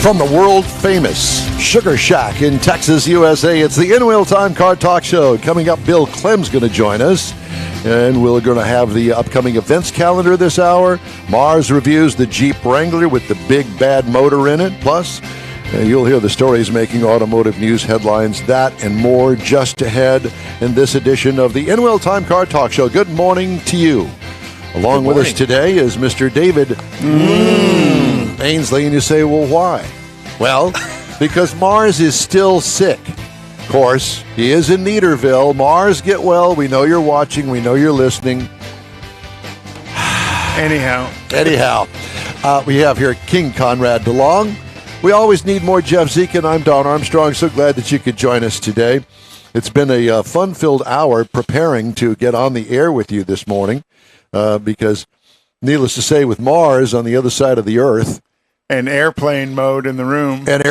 From the world-famous Sugar Shack in Texas, USA, it's the In Wheel Time Car Talk Show. Coming up, Bill Clem's going to join us, and we're going to have the upcoming events calendar this hour. Mars reviews the Jeep Wrangler with the big bad motor in it. Plus, you'll hear the stories making automotive news headlines. That and more just ahead in this edition of the In Wheel Time Car Talk Show. Good morning to you. Along with us today is Mr. David Ainsley, and you say, well, why? Well, because Mars is still sick. Of course, he is in Neaterville. Mars, get well. We know you're watching. We know you're listening. Anyhow, we have here King Conrad DeLong. We always need more Jeff Zeke, and I'm Don Armstrong. So glad that you could join us today. It's been a fun-filled hour preparing to get on the air with you this morning. Because, needless to say, with Mars on the other side of the Earth. And airplane mode in the room. And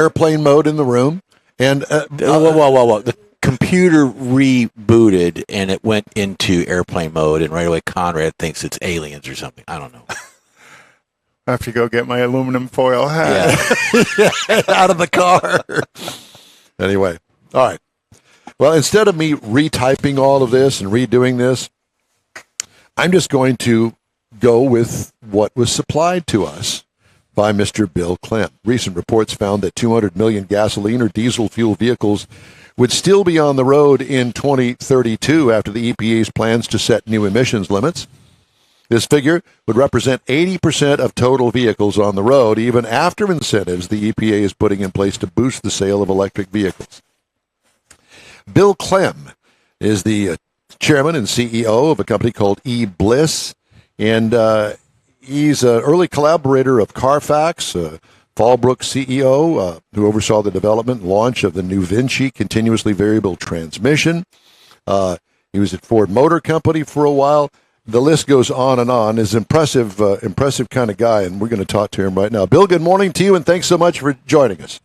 whoa. The computer rebooted, and it went into airplane mode, and right away Conrad thinks it's aliens or something. I don't know. I have to go get my aluminum foil hat. Yeah. Out of the car. Anyway, all right. Well, instead of me retyping all of this and redoing this, I'm just going to go with what was supplied to us by Mr. Bill Clem. Recent reports found that 200 million gasoline or diesel fuel vehicles would still be on the road in 2032 after the EPA's plans to set new emissions limits. This figure would represent 80% of total vehicles on the road, even after incentives the EPA is putting in place to boost the sale of electric vehicles. Bill Clem is the chairman and CEO of a company called eBliss, and he's an early collaborator of Carfax, Fallbrook CEO, who oversaw the development and launch of the new Vinci continuously variable transmission. He was at Ford Motor Company for a while. The list goes on and on. He's an impressive kind of guy, and we're going to talk to him right now. Bill, good morning to you, and thanks so much for joining us.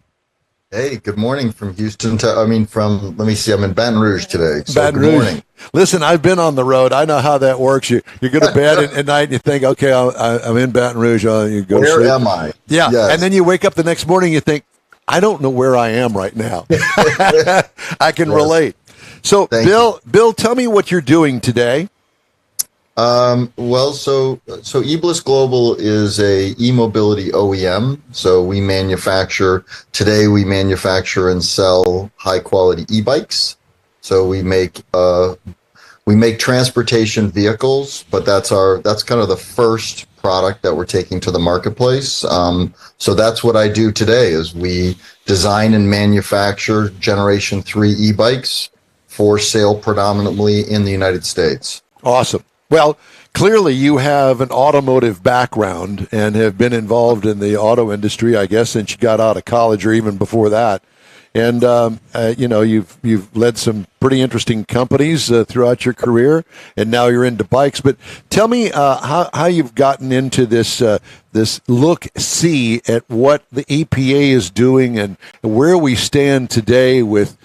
Hey, good morning from Houston. I'm in Baton Rouge today. So Baton Rouge. Good morning. Listen, I've been on the road. I know how that works. You go to bed at night and you think, okay, I'm in Baton Rouge. You go where to sleep. am I? Yeah, yes. And then you wake up the next morning and you think, I don't know where I am right now. I can relate. So, Bill, tell me what you're doing today. So eBliss Global is a e-mobility OEM. So we manufacture and sell high quality e-bikes. So we make transportation vehicles, but that's kind of the first product that we're taking to the marketplace. So that's what I do today is we design and manufacture Generation 3 e-bikes for sale predominantly in the United States. Awesome. Well, clearly you have an automotive background and have been involved in the auto industry, I guess, since you got out of college or even before that. And, you've led some pretty interesting companies throughout your career, and now you're into bikes. But tell me how you've gotten into this look-see at what the EPA is doing and where we stand today with,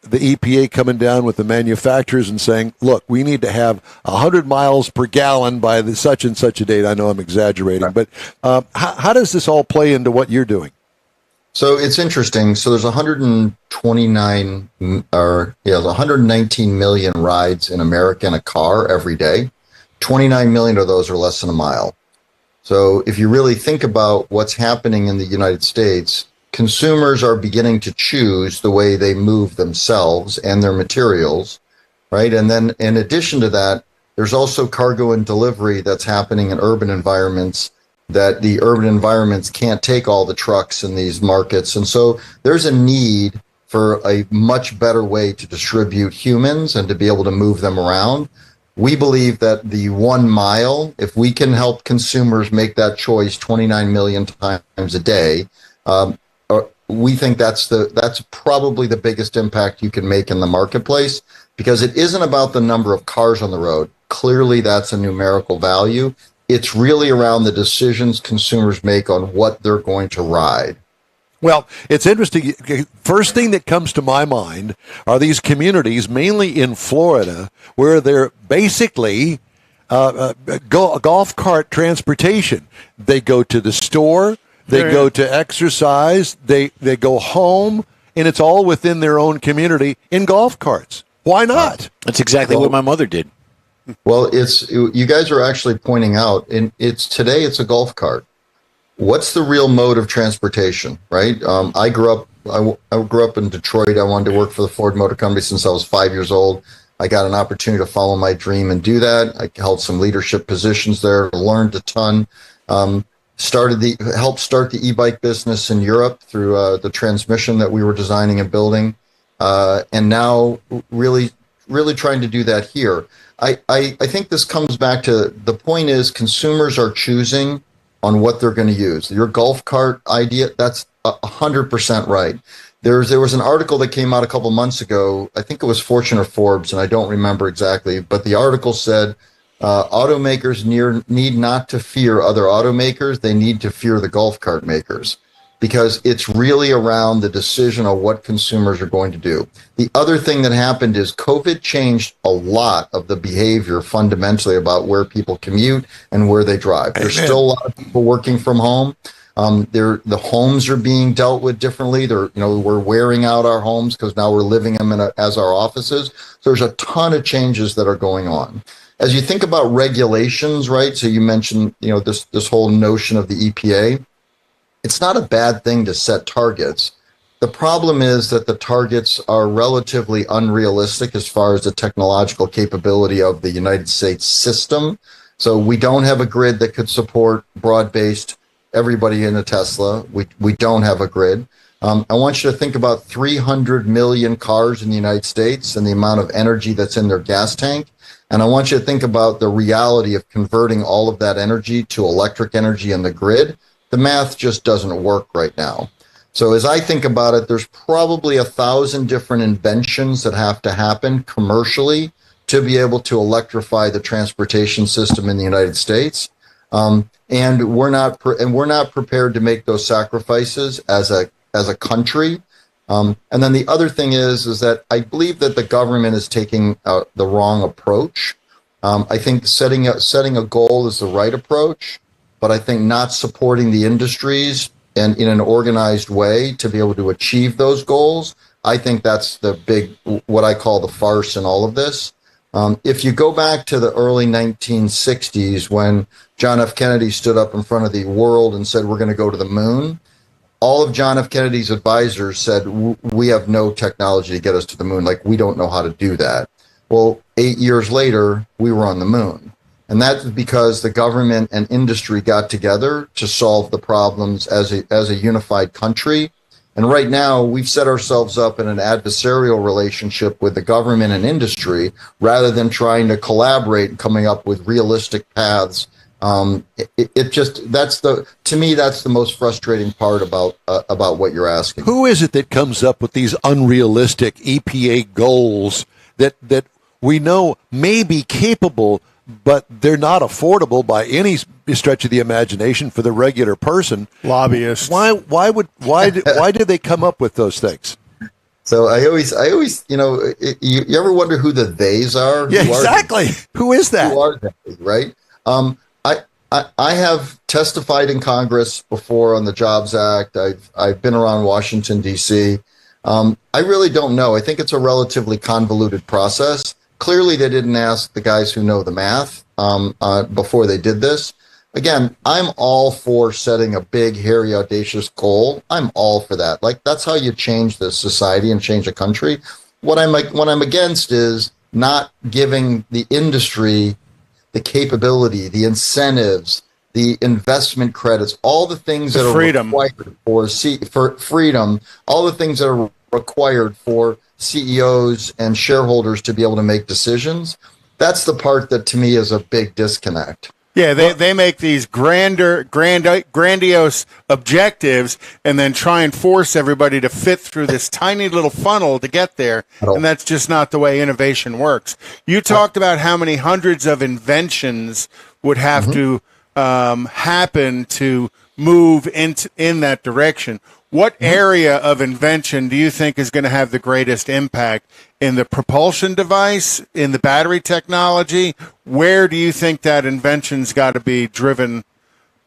the EPA coming down with the manufacturers and saying, look, we need to have 100 miles per gallon by the such and such a date. I know I'm exaggerating, but how does this all play into what you're doing? So it's interesting. So there's 119 million rides in America in a car every day. 29 million of those are less than a mile. So if you really think about what's happening in the United States, consumers are beginning to choose the way they move themselves and their materials, right? And then in addition to that, there's also cargo and delivery that's happening in urban environments that the urban environments can't take all the trucks in these markets. And so there's a need for a much better way to distribute humans and to be able to move them around. We believe that the 1 mile, if we can help consumers make that choice 29 million times a day, we think that's probably the biggest impact you can make in the marketplace, because it isn't about the number of cars on the road. Clearly, that's a numerical value. It's really around the decisions consumers make on what they're going to ride. Well, it's interesting. First thing that comes to my mind are these communities, mainly in Florida, where they're basically golf cart transportation. They go to the store, They Yeah. go to exercise. They go home, and it's all within their own community in golf carts. Why not? That's exactly what my mother did. Well, it's you guys are actually pointing out, and it's a golf cart. What's the real mode of transportation, right? I grew up in Detroit. I wanted to work for the Ford Motor Company since I was 5 years old. I got an opportunity to follow my dream and do that. I held some leadership positions there, learned a ton. Helped start the e-bike business in Europe through the transmission that we were designing and building, and now really trying to do that here. I think this comes back to the point is consumers are choosing on what they're going to use. Your golf cart idea, that's 100% right. There was an article that came out a couple months ago. I think it was Fortune or Forbes, and I don't remember exactly, but the article said automakers need not to fear other automakers. They need to fear the golf cart makers, because it's really around the decision of what consumers are going to do. The other thing that happened is COVID changed a lot of the behavior fundamentally about where people commute and where they drive. There's still a lot of people working from home. The homes are being dealt with differently. We're wearing out our homes because now we're living them as our offices. So there's a ton of changes that are going on. As you think about regulations, right? So you mentioned, this whole notion of the EPA. It's not a bad thing to set targets. The problem is that the targets are relatively unrealistic as far as the technological capability of the United States system. So we don't have a grid that could support broad-based everybody in a Tesla. We don't have a grid. I want you to think about 300 million cars in the United States and the amount of energy that's in their gas tank. And I want you to think about the reality of converting all of that energy to electric energy in the grid. The math just doesn't work right now. So as I think about it, there's probably 1,000 different inventions that have to happen commercially to be able to electrify the transportation system in the United States. And we're not prepared to make those sacrifices as a country. And then the other thing is that I believe that the government is taking the wrong approach. I think setting a goal is the right approach, but I think not supporting the industries and in an organized way to be able to achieve those goals, I think that's the big, what I call the farce in all of this. If you go back to the early 1960s when John F. Kennedy stood up in front of the world and said, we're going to go to the moon, all of John F. Kennedy's advisors said, we have no technology to get us to the moon. Like, we don't know how to do that. Well, 8 years later, we were on the moon. And that's because the government and industry got together to solve the problems as a unified country. And right now, we've set ourselves up in an adversarial relationship with the government and industry rather than trying to collaborate and coming up with realistic paths. To me, that's the most frustrating part about what you're asking. Who is it that comes up with these unrealistic EPA goals that we know may be capable, but they're not affordable by any stretch of the imagination for the regular person? Lobbyists. Why did they come up with those things? So I always, you ever wonder who the theys are? Yeah, exactly. Who is that? Who are they, right? I have testified in Congress before on the Jobs Act. I've been around Washington, D.C. I really don't know. I think it's a relatively convoluted process. Clearly, they didn't ask the guys who know the math before they did this. Again, I'm all for setting a big, hairy, audacious goal. I'm all for that. Like, that's how you change this society and change a country. What I'm against is not giving the industry the capability, the incentives, the investment credits, all the things that are required for freedom, all the things that are required for CEOs and shareholders to be able to make decisions. That's the part that to me is a big disconnect. Yeah, they make these grandiose objectives and then try and force everybody to fit through this tiny little funnel to get there. And that's just not the way innovation works. You talked about how many hundreds of inventions would have to happen to move in that direction. What area of invention do you think is going to have the greatest impact? In the propulsion device, in the battery technology? Where do you think that invention's got to be driven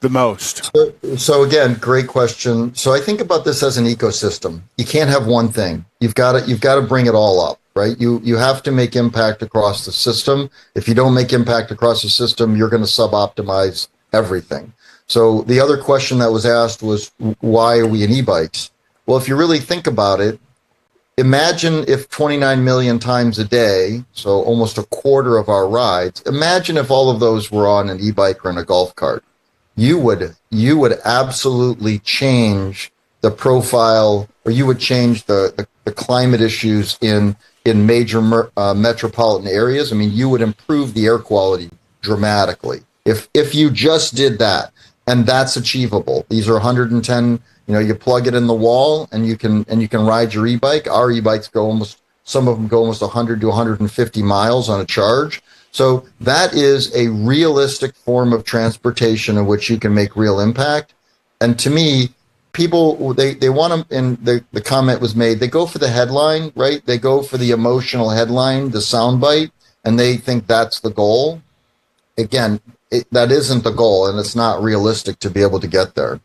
the most? So again, great question. So I think about this as an ecosystem. You can't have one thing. You've got to bring it all up, right? You have to make impact across the system. If you don't make impact across the system, you're going to suboptimize everything. So the other question that was asked was, why are we in e-bikes? Well, if you really think about it, imagine if 29 million times a day, so almost a quarter of our rides, imagine if all of those were on an e-bike or in a golf cart. You would absolutely change the profile, or you would change the climate issues in major metropolitan areas. I mean, you would improve the air quality dramatically if you just did that, and that's achievable. These are 110. You plug it in the wall, and you can ride your e-bike. Our e-bikes some of them go almost 100 to 150 miles on a charge. So that is a realistic form of transportation in which you can make real impact. And to me, people, they want to, and the comment was made, they go for the headline, right? They go for the emotional headline, the soundbite, and they think that's the goal. Again, that isn't the goal, and it's not realistic to be able to get there.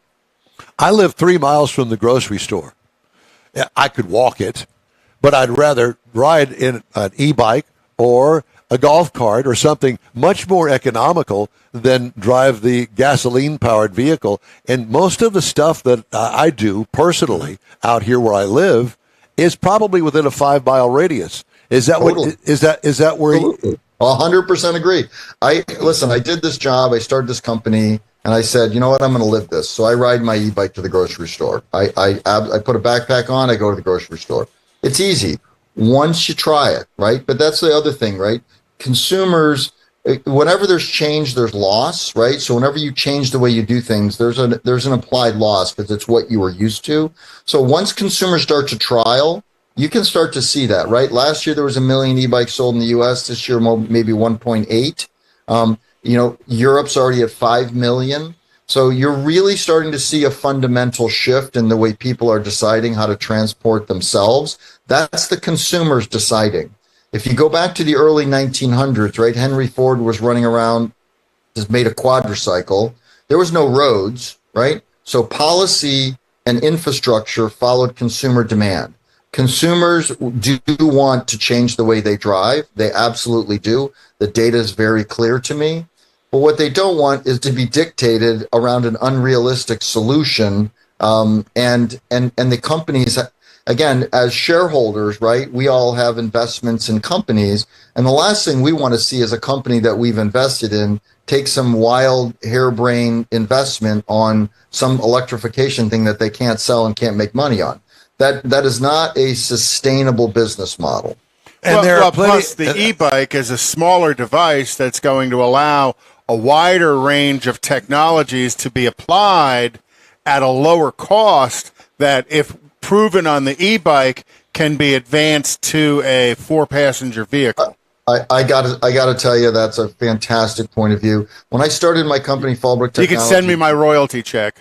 I live 3 miles from the grocery store. I could walk it, but I'd rather ride in an e-bike or a golf cart or something much more economical than drive the gasoline-powered vehicle. And most of the stuff that I do personally out here where I live is probably within a 5-mile radius. Is that Totally. what is that where you, 100% agree. I did this job. I started this company, and I said, you know what? I'm going to live this. So I ride my e-bike to the grocery store. I put a backpack on. I go to the grocery store. It's easy once you try it, right? But that's the other thing, right? Consumers, whenever there's change, there's loss, right? So whenever you change the way you do things, there's an applied loss because it's what you were used to. So once consumers start to trial, you can start to see that, right? Last year there was 1 million e-bikes sold in the U.S. This year maybe 1.8. Europe's already at 5 million. So you're really starting to see a fundamental shift in the way people are deciding how to transport themselves. That's the consumers deciding. If you go back to the early 1900s, right, Henry Ford was running around, just made a quadricycle. There was no roads, right? So policy and infrastructure followed consumer demand. Consumers do want to change the way they drive. They absolutely do. The data is very clear to me. But what they don't want is to be dictated around an unrealistic solution. And the companies, again, as shareholders, right, we all have investments in companies. And the last thing we want to see is a company that we've invested in take some wild harebrained investment on some electrification thing that they can't sell and can't make money on. That is not a sustainable business model. and there are plenty, plus the e-bike is a smaller device that's going to allow a wider range of technologies to be applied at a lower cost that, if proven on the e-bike, can be advanced to a 4-passenger vehicle. I gotta tell you, that's a fantastic point of view. When I started my company, Fallbrook Technology, You can send me my royalty check.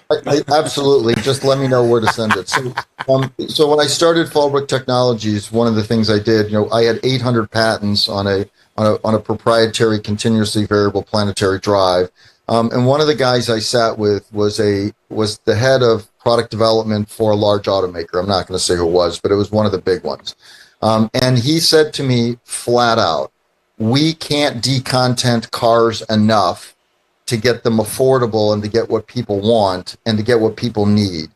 Absolutely. Just let me know where to send it. So when I started Fallbrook Technologies, one of the things I did, I had 800 patents on a proprietary continuously variable planetary drive. And one of the guys I sat with was the head of product development for a large automaker. I'm not going to say who it was, but it was one of the big ones. And he said to me flat out, we can't decontent cars enough to get them affordable and to get what people want and to get what people need.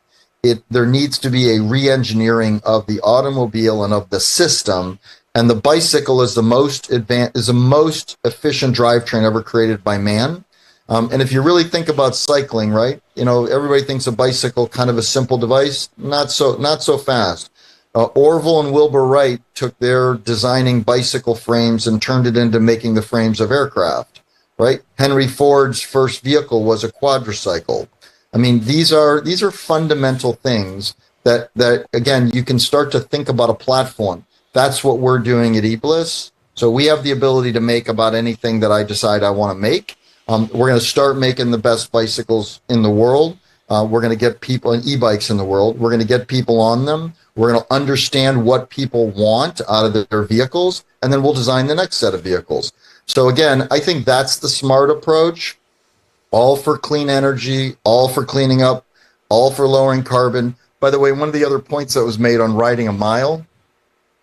There needs to be a re-engineering of the automobile and of the system. And the bicycle is the most efficient drivetrain ever created by man. And if you really think about cycling, right? Everybody thinks a bicycle kind of a simple device. Not so fast. Orville and Wilbur Wright took their designing bicycle frames and turned it into making the frames of aircraft, right? Henry Ford's first vehicle was a quadricycle. I mean, these are fundamental things that again, you can start to think about a platform. That's what we're doing at eBliss. So we have the ability to make about anything that I decide I want to make. We're going to start making the best bicycles in the world. We're going to get people in e-bikes in the world. We're going to get people on them. We're going to understand what people want out of their vehicles, and then we'll design the next set of vehicles. So again, I think that's the smart approach. all for clean energy, all for cleaning up, all for lowering carbon. By the way, one of the other points that was made on riding a mile,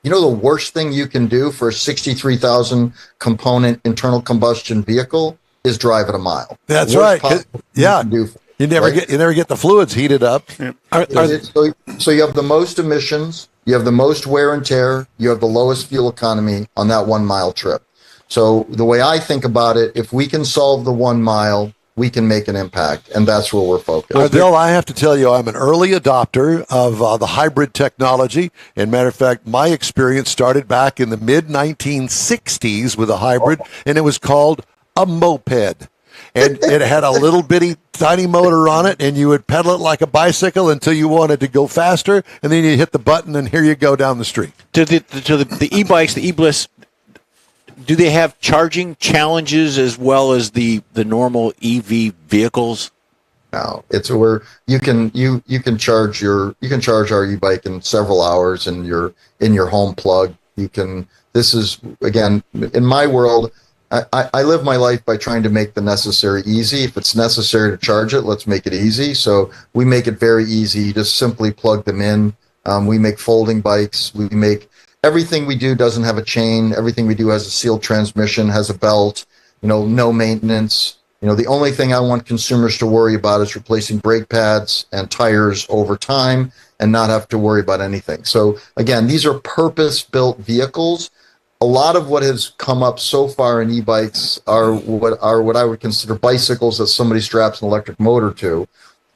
you know, the worst thing you can do for a 63,000 component internal combustion vehicle is drive it a mile. That's The worst right. possible thing Yeah. you can do, You never right? get the fluids heated up. So you have the most emissions, you have the most wear and tear, you have the lowest fuel economy on that 1 mile trip. So the way I think about it, if we can solve the 1 mile, we can make an impact, and that's where we're focused. Bill, I have to tell you, I'm an early adopter of the hybrid technology. And matter of fact, my experience started back in the mid 1960s with a hybrid, and it was called a moped. And it had a little bitty tiny motor on it, and you would pedal it like a bicycle until you wanted to go faster, and then you hit the button, and here you go down the street. To the e-bikes, the e-Bliss, do they have charging challenges as well as the normal EV vehicles? Now it's where you can charge our e-bike in several hours in your home plug. This is, again, in my world, I live my life by trying to make the necessary easy. If it's necessary to charge it, let's make it easy. So we make it very easy. You just simply plug them in. We make folding bikes. Everything we do doesn't have a chain. Everything we do has a sealed transmission, has a belt, no maintenance. The only thing I want consumers to worry about is replacing brake pads and tires over time and not have to worry about anything. So again, these are purpose-built vehicles. A lot of what has come up so far in e-bikes are what I would consider bicycles that somebody straps an electric motor to,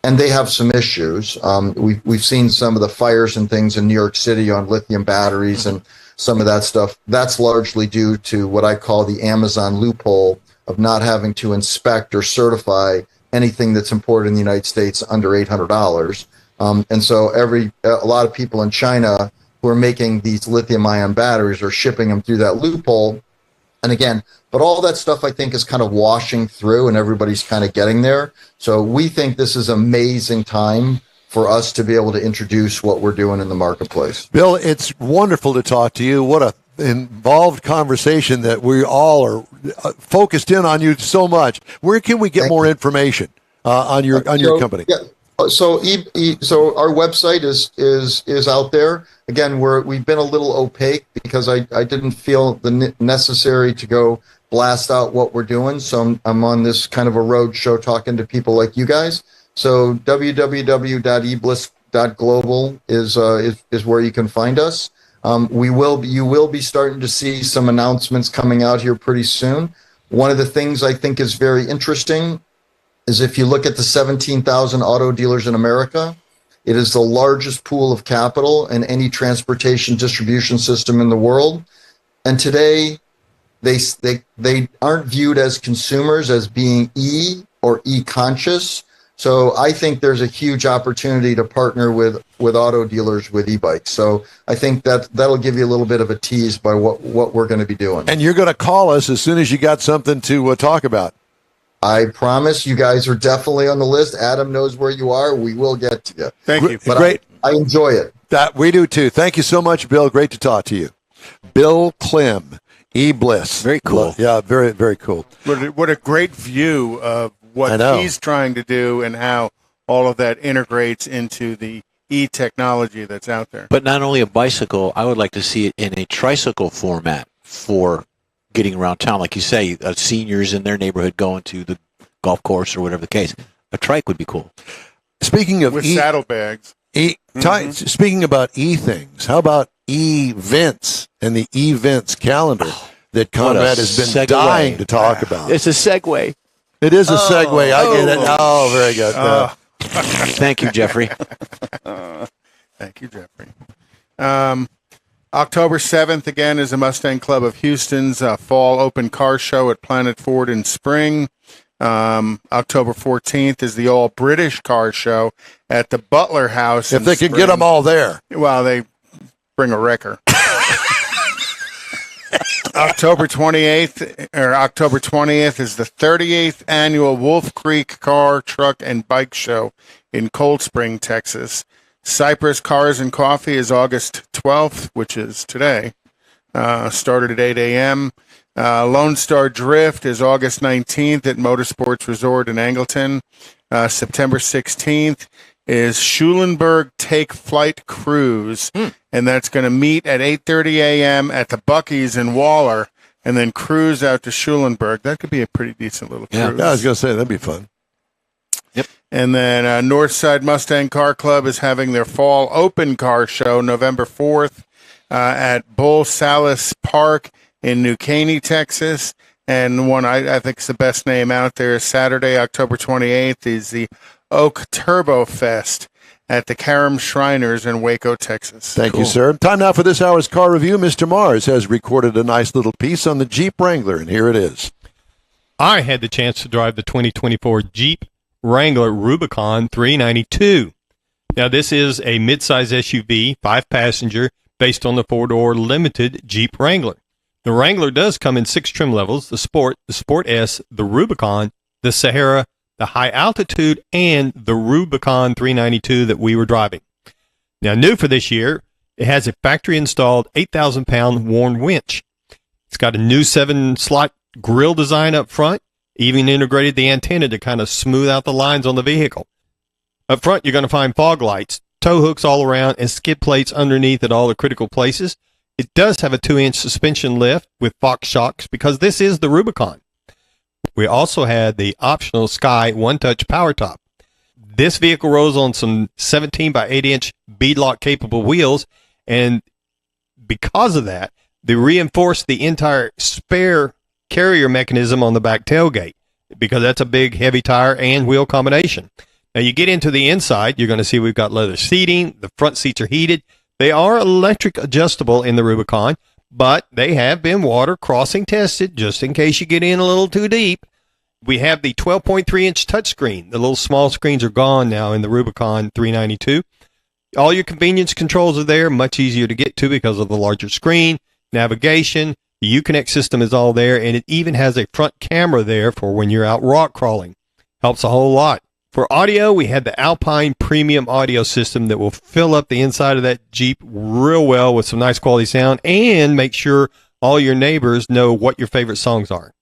and they have some issues. We've seen some of the fires and things in New York City on lithium batteries and some of that stuff. That's largely due to what I call the Amazon loophole of not having to inspect or certify anything that's imported in the United States under $800. And so a lot of people in China who are making these lithium-ion batteries are shipping them through that loophole. And again, but all that stuff I think is kind of washing through and everybody's kind of getting there. So we think this is an amazing time for us to be able to introduce what we're doing in the marketplace. Bill, it's wonderful to talk to you. What a involved conversation that we all are focused in on you so much. Where can we get more information on your company? Yeah. So our website is out there. Again, we've been a little opaque because I didn't feel the necessary to go blast out what we're doing. So I'm on this kind of a road show talking to people like you guys. So www.ebliss.global is where you can find us. You will be starting to see some announcements coming out here pretty soon. One of the things I think is very interesting is if you look at the 17,000 auto dealers in America, it is the largest pool of capital in any transportation distribution system in the world. And today, they aren't viewed as consumers as being E or E-conscious. So I think there's a huge opportunity to partner with auto dealers with e-bikes. So I think that'll give you a little bit of a tease by what we're going to be doing. And you're going to call us as soon as you got something to talk about. I promise you guys are definitely on the list. Adam knows where you are. We will get to you. Thank you. But Great. I enjoy it. That we do too. Thank you so much, Bill. Great to talk to you. Bill Clem, eBliss. Very cool. Yeah, very, very cool. What a great view of what he's trying to do and how all of that integrates into the e-technology that's out there. But not only a bicycle, I would like to see it in a tricycle format for getting around town. Like you say, seniors in their neighborhood going to the golf course or whatever the case. A trike would be cool. Speaking of with saddlebags. Speaking about things, how about events and the events calendar that Conrad has been dying to talk about? It's a segue. It is a segue. I get it. Oh, very good. Thank you, Jeffrey. Thank you, Jeffrey. October 7th, again, is the Mustang Club of Houston's fall open car show at Planet Ford in Spring. October 14th is the all British car show at the Butler House. If they can get them all there. Well, they bring a wrecker. October 20th is the 38th annual Wolf Creek Car, Truck, and Bike Show in Cold Spring, Texas. Cypress Cars and Coffee is August 12th, which is today. Started at 8 a.m. Lone Star Drift is August 19th at Motorsports Resort in Angleton. September 16th is Schulenburg Take Flight Cruise, and that's going to meet at 8:30 a.m. at the Buc-ee's in Waller, and then cruise out to Schulenburg. That could be a pretty decent little cruise. Yeah, I was going to say, that'd be fun. And then Northside Mustang Car Club is having their fall open car show November 4th at Bull Salis Park in New Caney, Texas. And one I think is the best name out there is Saturday, October 28th, is the Oak Turbo Fest at the Karam Shriners in Waco, Texas. Thank you, sir. Time now for this hour's car review. Mr. Mars has recorded a nice little piece on the Jeep Wrangler, and here it is. I had the chance to drive the 2024 Jeep Wrangler Rubicon 392. Now, this is a midsize SUV, 5-passenger, based on the 4-door limited Jeep Wrangler. The Wrangler does come in 6 trim levels: the Sport S, the Rubicon, the Sahara, the High Altitude, and the Rubicon 392 that we were driving. Now, new for this year, it has a factory-installed 8,000-pound Warn winch. It's got a new 7-slot grille design up front, even integrated the antenna to kind of smooth out the lines on the vehicle. Up front, you're going to find fog lights, tow hooks all around, and skid plates underneath at all the critical places. It does have a 2-inch suspension lift with Fox shocks because this is the Rubicon. We also had the optional Sky one-touch power top. This vehicle rolls on some 17 by 8-inch beadlock capable wheels, and because of that, they reinforced the entire spare carrier mechanism on the back tailgate because that's a big, heavy tire and wheel combination. Now, you get into the inside, you're going to see we've got leather seating. The front seats are heated. They are electric adjustable in the Rubicon, but they have been water crossing tested just in case you get in a little too deep. We have the 12.3-inch touchscreen. The little small screens are gone now in the Rubicon 392. All your convenience controls are there, much easier to get to because of the larger screen, navigation. The Uconnect system is all there, and it even has a front camera there for when you're out rock crawling. Helps a whole lot. For audio, we had the Alpine Premium Audio System that will fill up the inside of that Jeep real well with some nice quality sound and make sure all your neighbors know what your favorite songs are.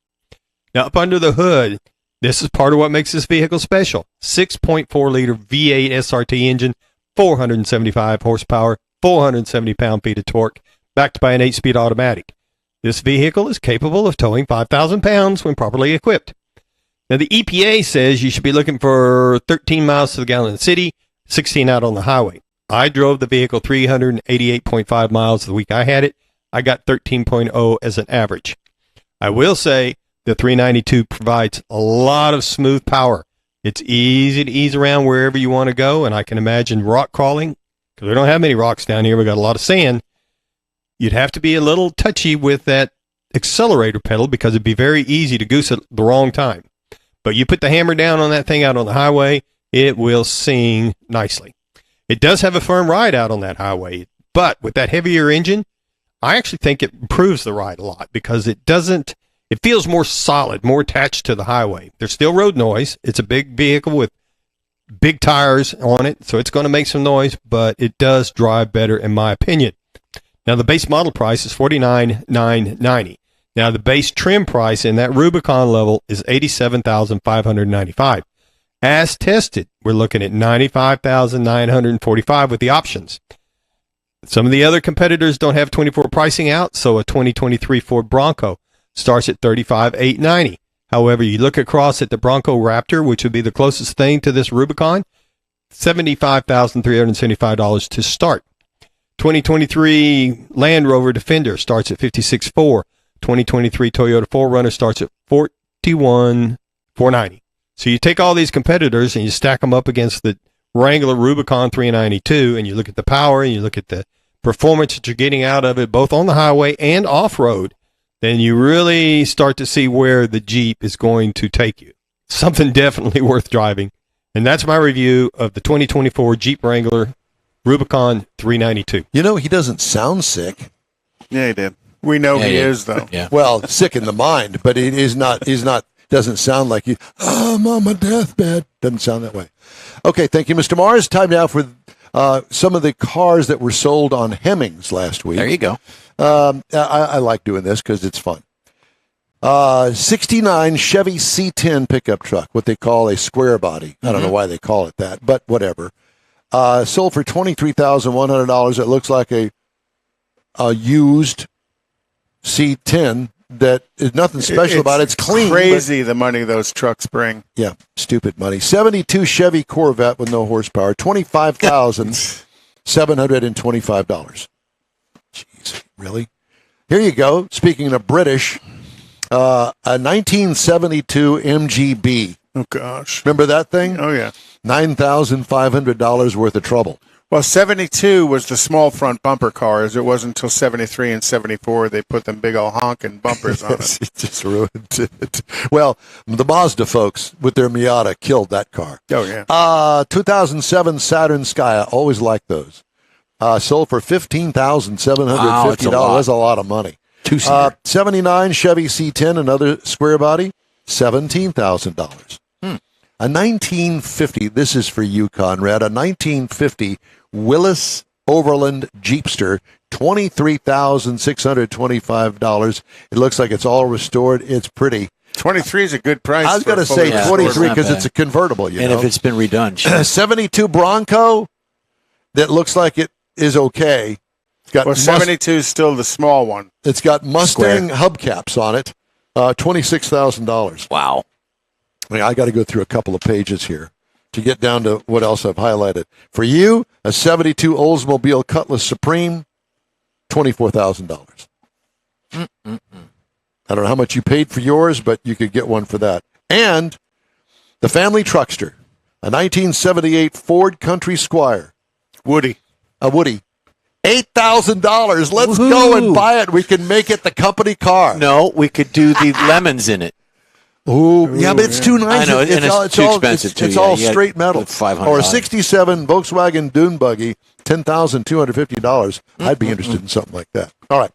Now, up under the hood, this is part of what makes this vehicle special. 6.4-liter V8 SRT engine, 475 horsepower, 470 pound-feet of torque, backed by an 8-speed automatic. This vehicle is capable of towing 5,000 pounds when properly equipped. Now, the EPA says you should be looking for 13 miles to the gallon in the city, 16 out on the highway. I drove the vehicle 388.5 miles the week I had it. I got 13.0 as an average. I will say the 392 provides a lot of smooth power. It's easy to ease around wherever you want to go, and I can imagine rock crawling, because we don't have many rocks down here. We got a lot of sand. You'd have to be a little touchy with that accelerator pedal because it'd be very easy to goose at the wrong time. But you put the hammer down on that thing out on the highway, it will sing nicely. It does have a firm ride out on that highway, but with that heavier engine, I actually think it improves the ride a lot because it feels more solid, more attached to the highway. There's still road noise. It's a big vehicle with big tires on it, so it's going to make some noise, but it does drive better in my opinion. Now, the base model price is $49,990. Now, the base trim price in that Rubicon level is $87,595. As tested, we're looking at $95,945 with the options. Some of the other competitors don't have 24 pricing out, so a 2023 Ford Bronco starts at $35,890. However, you look across at the Bronco Raptor, which would be the closest thing to this Rubicon, $75,375 to start. 2023 Land Rover Defender starts at $56,400. 2023 Toyota 4Runner starts at $41,490. So you take all these competitors and you stack them up against the Wrangler Rubicon 392, and you look at the power and you look at the performance that you're getting out of it, both on the highway and off-road, then you really start to see where the Jeep is going to take you. Something definitely worth driving. And that's my review of the 2024 Jeep Wrangler Rubicon 392. You know, he doesn't sound sick. Yeah, he did. We know he is, though. Yeah. Well, sick in the mind, but he's not, doesn't sound like I'm on my deathbed. Doesn't sound that way. Okay, thank you, Mr. Mars. Time now for some of the cars that were sold on Hemmings last week. There you go. I like doing this because it's fun. '69 Chevy C10 pickup truck, what they call a square body. I don't know why they call it that, but whatever. Sold for $23,100. It looks like a used C10 that is nothing special about it. It's clean. Crazy the money those trucks bring. Yeah, stupid money. 72 Chevy Corvette with no horsepower, $25,725. Jeez, really? Here you go. Speaking of British, a 1972 MGB. Oh, gosh. Remember that thing? Oh, yeah. $9,500 worth of trouble. Well, 72 was the small front bumper cars. It wasn't until 73 and 74 they put them big old honking bumpers on it. It just ruined it. Well, the Mazda folks with their Miata killed that car. Oh, yeah. 2007 Saturn Sky. I always liked those. Sold for $15,750. Wow, it's a lot. That's a lot of money. Two-seater. 79 Chevy C10, another square body, $17,000. A 1950, this is for you, Conrad, a 1950 Willis Overland Jeepster, $23,625. It looks like it's all restored. It's pretty. 23 is a good price. I was going to say Yeah, 23 not because bad. it's a convertible, you And know. if it's been redone, sure. 72 Bronco that looks like it is okay. It's got Well, 72 is still the small one. It's got Mustang hubcaps on it. $26,000. Wow. I mean, I got to go through a couple of pages here to get down to what else I've highlighted. For you, a 72 Oldsmobile Cutlass Supreme, $24,000. I don't know how much you paid for yours, but you could get one for that. And the family truckster, a 1978 Ford Country Squire, Woody. a Woody, $8,000. Let's Woohoo. go and buy it. We can make it the company car. No, we could do the lemons in it. Ooh, yeah, but it's too nice. I know, and it's too expensive, too. It's Yeah, all you got straight metal. $500. Or a '67 Volkswagen Dune buggy, $10,250. I'd be interested in something like that. All right.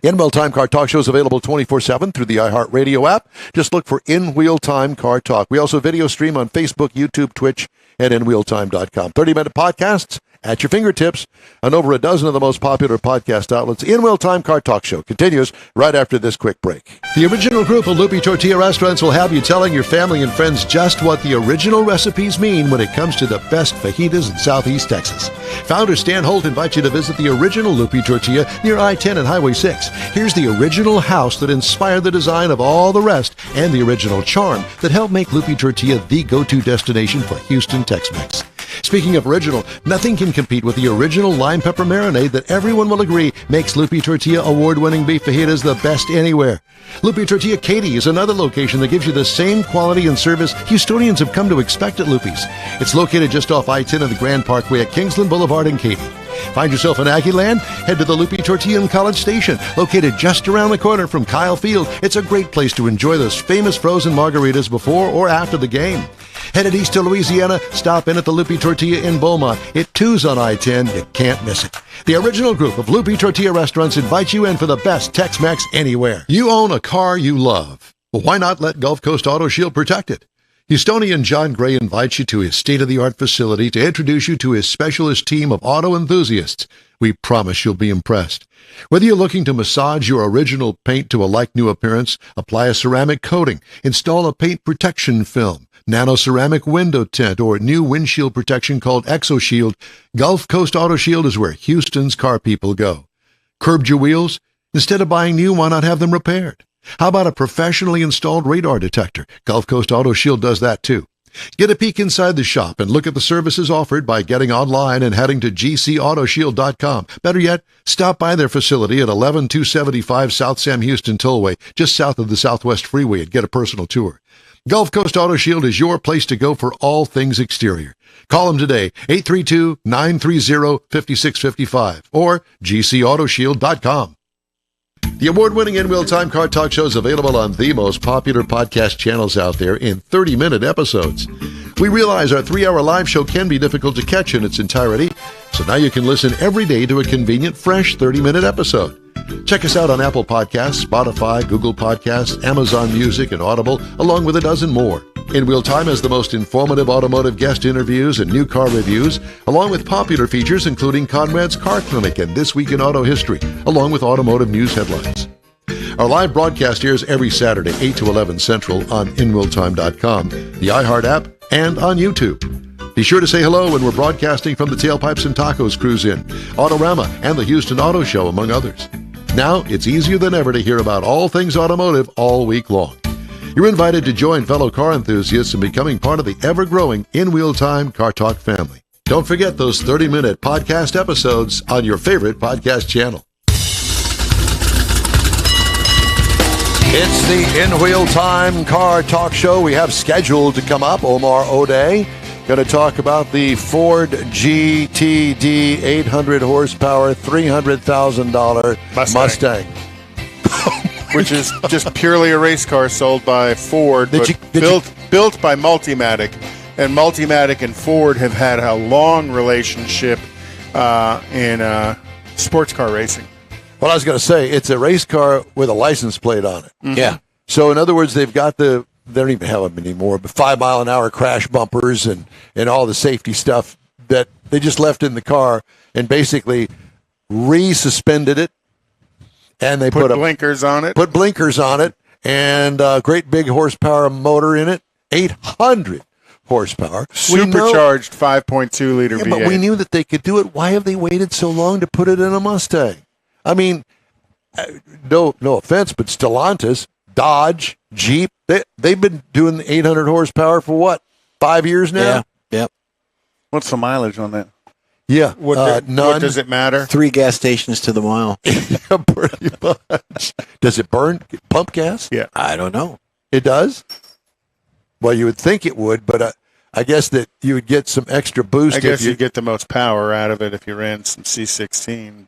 The In-Wheel Time Car Talk Show is available 24/7 through the iHeartRadio app. Just look for In-Wheel Time Car Talk. We also video stream on Facebook, YouTube, Twitch, and InWheelTime.com. 30-minute podcasts at your fingertips on over a dozen of the most popular podcast outlets. In-Wheel Time Car Talk Show continues right after this quick break. The original group of Loopy Tortilla restaurants will have you telling your family and friends just what the original recipes mean when it comes to the best fajitas in Southeast Texas. Founder Stan Holt invites you to visit the original Loopy Tortilla near I-10 and Highway 6. Here's the original house that inspired the design of all the rest and the original charm that helped make Loopy Tortilla the go-to destination for Houston Tex-Mex. Speaking of original, nothing can compete with the original lime pepper marinade that everyone will agree makes Loopy Tortilla award-winning beef fajitas the best anywhere. Loopy Tortilla Katy is another location that gives you the same quality and service Houstonians have come to expect at Loopy's. It's located just off I-10 and the Grand Parkway at Kingsland Boulevard in Katy. Find yourself in Aggieland? Head to the Loopy Tortilla in College Station, located just around the corner from Kyle Field. It's a great place to enjoy those famous frozen margaritas before or after the game. Headed east to Louisiana, stop in at the Loopy Tortilla in Beaumont. It too's on I-10. You can't miss it. The original group of Loopy Tortilla restaurants invite you in for the best Tex-Mex anywhere. You own a car you love. Well, why not let Gulf Coast Auto Shield protect it? Houstonian John Gray invites you to his state-of-the-art facility to introduce you to his specialist team of auto enthusiasts. We promise you'll be impressed. Whether you're looking to massage your original paint to a like-new appearance, apply a ceramic coating, install a paint protection film, nano-ceramic window tint, or new windshield protection called ExoShield, Gulf Coast Auto Shield is where Houston's car people go. Curbed your wheels? Instead of buying new, why not have them repaired? How about a professionally installed radar detector? Gulf Coast Auto Shield does that too. Get a peek inside the shop and look at the services offered by getting online and heading to gcautoshield.com. Better yet, stop by their facility at 11275 South Sam Houston Tollway, just south of the Southwest Freeway, and get a personal tour. Gulf Coast Auto Shield is your place to go for all things exterior. Call them today, 832-930-5655 or gcautoshield.com. The award-winning In-Wheel Time Car Talk Show is available on the most popular podcast channels out there in 30-minute episodes. We realize our 3-hour live show can be difficult to catch in its entirety, so now you can listen every day to a convenient, fresh 30-minute episode. Check us out on Apple Podcasts, Spotify, Google Podcasts, Amazon Music, and Audible, along with a dozen more. In-Wheel Time has the most informative automotive guest interviews and new car reviews, along with popular features including Conrad's Car Clinic and This Week in Auto History, along with automotive news headlines. Our live broadcast airs every Saturday, 8 to 11 Central on InWillTime.com, the iHeart app, and on YouTube. Be sure to say hello when we're broadcasting from the Tailpipes and Tacos Cruise In, Autorama, and the Houston Auto Show, among others. Now, it's easier than ever to hear about all things automotive all week long. You're invited to join fellow car enthusiasts in becoming part of the ever-growing In Wheel Time Car Talk family. Don't forget those 30-minute podcast episodes on your favorite podcast channel. It's the In Wheel Time Car Talk Show. We have scheduled to come up Omar O'Day. Going to talk about the Ford GTD 800 horsepower, $300,000 Mustang. Which is just purely a race car sold by Ford, but built by Multimatic. And Multimatic and Ford have had a long relationship in sports car racing. Well, I was going to say, it's a race car with a license plate on it. Mm-hmm. Yeah. So, in other words, they don't even have them anymore, but 5-mile-an-hour crash bumpers and all the safety stuff that they just left in the car and basically resuspended it. And they put blinkers on it. Put blinkers on it and a great big horsepower motor in it, 800 horsepower. Supercharged 5.2 liter V8. But we knew that they could do it. Why have they waited so long to put it in a Mustang? I mean, no offense, but Stellantis, Dodge, Jeep, they've been doing the 800 horsepower for what, 5 years now? Yeah. Yep. What's the mileage on that? Yeah, none. What does it matter? 3 gas stations to the mile. Pretty much. Does it burn pump gas? Yeah. I don't know. It does? Well, you would think it would, but I guess that you would get some extra boost. I guess you'd get the most power out of it if you ran some C16.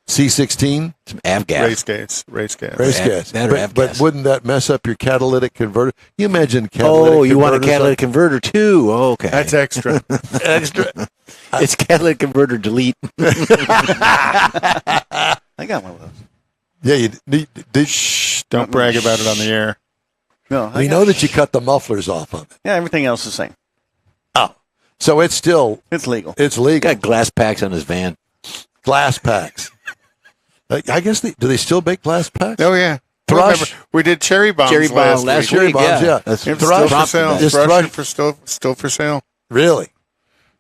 C16? Some avgas. Race gas. But wouldn't that mess up your catalytic converter? You imagine catalytic converter. Oh, you want a catalytic converter too? Oh, okay. That's extra. Extra. It's catalytic converter delete. I got one of those. Yeah, Shh, don't brag about it on the air. No, we know that you cut the mufflers off of it. Yeah, everything else is the same. Oh. So it's legal. It's legal. Got glass packs on his van. Glass packs. I guess do they still make glass packs? Oh, yeah. Thrush. Remember, we did cherry bombs last Cherry week. bombs, yeah. That's Still Thrush. for sale. Just Thrush Thrush. still for sale. Really?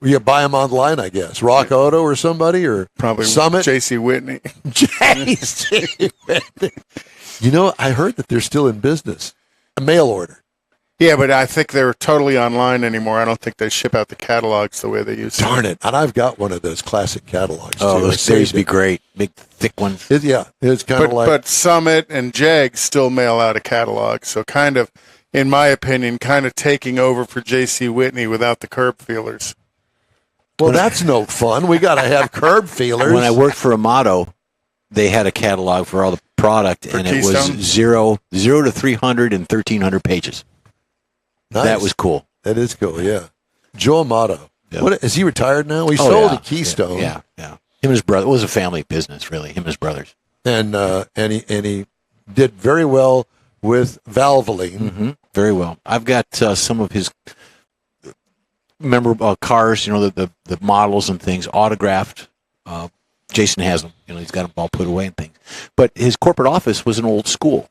You buy them online, I guess. Rock Auto or somebody, or Probably Summit. J.C. Whitney. J.C. Whitney. You know, I heard that they're still in business. A mail order. Yeah, but I think they're totally online anymore. I don't think they ship out the catalogs the way they used to. Darn it. And I've got one of those classic catalogs. Oh, too. those used to be great. Big, thick ones. It's kind of like. But Summit and Jag still mail out a catalog. So kind of, in my opinion, kind of taking over for J.C. Whitney without the curb feelers. Well, that's no fun. We got to have curb feelers. When I worked for Amato, they had a catalog for all the product, For and Keystone? it was 0 to 300 and 1,300 pages. Nice. That was cool. That is cool, yeah. Joe Amato. Yeah. What, is he retired now? He sold to Keystone. Yeah. Him and his brother. It was a family business, really. Him and his brothers. And he did very well with Valvoline. Mm-hmm. Very well. I've got some of his memorable cars, the models and things autographed. Jason has them. He's got them all put away and things. But his corporate office was an old school.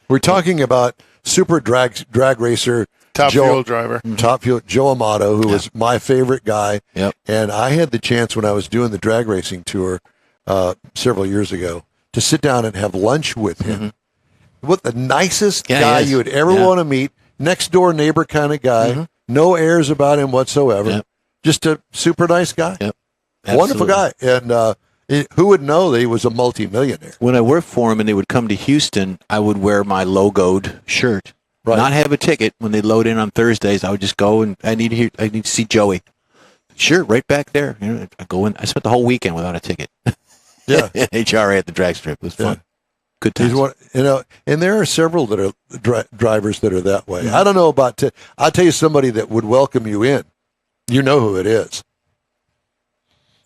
We're talking about super drag racer. Top fuel driver. Top fuel, Joe Amato, who was my favorite guy. Yep. And I had the chance when I was doing the drag racing tour several years ago to sit down and have lunch with him. Mm-hmm. What the nicest Yeah, guy he is. you would ever want to meet. Next door neighbor kind of guy. Mm-hmm. No airs about him whatsoever. Yep. Just a super nice guy. Yep. Wonderful Absolutely. guy. And who would know that he was a multimillionaire? When I worked for him and they would come to Houston, I would wear my logoed shirt. Right. Not have a ticket. When they load in on Thursdays, I would just go and I need to see Joey. Sure, right back there. I go in. I spent the whole weekend without a ticket. Yeah. HRA at the drag strip. It was fun. Yeah. Good He's times. one, and there are several that are drivers that are that way. I don't know about. I'll tell you somebody that would welcome you in. You know who it is.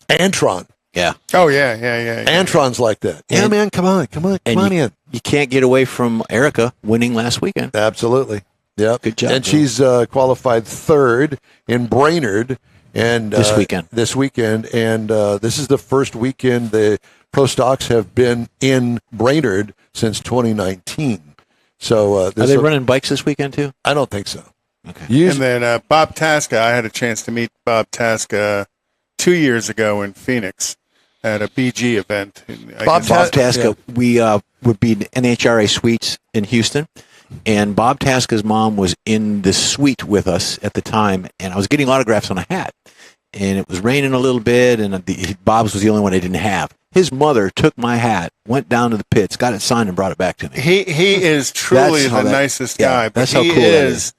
Antron. Yeah. Oh, yeah. Antron's like that. Yeah, And- man, come on in. You can't get away from Erica winning last weekend. Absolutely. Yeah. Good job, And Bill. she's qualified third in Brainerd, and This weekend. and this is the first weekend the Pro Stocks have been in Brainerd since 2019. So Are they running bikes this weekend too? I don't think so. Okay. And then Bob Tasca, I had a chance to meet Bob Tasca 2 years ago in Phoenix at a BG event. Bob Tasca, we would be in NHRA Suites in Houston, and Bob Tasca's mom was in the suite with us at the time, and I was getting autographs on a hat, and it was raining a little bit, and Bob's was the only one I didn't have. His mother took my hat, went down to the pits, got it signed, and brought it back to me. He is truly the nicest guy. That's but how cool that is.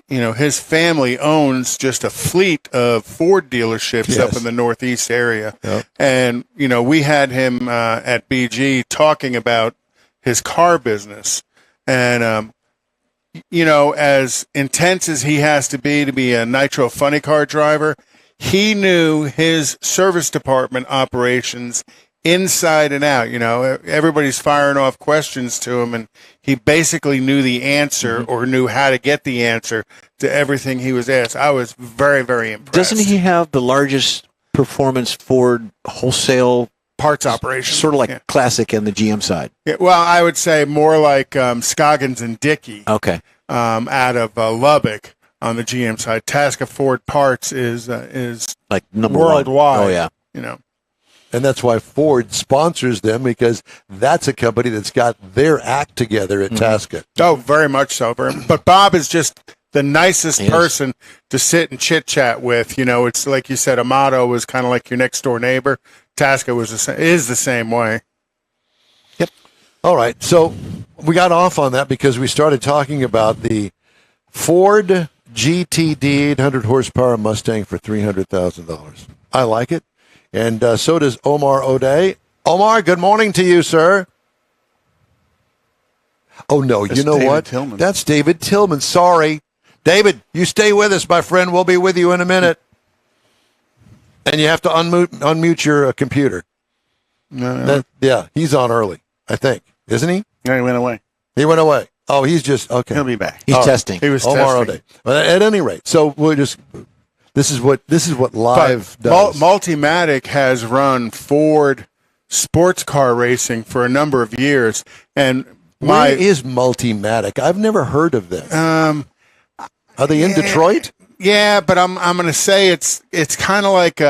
His family owns just a fleet of Ford dealerships up in the Northeast area. Yep. And, we had him at BG talking about his car business. And, as intense as he has to be a Nitro Funny Car driver, he knew his service department operations inside and out. Everybody's firing off questions to him, and he basically knew the answer or knew how to get the answer to everything he was asked. I was very, very impressed. Doesn't he have the largest performance Ford wholesale parts operation? Sort of like Classic and the GM side. Yeah, well, I would say more like Scoggins and Dickey. Okay. Out of Lubbock on the GM side. Tasca Ford Parts is like number worldwide. One. Oh yeah. And that's why Ford sponsors them, because that's a company that's got their act together at Tasca. Oh, very much so. But Bob is just the nicest person to sit and chit-chat with. It's like you said, Amato was kind of like your next-door neighbor. Tasca is the same way. Yep. All right. So we got off on that because we started talking about the Ford GTD 800 horsepower Mustang for $300,000. I like it. And so does Omar O'Day. Omar, good morning to you, sir. Oh, no, That's you know David what? Tillman. That's David Tillman. Sorry. David, you stay with us, my friend. We'll be with you in a minute. And you have to unmute your computer. No. Yeah, he's on early, I think. Isn't he? No, he went away. He went away. Oh, he's just, okay. He'll be back. He's testing. He was Omar testing. O'Day. Well, at any rate, so we'll just... This is what live does. Multimatic has run Ford sports car racing for a number of years, and Where is Multimatic? I've never heard of this. Are they in Detroit? Yeah, but I'm going to say it's kind of like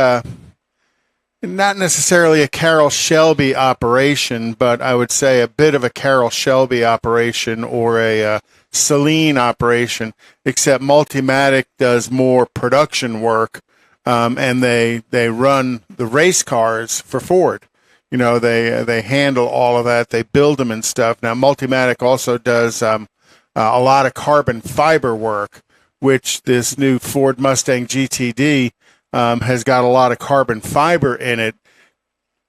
not necessarily a Carroll Shelby operation, but I would say a bit of a Carroll Shelby operation or a Celine operation, except Multimatic does more production work, and they run the race cars for Ford. They handle all of that. They build them and stuff. Now, Multimatic also does a lot of carbon fiber work, which this new Ford Mustang GTD has got a lot of carbon fiber in it,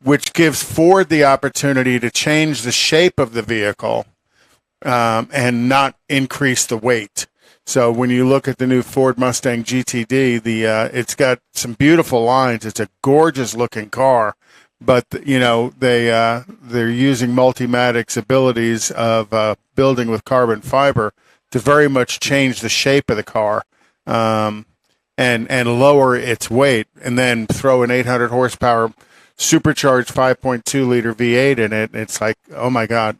which gives Ford the opportunity to change the shape of the vehicle and not increase the weight. So when you look at the new Ford Mustang GTD, it's got some beautiful lines. It's a gorgeous looking car, but they're using Multimatic's abilities of building with carbon fiber to very much change the shape of the car and lower its weight, and then throw an 800 horsepower supercharged 5.2 liter V8 in it. It's like, oh my God,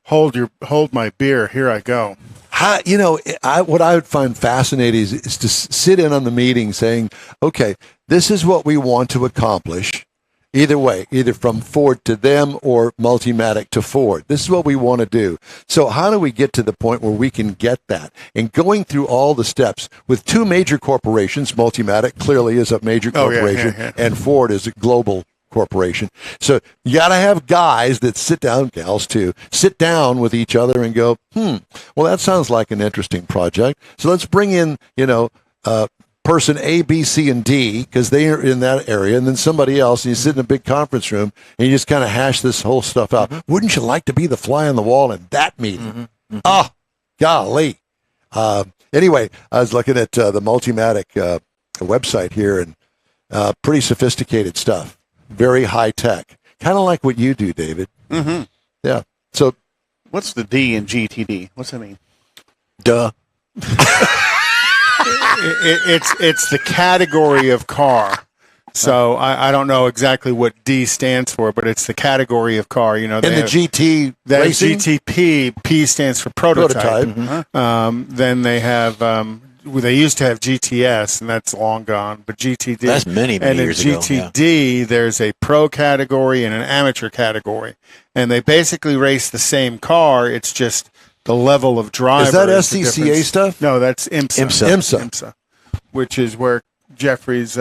hold my beer. Here I go. What I would find fascinating is to sit in on the meeting saying, okay, this is what we want to accomplish. Either way, either from Ford to them or Multimatic to Ford. This is what we want to do. So how do we get to the point where we can get that? And going through all the steps with two major corporations, Multimatic clearly is a major corporation, and Ford is a global corporation. So you got to have guys that sit down, gals too, sit down with each other and go, well, that sounds like an interesting project. So let's bring in, person A, B, C, and D, because they are in that area, and then somebody else, and you sit in a big conference room, and you just kind of hash this whole stuff out. Wouldn't you like to be the fly on the wall in that meeting? Golly. Anyway, I was looking at the Multimatic website here, and pretty sophisticated stuff. Very high tech. Kind of like what you do, David. Mm-hmm. Yeah. So what's the D in GTD? What's that mean? Duh. It's the category of car. So I don't know exactly what D stands for, but it's the category of car. You know, And the GT the racing? GTP, P stands for prototype. Then they have, they used to have GTS, and that's long gone, but GTD. That's many and in years ago, GTD, there's a pro category and an amateur category. And they basically race the same car. It's just the level of driver. Is that the SCCA difference. stuff? No, that's IMSA. IMSA. Which is where Jeffrey's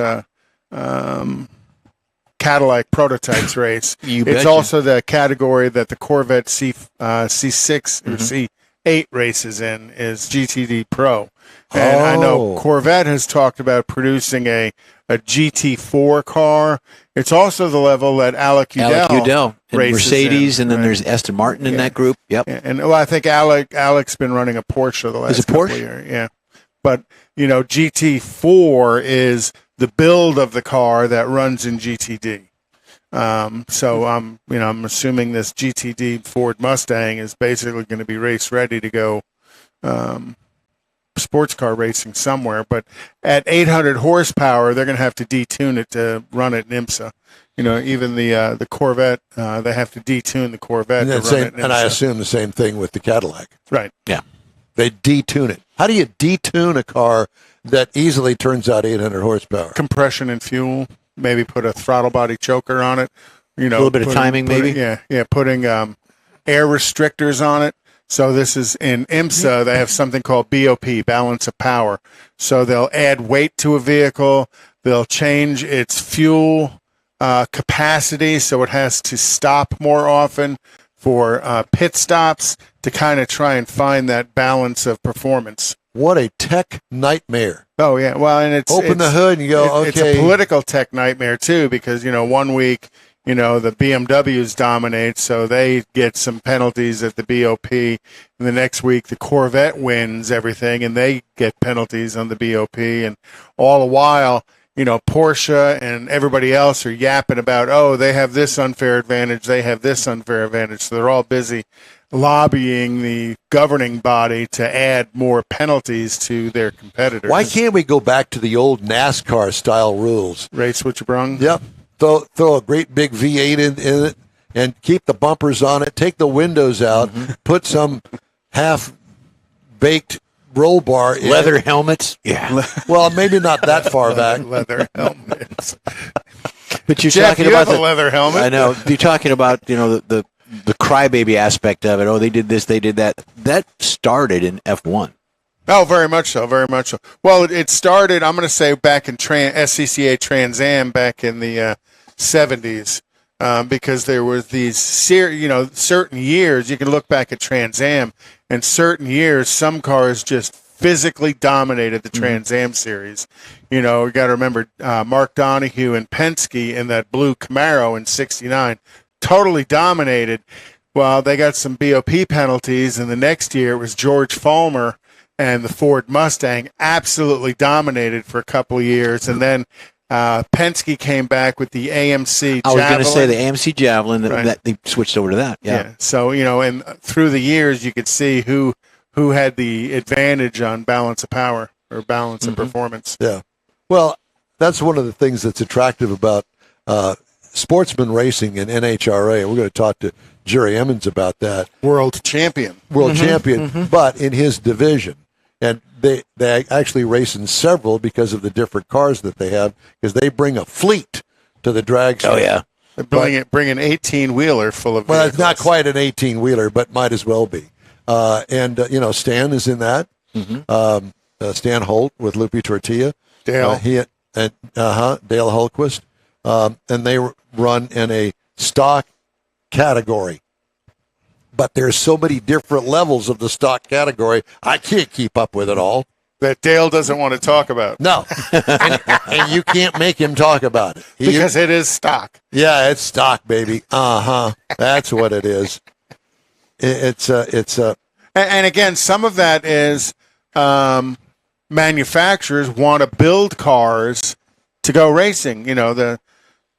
Cadillac prototypes race. You It's betcha. also the category that the Corvette C6 or C8 races in is GTD Pro. And I know Oh. Corvette has talked about producing a GT4 car. It's also the level that Alec Udell and races Mercedes, in, and then right. there's Aston Martin in Yeah. that group. Yep. And well, I think Alec's been running a Porsche the last Is it couple Porsche? of years. Yeah. But, you know, GT4 is the build of the car that runs in GTD. So I'm assuming this GTD Ford Mustang is basically going to be race ready to go sports car racing somewhere. But at 800 horsepower, they're going to have to detune it to run it in IMSA. You know, even the Corvette, they have to detune the Corvette And, to that run same, it in and I IMSA. assume the same thing with the Cadillac. Right. They detune it. How do you detune a car that easily turns out 800 horsepower? Compression and fuel. Maybe put a throttle body choker on it. You know, A little bit of timing, maybe? Yeah. Putting air restrictors on it. So this is in IMSA. They have something called BOP, balance of power. So they'll add weight to a vehicle. They'll change its fuel capacity, so it has to stop more often for pit stops to kind of try and find that balance of performance. What a tech nightmare. Oh yeah, well, and it's Open the hood and you go, It's okay. a political tech nightmare too, because 1 week, the BMWs dominate, so they get some penalties at the BOP, and the next week the Corvette wins everything, and they get penalties on the BOP, and all the while, Porsche and everybody else are yapping about, oh, they have this unfair advantage, they have this unfair advantage, so they're all busy lobbying the governing body to add more penalties to their competitors. Why can't we go back to the old NASCAR style rules? Race what you brung? Yep. Throw a great big V8 in it and keep the bumpers on it. Take the windows out. Put some half-baked roll bar in. Leather helmets. Yeah. Well, maybe not that far back. Leather helmets. But you're Jeff, talking you about have a leather helmet. I know. You're talking about the crybaby aspect of it. Oh, they did this, they did that. That started in F1. Oh, very much so, very much so. Well, it started, I'm going to say, back in SCCA Trans Am back in the 70s, because there was these, certain years, you can look back at Trans Am, and certain years, some cars just physically dominated the Trans Am series. You got to remember Mark Donohue and Penske in that blue Camaro in '69 totally dominated. Well, they got some BOP penalties, and the next year it was George Fulmer and the Ford Mustang absolutely dominated for a couple of years, and then Penske came back with the AMC Javelin. I was going to say the AMC Javelin, Right. that they switched over to that. Yeah. So, and through the years you could see who had the advantage on balance of power or balance of performance. Yeah. Well, that's one of the things that's attractive about sportsman racing in NHRA. We're going to talk to Jerry Emmons about that. World champion. World champion, but in his division. And they actually race in several because of the different cars that they have, because they bring a fleet to the drag strip. Oh, yeah. Bring an 18-wheeler full of Well, it's not vehicles. quite an 18-wheeler, but might as well be. Stan is in that. Stan Holt with Lupe Tortilla. Dale. Dale Hultquist. And they run in a stock category. But there's so many different levels of the stock category, I can't keep up with it all. That Dale doesn't want to talk about. No. and you can't make him talk about it. Because it is stock. Yeah, it's stock, baby. That's what it is. It's And again, some of that is manufacturers want to build cars to go racing. The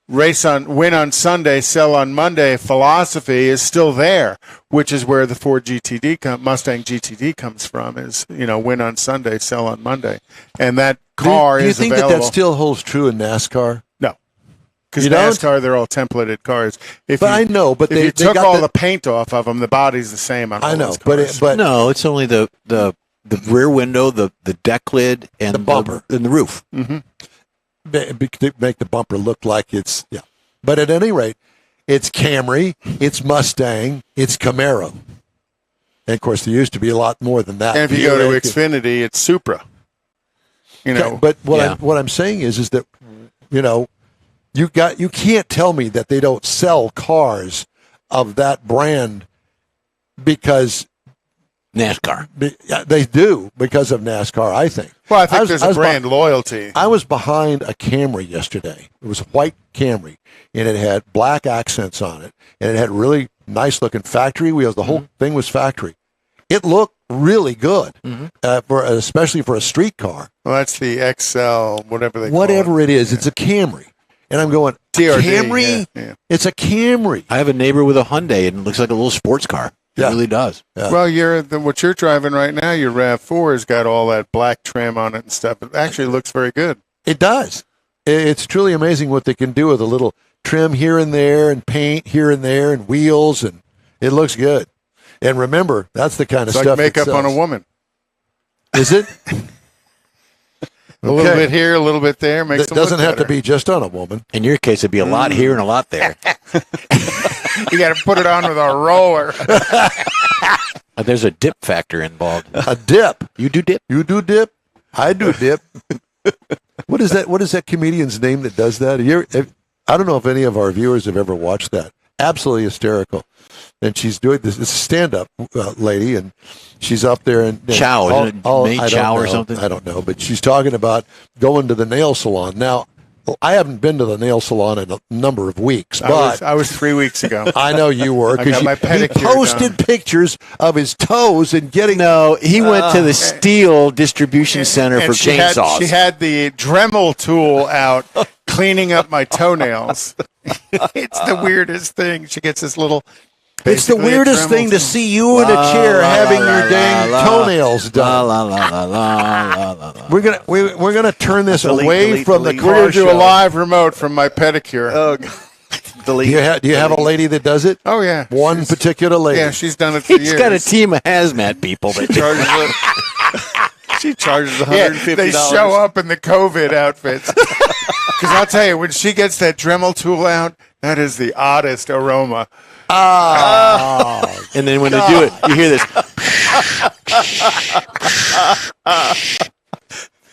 win on Sunday, sell on Monday philosophy is still there, which is where the Ford Mustang GTD comes from. Is win on Sunday, sell on Monday, and that car do you is think available. that still holds true in NASCAR? No, Because You don't? NASCAR, they're all templated cars. If But I know, but if they you took got all the paint off of them, the body's the same on all I know, those but cars. but No, it's only the rear window, the deck lid, and The bumper. and the roof. to make the bumper look like it's yeah. But at any rate, it's Camry, it's Mustang, it's Camaro, and of course there used to be a lot more than that. and if you go to Buick. Xfinity, it's Supra. You know, But what Yeah. what I'm saying is that you can't tell me that they don't sell cars of that brand because NASCAR. yeah, they do because of NASCAR. I think. well, I think was- there's I a was brand loyalty. I was behind a Camry yesterday. It was a white Camry, and it had black accents on it, and it had really nice looking factory wheels. The whole thing was factory. It looked really good, especially for a street car. Well, that's the XL, whatever they call Whatever it. it is, it's a Camry, and I'm going TRD, Camry. yeah. It's a Camry. I have a neighbor with a Hyundai, and it looks like a little sports car. It Yeah. really does. Yeah. Well, what you're driving right now, your RAV4 has got all that black trim on it and stuff. It actually looks very good. It does. It's truly amazing what they can do with a little trim here and there, and paint here and there, and wheels, and it looks good. And remember, that's the kind of It's stuff. like makeup that on a sells. woman. Is it? A little bit here, a little bit there. Makes It them look doesn't have to better. be just on a woman. In your case, it'd be a lot here and a lot there. You got to put it on with a roller. There's a dip factor involved. A dip. You do dip? You do dip. I do dip. What is that? What is that comedian's name that does that? I don't know if any of our viewers have ever watched that. Absolutely hysterical. And she's doing this. It's a stand-up lady, and she's up there and Chow, isn't it May I don't Chow or know. something? I don't know, but she's talking about going to the nail salon. Now, I haven't been to the nail salon in a number of weeks, but I was 3 weeks ago. I know you were I got because my he pedicure posted pictures of his toes and getting. No, he went to the steel distribution center for And chainsaws. she had the Dremel tool out cleaning up my toenails. It's the weirdest thing. She gets this little. It's the basically a weirdest Dremel thing to tool. see you in a chair having your dang toenails La done. la la la la la la. We're gonna turn this Delete, away delete, from delete. the We're car going to do a show. live remote from my pedicure. Oh, God. Delete. Do you have a lady that does it? Oh, yeah. One She's- particular lady. Yeah, she's done it for He's years. got a team of hazmat people. That Charges it. She charges Yeah, $150. they show up in the COVID outfits. Because I'll tell you, when she gets that Dremel tool out, that is the oddest aroma. and then when they do it, you hear this.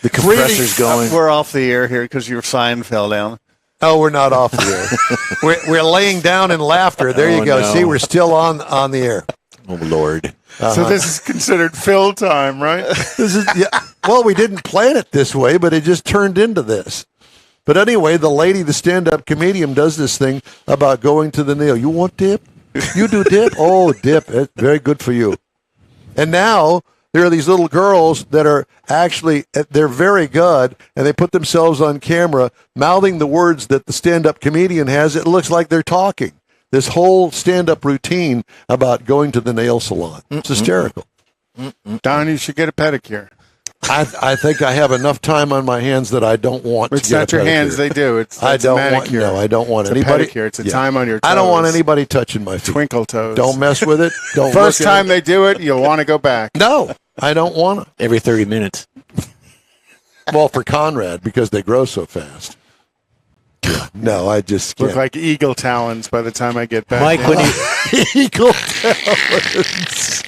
The compressor's going. We're off the air here because your sign fell down. Oh, we're not off the air. we're laying down in laughter. There you Oh, go. no. See, we're still on the air. Oh Lord! So this is considered fill time, right? This is well, we didn't plan it this way, but it just turned into this. But anyway, the lady, the stand-up comedian, does this thing about going to the nail. You want dip? You do dip? Oh, dip. It's very good for you. And now there are these little girls that are actually, they're very good, and they put themselves on camera mouthing the words that the stand-up comedian has. It looks like they're talking. This whole stand-up routine about going to the nail salon. It's hysterical. Don, you should get a pedicure. I think I have enough time on my hands that I don't want It's to get not a your pedicure. hands, they do. It's I that's a don't want. manicure. No, I don't want It's a anybody. pedicure. It's a time on your I don't want toes. anybody touching my feet. Twinkle toes. Don't mess with it. Don't. First look at time it. they do it, you'll want to go back. No, I don't want to. Every 30 minutes. Well, for Conrad because they grow so fast. No, I just Look can't. like eagle talons by the time I get back. Mike, when you eagle talons.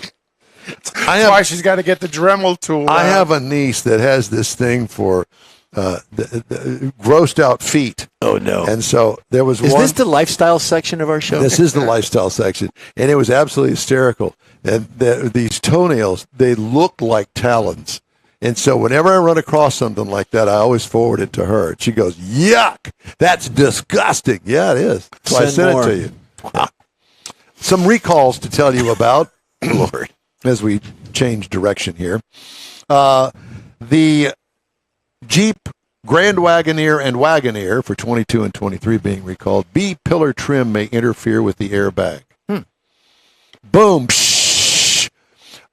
That's why she's got to get the Dremel tool. I out. have a niece that has this thing for the grossed out feet, oh no, and so there was is one. this the lifestyle section of our show? This is the lifestyle section, and it was absolutely hysterical. And these toenails, they look like talons. And so whenever I run across something like that, I always forward it to her. She goes, "Yuck, that's disgusting." Yeah, it is. So I Send sent more. it to you. Yeah. Some recalls to tell you about, Lord, as we change direction here. The Jeep Grand Wagoneer and Wagoneer for 22 and 23 being recalled. B pillar trim may interfere with the airbag. Boom. Psh.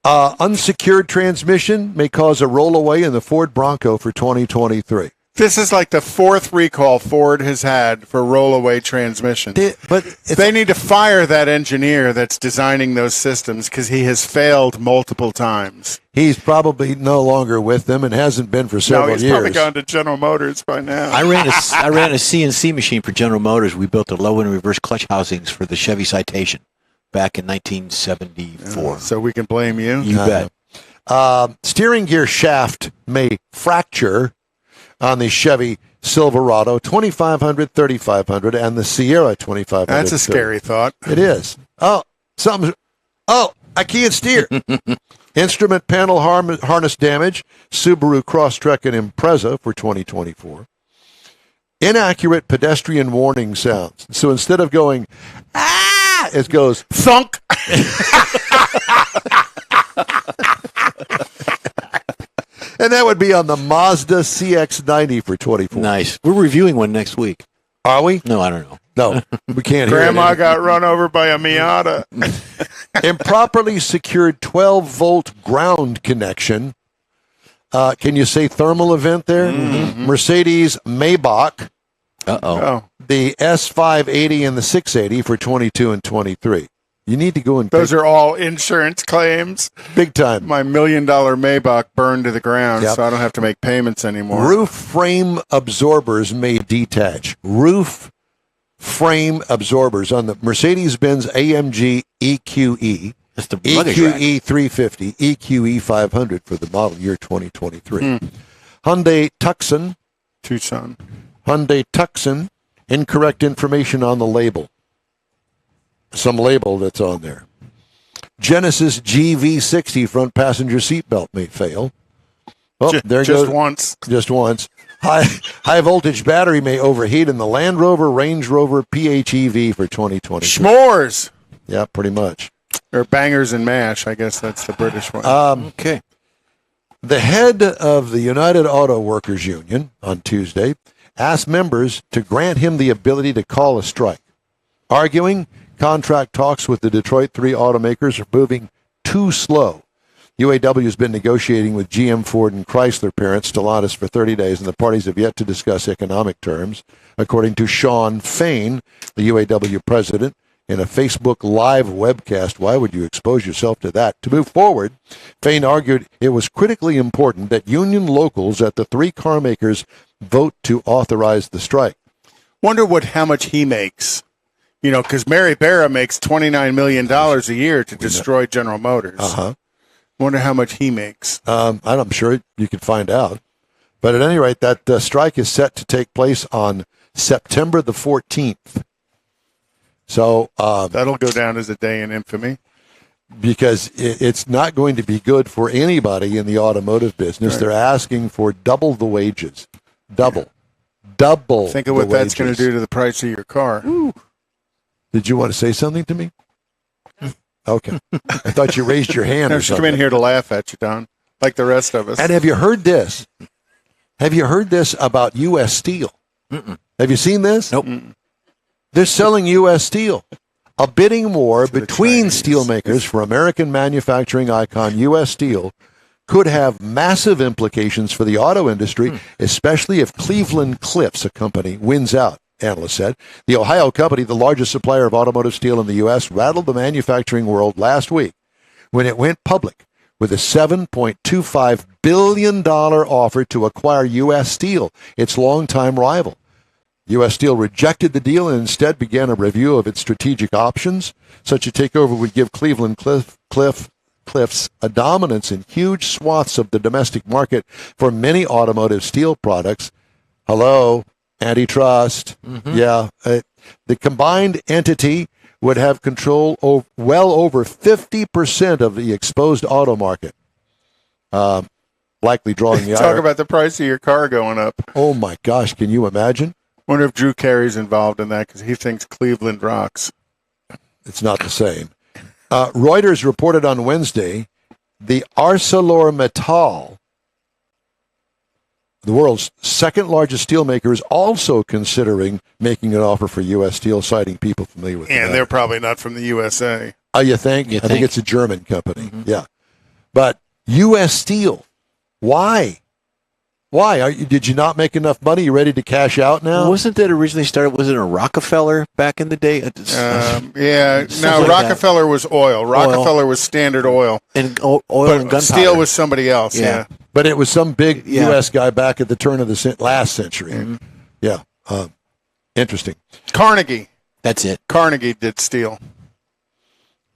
Unsecured transmission may cause a rollaway in the Ford Bronco for 2023. This is like the fourth recall Ford has had for rollaway transmissions. They need to fire that engineer that's designing those systems because he has failed multiple times. He's probably no longer with them and hasn't been for several he's years. probably gone to General Motors by now. I ran a CNC machine for General Motors. We built the low and reverse clutch housings for the Chevy Citation back in 1974. So we can blame you. You bet. Steering gear shaft may fracture on the Chevy Silverado 2500, 3500, and the Sierra 2500. That's a scary thought. It is. Oh, I can't steer. Instrument panel harness damage, Subaru Crosstrek and Impreza for 2024. Inaccurate pedestrian warning sounds. So instead of going, ah, it goes, Thunk. and that would be on the Mazda CX-90 for 24. Nice. We're reviewing one next week. Are we? No, I don't know. No, we can't hear Grandma it. got run over by a Miata. Improperly secured 12-volt ground connection. Can you say thermal event there? Mm-hmm. Mercedes Maybach, Oh, the S580 and the 680 for 22 and 23. You need to go and those are all insurance claims. big time. My $1 million Maybach burned to the ground, Yep. so I don't have to make payments anymore. Roof frame absorbers may detach. Roof frame absorbers on the Mercedes-Benz AMG EQE, That's the luggage rack. EQE 350, EQE 500 for the model year 2023. Hyundai Tucson, Tucson. incorrect information on the label. Some label that's on there. Genesis GV60 front passenger seatbelt may fail. Oh, there Just goes once. just once. High voltage battery may overheat in the Land Rover, Range Rover PHEV for 2020. Schmores. Yeah, pretty much. Or bangers and mash. I guess that's the British one. Okay. The head of the United Auto Workers Union on Tuesday asked members to grant him the ability to call a strike, arguing contract talks with the Detroit 3 automakers are moving too slow. UAW has been negotiating with GM, Ford, and Chrysler parent Stellantis for 30 days, and the parties have yet to discuss economic terms, according to Sean Fain, the UAW president, in a Facebook Live webcast. Why would you expose yourself to that? To move forward, Fain argued it was critically important that union locals at the 3 car makers vote to authorize the strike. Wonder how much he makes. You know, because Mary Barra makes $29 million a year to destroy General Motors. Uh-huh. Wonder how much he makes. I'm sure you can find out. But at any rate, that strike is set to take place on September the 14th. So, That'll go down as a day in infamy. because it's not going to be good for anybody in the automotive business. Right. They're asking for double the wages. Double. Think of what the that's going to wages. do to the price of your car. Did you want to say something to me? Okay. I thought you raised your hand No, or she came something. in here to laugh at you, Don, like the rest of us. And have you heard this? Have you heard this about U.S. Steel? Have you seen this? Nope. They're selling U.S. Steel. A bidding war To the between Chinese. steelmakers for American manufacturing icon U.S. Steel could have massive implications for the auto industry, especially if Cleveland Cliffs, a company, wins out, analysts said. The Ohio company, the largest supplier of automotive steel in the U.S., rattled the manufacturing world last week when it went public with a $7.25 billion offer to acquire U.S. Steel, its longtime rival. U.S. Steel rejected the deal and instead began a review of its strategic options. Such a takeover would give Cleveland Cliffs a dominance in huge swaths of the domestic market for many automotive steel products. Hello, antitrust. Yeah. The combined entity would have control of well over 50% of the exposed auto market. Likely drawing the Talk ire. about the price of your car going up. Oh, my gosh. Can you imagine? Wonder if Drew Carey's involved in that because he thinks Cleveland rocks. It's not the same. Reuters reported on Wednesday the ArcelorMittal, the world's second largest steelmaker, is also considering making an offer for U.S. Steel, citing people familiar with And that. they're probably not from the USA. Oh, you think? You I think think? it's a German company. Yeah. But U.S. Steel, why? Why? Did you not make enough money? You ready to cash out now? Wasn't that originally started? Was it a Rockefeller back in the day? Yeah. No, like Rockefeller was oil. Rockefeller was Standard Oil. And oil But and gunpowder. steel was somebody else. Yeah. But it was some big Yeah. U.S. guy back at the turn of the last century. Yeah. Interesting. Carnegie. That's it. Carnegie did steel.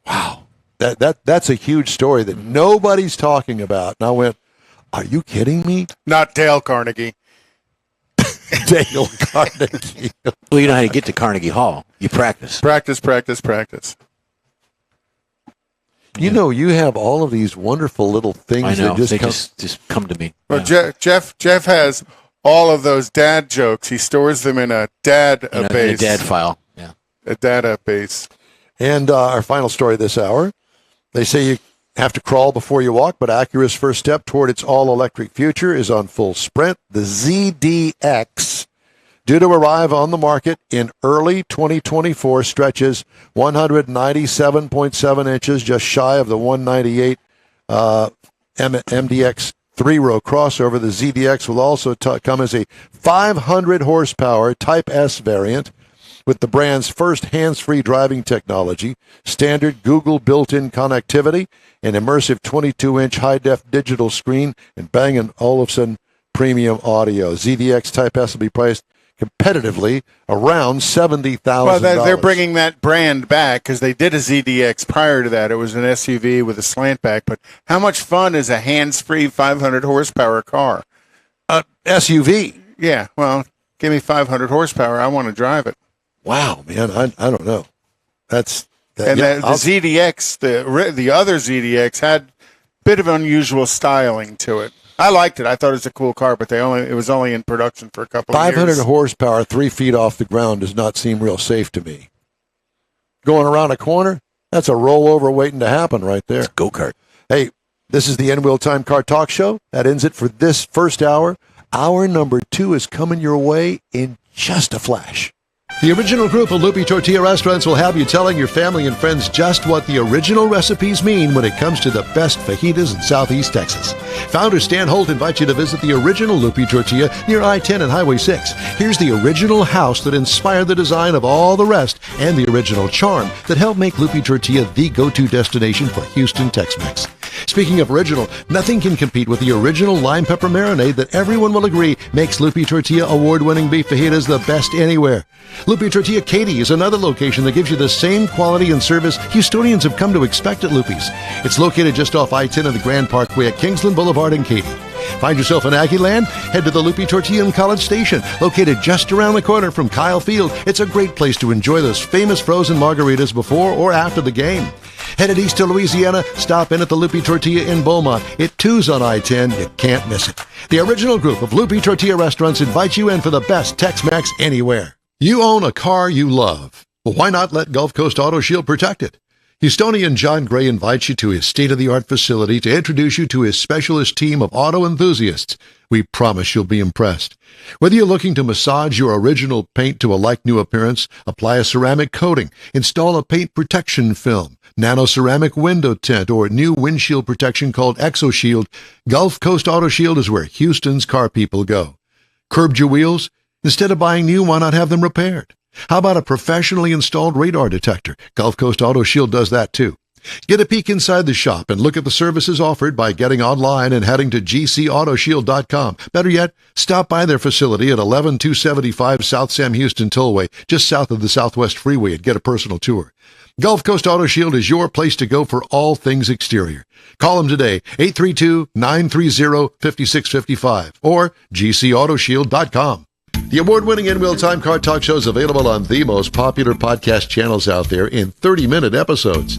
Wow. That's a huge story that nobody's talking about. And I went, are you kidding me? Not Dale Carnegie. Dale Carnegie. Well, you know how to get to Carnegie Hall. You practice. Practice, practice, practice. You know, you have all of these wonderful little things I know. that just They come. just come to me. Well, Yeah. Jeff has all of those dad jokes. He stores them in a In a base. dad file. Yeah. A database. And our final story this hour, they say you have to crawl before you walk, but Acura's first step toward its all-electric future is on full sprint. The ZDX, due to arrive on the market in early 2024, stretches 197.7 inches, just shy of the 198 MDX three-row crossover. The ZDX will also come as a 500 horsepower Type S variant with the brand's first hands-free driving technology, standard Google built-in connectivity, an immersive 22-inch high-def digital screen, and Bang & Olufsen premium audio. ZDX Type S will be priced competitively around $70,000. Well, they're bringing that brand back because they did a ZDX prior to that. It was an SUV with a slant back. But how much fun is a hands-free 500 horsepower car? SUV. Yeah, well, give me 500 horsepower. I want to drive it. Wow, man, I don't know. That's And yeah, the ZDX, the other ZDX, had a bit of unusual styling to it. I liked it. I thought it was a cool car, but it was only in production for a couple of 500 years. horsepower, 3 feet off the ground does not seem real safe to me. Going around a corner, that's a rollover waiting to happen right there. Go-kart. Hey, this is the N-Wheel Time Car Talk Show. That ends it for this first hour. Hour number 2 is coming your way in just a flash. The original group of Lupi Tortilla Restaurants will have you telling your family and friends just what the original recipes mean when it comes to the best fajitas in Southeast Texas. Founder Stan Holt invites you to visit the original Lupi Tortilla near I-10 and Highway 6. Here's the original house that inspired the design of all the rest and the original charm that helped make Lupi Tortilla the go-to destination for Houston Tex-Mex. Speaking of original, nothing can compete with the original lime pepper marinade that everyone will agree makes Lupi Tortilla award-winning beef fajitas the best anywhere. Lupi Tortilla Katy is another location that gives you the same quality and service Houstonians have come to expect at Lupi's. It's located just off I-10 and the Grand Parkway at Kingsland Boulevard in Katy. Find yourself in Aggieland? Head to the Lupi Tortilla in College Station, located just around the corner from Kyle Field. It's a great place to enjoy those famous frozen margaritas before or after the game. Headed east to Louisiana, stop in at the Lupi Tortilla in Beaumont. It too's on I-10. You can't miss it. The original group of Lupi Tortilla restaurants invites you in for the best Tex-Mex anywhere. You own a car you love. Well, why not let Gulf Coast Auto Shield protect it? Houstonian John Gray invites you to his state-of-the-art facility to introduce you to his specialist team of auto enthusiasts. We promise you'll be impressed. Whether you're looking to massage your original paint to a like-new appearance, apply a ceramic coating, install a paint protection film, nano-ceramic window tint, or new windshield protection called ExoShield, Gulf Coast Auto Shield is where Houston's car people go. Curbed your wheels? Instead of buying new, why not have them repaired? How about a professionally installed radar detector? Gulf Coast Auto Shield does that too. Get a peek inside the shop and look at the services offered by getting online and heading to gcautoshield.com. Better yet, stop by their facility at 11275 South Sam Houston Tollway, just south of the Southwest Freeway, and get a personal tour. Gulf Coast Auto Shield is your place to go for all things exterior. Call them today, 832-930-5655 or gcautoshield.com. The award-winning In-Wheel Time Car Talk Show is available on the most popular podcast channels out there in 30-minute episodes.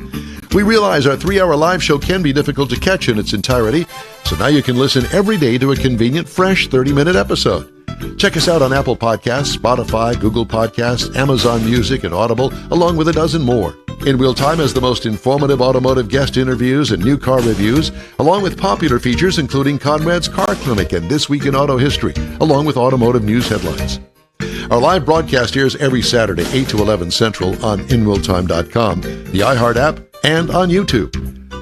We realize our 3-hour live show can be difficult to catch in its entirety, so now you can listen every day to a convenient, fresh 30-minute episode. Check us out on Apple Podcasts, Spotify, Google Podcasts, Amazon Music, and Audible, along with a dozen more. In-Wheel Time has the most informative automotive guest interviews and new car reviews, along with popular features including Conrad's Car Clinic and This Week in Auto History, along with automotive news headlines. Our live broadcast airs every Saturday, 8 to 11 Central on InWheelTime.com, the iHeart app, and on YouTube.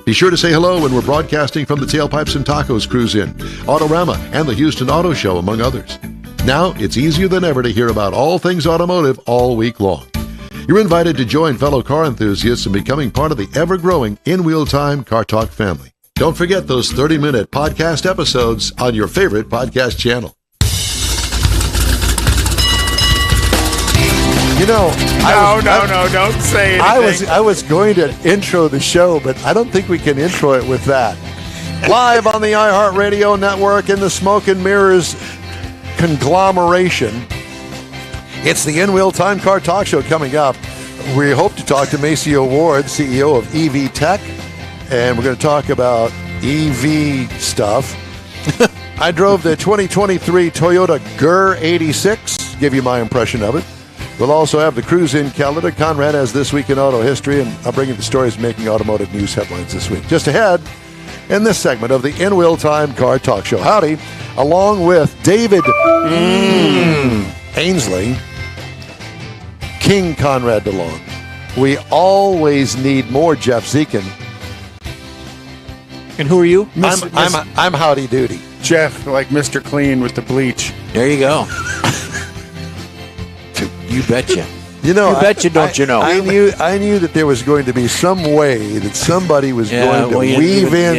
Be sure to say hello when we're broadcasting from the Tailpipes and Tacos Cruise In, Autorama, and the Houston Auto Show, among others. Now, it's easier than ever to hear about all things automotive all week long. You're invited to join fellow car enthusiasts in becoming part of the ever-growing In Wheel Time Car Talk family. Don't forget those 30-minute podcast episodes on your favorite podcast channel. You know, No, don't say anything. I was going to intro the show, but I don't think we can intro it with that. Live on the iHeartRadio network in the Smoke and Mirrors conglomeration, it's the In Wheel Time Car Talk Show coming up. We hope to talk to Maceo Ward, CEO of EV Tech, and we're going to talk about EV stuff. I drove the 2023 Toyota Gur 86, give you my impression of it. We'll also have the Cruise In calendar. Conrad has This Week in Auto History, and I'll bring you the stories making automotive news headlines this week. Just ahead, in this segment of the In Wheel Time Car Talk Show. Howdy, along with David Ainsley, King Conrad DeLong. We always need more Jeff Zekin. And who are you? I'm Howdy Doody. Jeff, like Mr. Clean with the bleach. There you go. You betcha. You know, You betcha, don't you know? I knew that there was going to be some way that somebody was going to weave in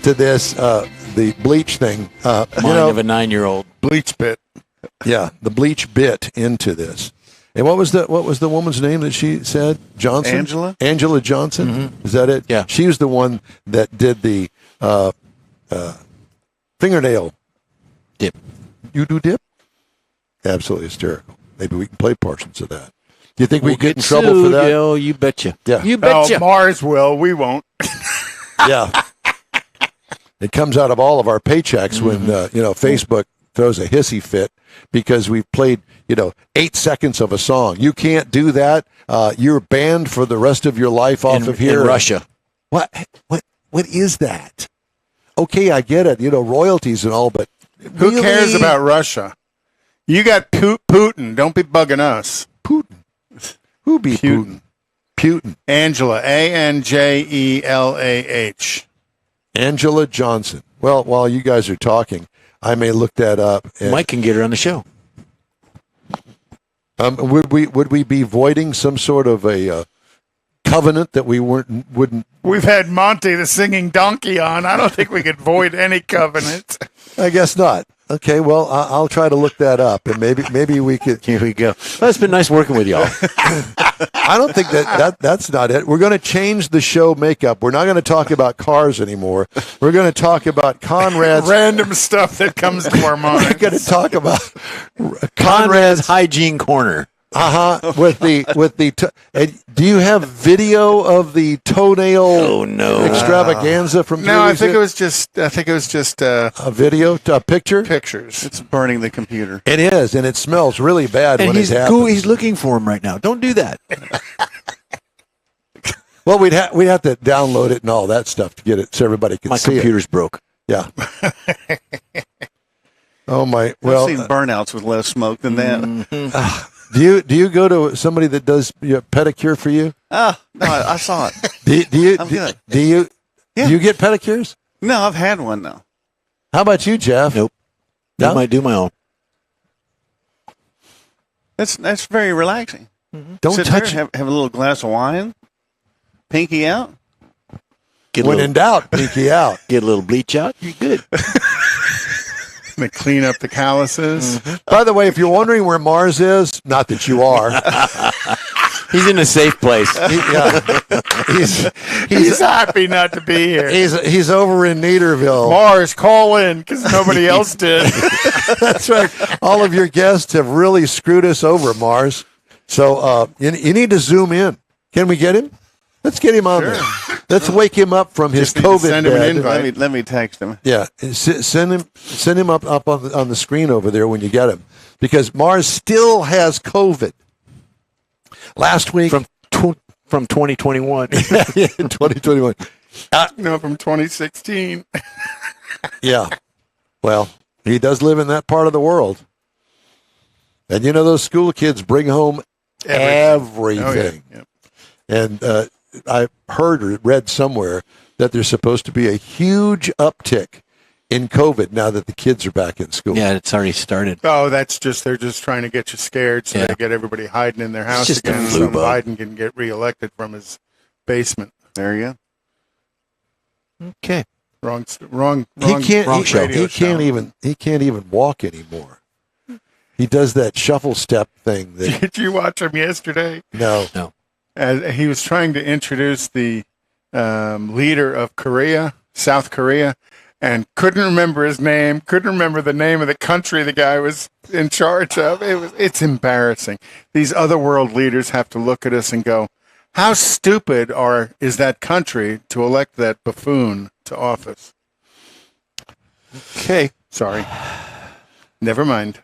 to this the bleach thing. Mind of a 9-year-old. Bleach bit. Yeah, the bleach bit into this. And what was the woman's name that she said? Johnson? Angela Johnson? Mm-hmm. Is that it? Yeah. She was the one that did the fingernail Dip. You do dip? Absolutely hysterical. Maybe we can play portions of that. Do you think we get in trouble for that? Yo, you betcha. Yeah. You betcha. Oh, Mars will. We won't. Yeah. It comes out of all of our paychecks when Facebook throws a hissy fit because we've played 8 seconds of a song. You can't do that. You're banned for the rest of your life off of here. In Russia. What is that? Okay, I get it. Royalties and all, but Who cares about Russia? You got Putin. Don't be bugging us. Putin? Who be Putin? Putin. Angela. Angelah. Angela Johnson. Well, while you guys are talking, I may look that up. Mike can get her on the show. Would we be voiding some sort of a covenant that we wouldn't? We've had Monty the singing donkey on. I don't think we could void any covenant. I guess not. Okay, well, I'll try to look that up, and maybe we could. Here we go. Well, it's been nice working with y'all. I don't think that's not it. We're going to change the show makeup. We're not going to talk about cars anymore. We're going to talk about Conrad's random stuff that comes to our mind. We're going to talk about Conrad's Hygiene Corner. With the do you have video of the toenail extravaganza from No, I think it was just a video, a picture. Pictures. It's burning the computer. It is, and it smells really bad And when it happens. he's looking for him right now. Don't do that. Well, we'd have to download it and all that stuff to get it so everybody can My see computer's broke. it. Yeah. Oh my! Well, I've seen burnouts with less smoke than that. do you go to somebody that does pedicure for you? No, I saw it. Do you I'm good. do you get pedicures? No, I've had one though. How about you, Jeff? Nope. No? I might do my own. That's very relaxing. Don't Sit touch there, have a little glass of wine, pinky out. Get when in doubt, pinky out. Get a little bleach out. You're good. They clean up the calluses. By the way, if you're wondering where Mars is, not that you are. He's in a safe place. He's happy not to be here. he's over in Naderville. Mars, call in because nobody else did. That's right. All of your guests have really screwed us over, Mars. So you need to zoom in. Can we get him? Let's get him on there. Let's wake him up from his Just need to COVID send him an bed. invite. Let me text him. Yeah, send him up on the screen over there when you get him, because Mars still has COVID. Last week From 2021. in 2021. No, from 2016. Yeah. Well, he does live in that part of the world. And those school kids bring home everything. Oh, yeah. Yep. And I heard or read somewhere that there's supposed to be a huge uptick in COVID now that the kids are back in school. Yeah, it's already started. Oh, that's just they're just trying to get you scared, so Yeah. they get everybody hiding in their house just a again. flu So bug. Biden can get reelected from his basement. There you go. Okay. Wrong. He can't. wrong He, show. he can't even. He can't even walk anymore. He does that shuffle step thing. That, Did you watch him yesterday? no. He was trying to introduce the leader of Korea, South Korea, and couldn't remember his name. Couldn't remember the name of the country the guy was in charge of. It's embarrassing. These other world leaders have to look at us and go, "How stupid is that country to elect that buffoon to office?" Okay. Sorry. Never mind.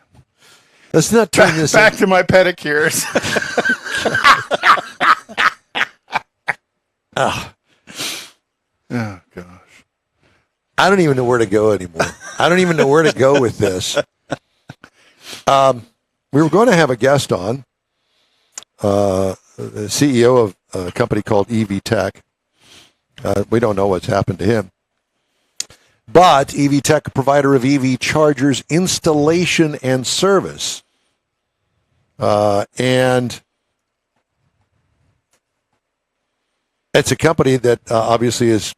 Let's not turn this. Back to my pedicures. Oh gosh. I don't even know where to go anymore. I don't even know where to go with this. We were going to have a guest on, the CEO of a company called EV Tech. We don't know what's happened to him. But EV Tech, a provider of EV chargers, installation and service. And it's a company that obviously is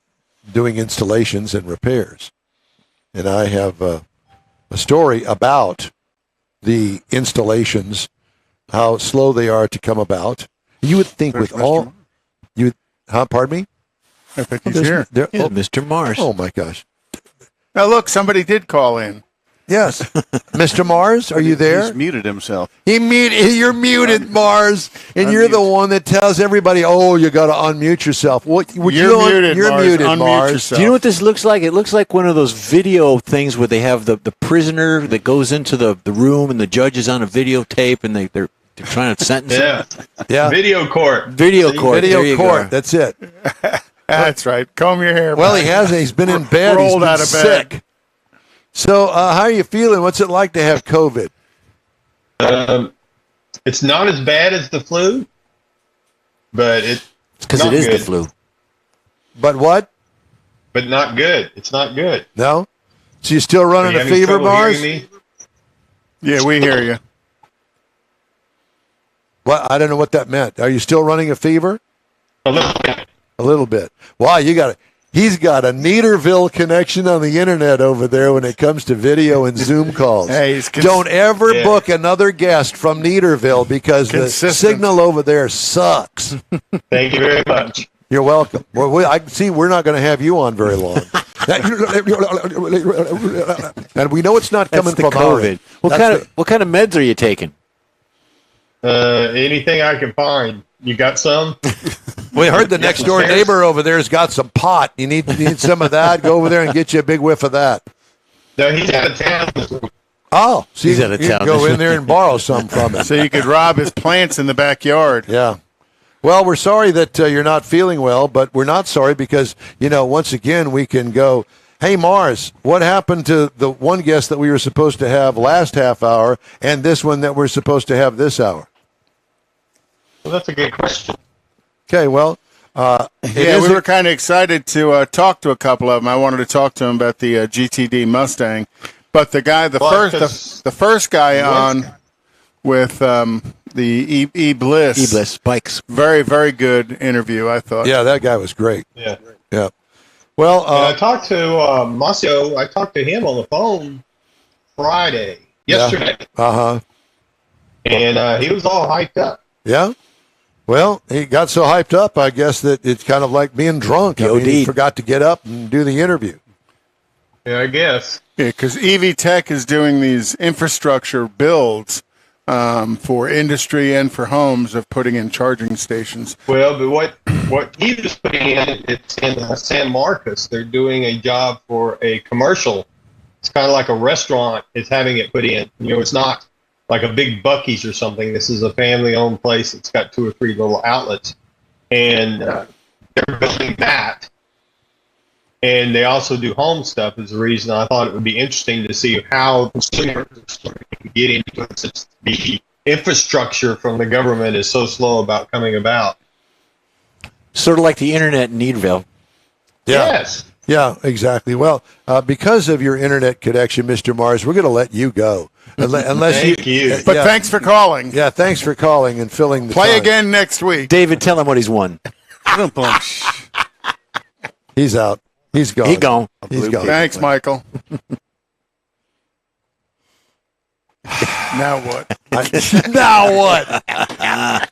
doing installations and repairs. And I have a story about the installations, how slow they are to come about. You would think There's with Mr. all... Mars. You, pardon me? I think he's There's- here. there- Yeah, oh, Mr. Mars. oh, my gosh. Now look, somebody did call in. Yes. Mr. Mars, are you there? He's muted himself. You're muted, Mars, and you're the Unmute. one that tells everybody, "Oh, you got to unmute yourself." What? Would You're you muted, You're Mars. muted, Unmute Mars. yourself. Do you know what this looks like? It looks like one of those video things where they have the prisoner that goes into the room and the judge is on a videotape and they're trying to sentence him. Yeah. Yeah, Video court. Video court. there video you court. go. That's it. That's right. Comb your hair. Well, he Brian. hasn't. He's been in bed. He's Rolled been out of bed. sick. So, how are you feeling? What's it like to have COVID? It's not as bad as the flu, but it's Because not it is good. the flu. But what? But not good. It's not good. No. So you still Are running you a having fever, trouble Mars? hearing me? Yeah, we hear you. Well, I don't know what that meant. Are you still running a fever? A little bit. A little bit. Wow, he's got a Neaterville connection on the internet over there when it comes to video and Zoom calls. Hey, he's Don't ever Yeah. book another guest from Neaterville because the Consistent. signal over there sucks. Thank you very much. You're welcome. Well, I see we're not going to have you on very long. And we know it's not That's coming the from our COVID. end. What kind of meds are you taking? Anything I can find. You got some? We heard the next door Yes. neighbor over there has got some pot. You need some of that. Go over there and get you a big whiff of that. No, he's out of town. Oh, so He's you, out of you can town. go in there and borrow some from him. So you could rob his plants in the backyard. Yeah. Well, we're sorry that you're not feeling well, but we're not sorry because, once again, we can go, hey, Mars, what happened to the one guest that we were supposed to have last half hour and this one that we're supposed to have this hour? Well, that's a good question. Okay, well, Yeah, we were kind of excited to talk to a couple of them. I wanted to talk to them about the GTD Mustang, but the guy, the first guy on with the E-Bliss, E-Bliss bikes. very, very good interview, I thought. yeah, that guy was great. Yeah. Yeah. Well, And I talked to Masio. I talked to him on the phone yesterday, uh-huh. and he was all hyped up. Yeah. Well, he got so hyped up, I guess, that it's kind of like being drunk. I mean, he OD'd. forgot to get up and do the interview. Yeah, I guess. Yeah, because EV Tech is doing these infrastructure builds for industry and for homes of putting in charging stations. Well, but what he was putting in, it's in San Marcos. They're doing a job for a commercial. It's kind of like a restaurant is having it put in. It's not like a big Buc-ee's or something. This is a family-owned place. It's got 2 or 3 little outlets. And they're building that. And they also do home stuff is the reason I thought it would be interesting to see how consumers can get into it since the infrastructure from the government is so slow about coming about. Sort of like the internet in Needville. Yeah. Yes. Yeah, exactly. Well, because of your internet connection, Mr. Mars, we're going to let you go. Unless Thank you. But yeah, thanks for calling. yeah, thanks for calling and filling the Play time. again next week. David, tell him what he's won. He's out. He's gone. He gone. He's gone. Thanks, Michael. Now what? Now what?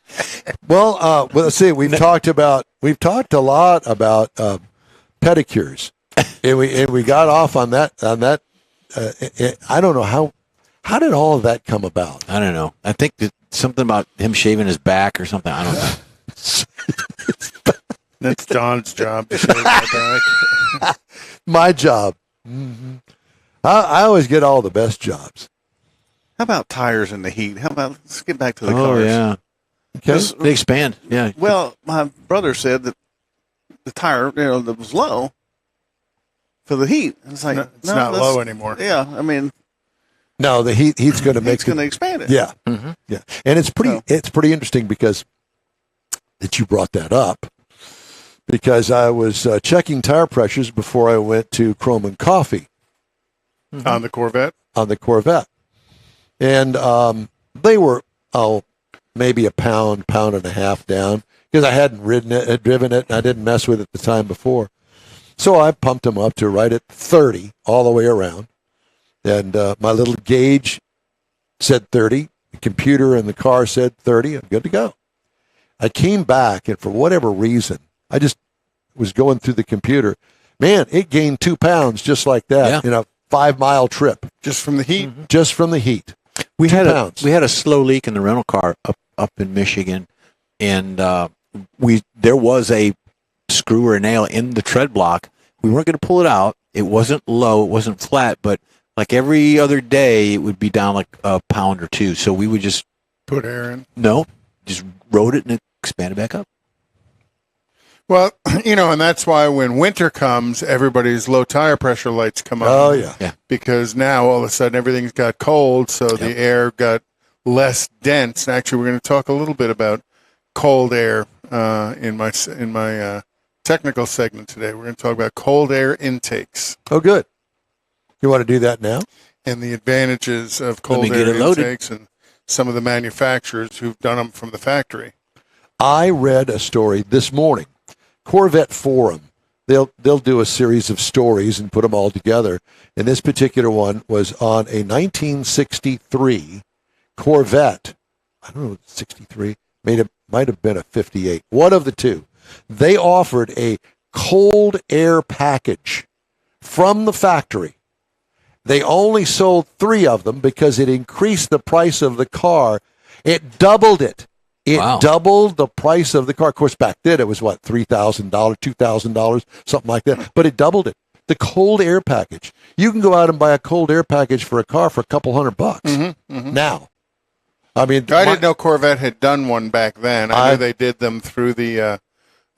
Well, let's see. We've talked a lot about pedicures, and we got off on that. I don't know how did all of that come about. I don't know. I think that something about him shaving his back or something. I don't know. That's Don's job to shave my back. My job. Mm-hmm. I always get all the best jobs. How about tires in the heat? How about let's get back to the Oh cars? yeah, Okay. they expand. Yeah. Well, my brother said that the tire, that was low for the heat. It's like No, it's not that's- low anymore. Yeah, I mean, No, the heat's going to make it's going to expand it. Yeah, Mhm. yeah, and it's pretty. So- It's pretty interesting because that you brought that up, because I was checking tire pressures before I went to Chrome and Coffee On the Corvette. on the Corvette, and they were maybe a pound and a half down because I hadn't driven it, and I didn't mess with it the time before. So I pumped them up to right at 30 all the way around, and my little gauge said 30. The computer in the car said 30. I'm good to go. I came back, and for whatever reason, I just was going through the computer. Man, it gained 2 pounds just like that in a 5-mile trip, Just from the heat. just from the heat. We 2 had pounds. we had a slow leak in the rental car up in Michigan, and there was a screw or a nail in the tread block. We weren't going to pull it out. It wasn't low, it wasn't flat, but like every other day, it would be down like a pound or two. So we would just Put air in. just rode it and it expanded back up. Well, and that's why when winter comes, everybody's low tire pressure lights come on. Oh, yeah. Because now all of a sudden everything's got cold, so the air got less dense. And actually, we're going to talk a little bit about cold air in my technical segment today. We're going to talk about cold air intakes Oh, good. You want to do that now? and the advantages of cold me get air it loaded. intakes and some of the manufacturers who've done them from the factory. I read a story this morning. Corvette Forum. They'll do a series of stories and put them all together. And this particular one was on a 1963 Corvette. I don't know, 63. Might have been a 58. One of the two. They offered a cold air package from the factory. They only sold 3 of them because it increased the price of the car. It doubled it. It Wow. doubled the price of the car. Of course, back then it was what, $3,000, $2,000, something like that. But it doubled it. The cold air package. You can go out and buy a cold air package for a car for a couple $100 now. I mean, I didn't know Corvette had done one back then. I knew they did them through the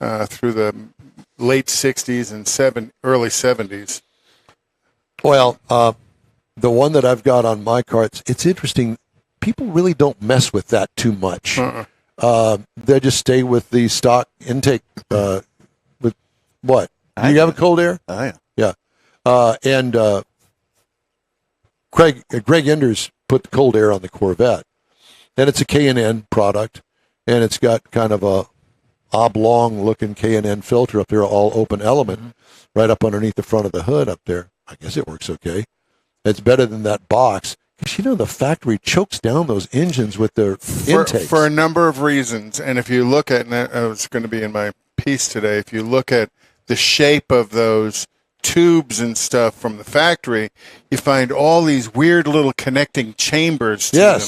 late 60s and early 70s. Well, the one that I've got on my car, it's interesting. People really don't mess with that too much. They just stay with the stock intake. With what? Do you have a cold air? Oh, yeah. Yeah. And Greg Enders put the cold air on the Corvette. And it's a K&N product. And it's got kind of a oblong-looking K&N filter up there, all open element, right up underneath the front of the hood up there. I guess it works okay. It's better than that box. Because, the factory chokes down those engines with their intakes. For a number of reasons. And if you look at, and I was going to be in my piece today, if you look at the shape of those tubes and stuff from the factory, you find all these weird little connecting chambers to them.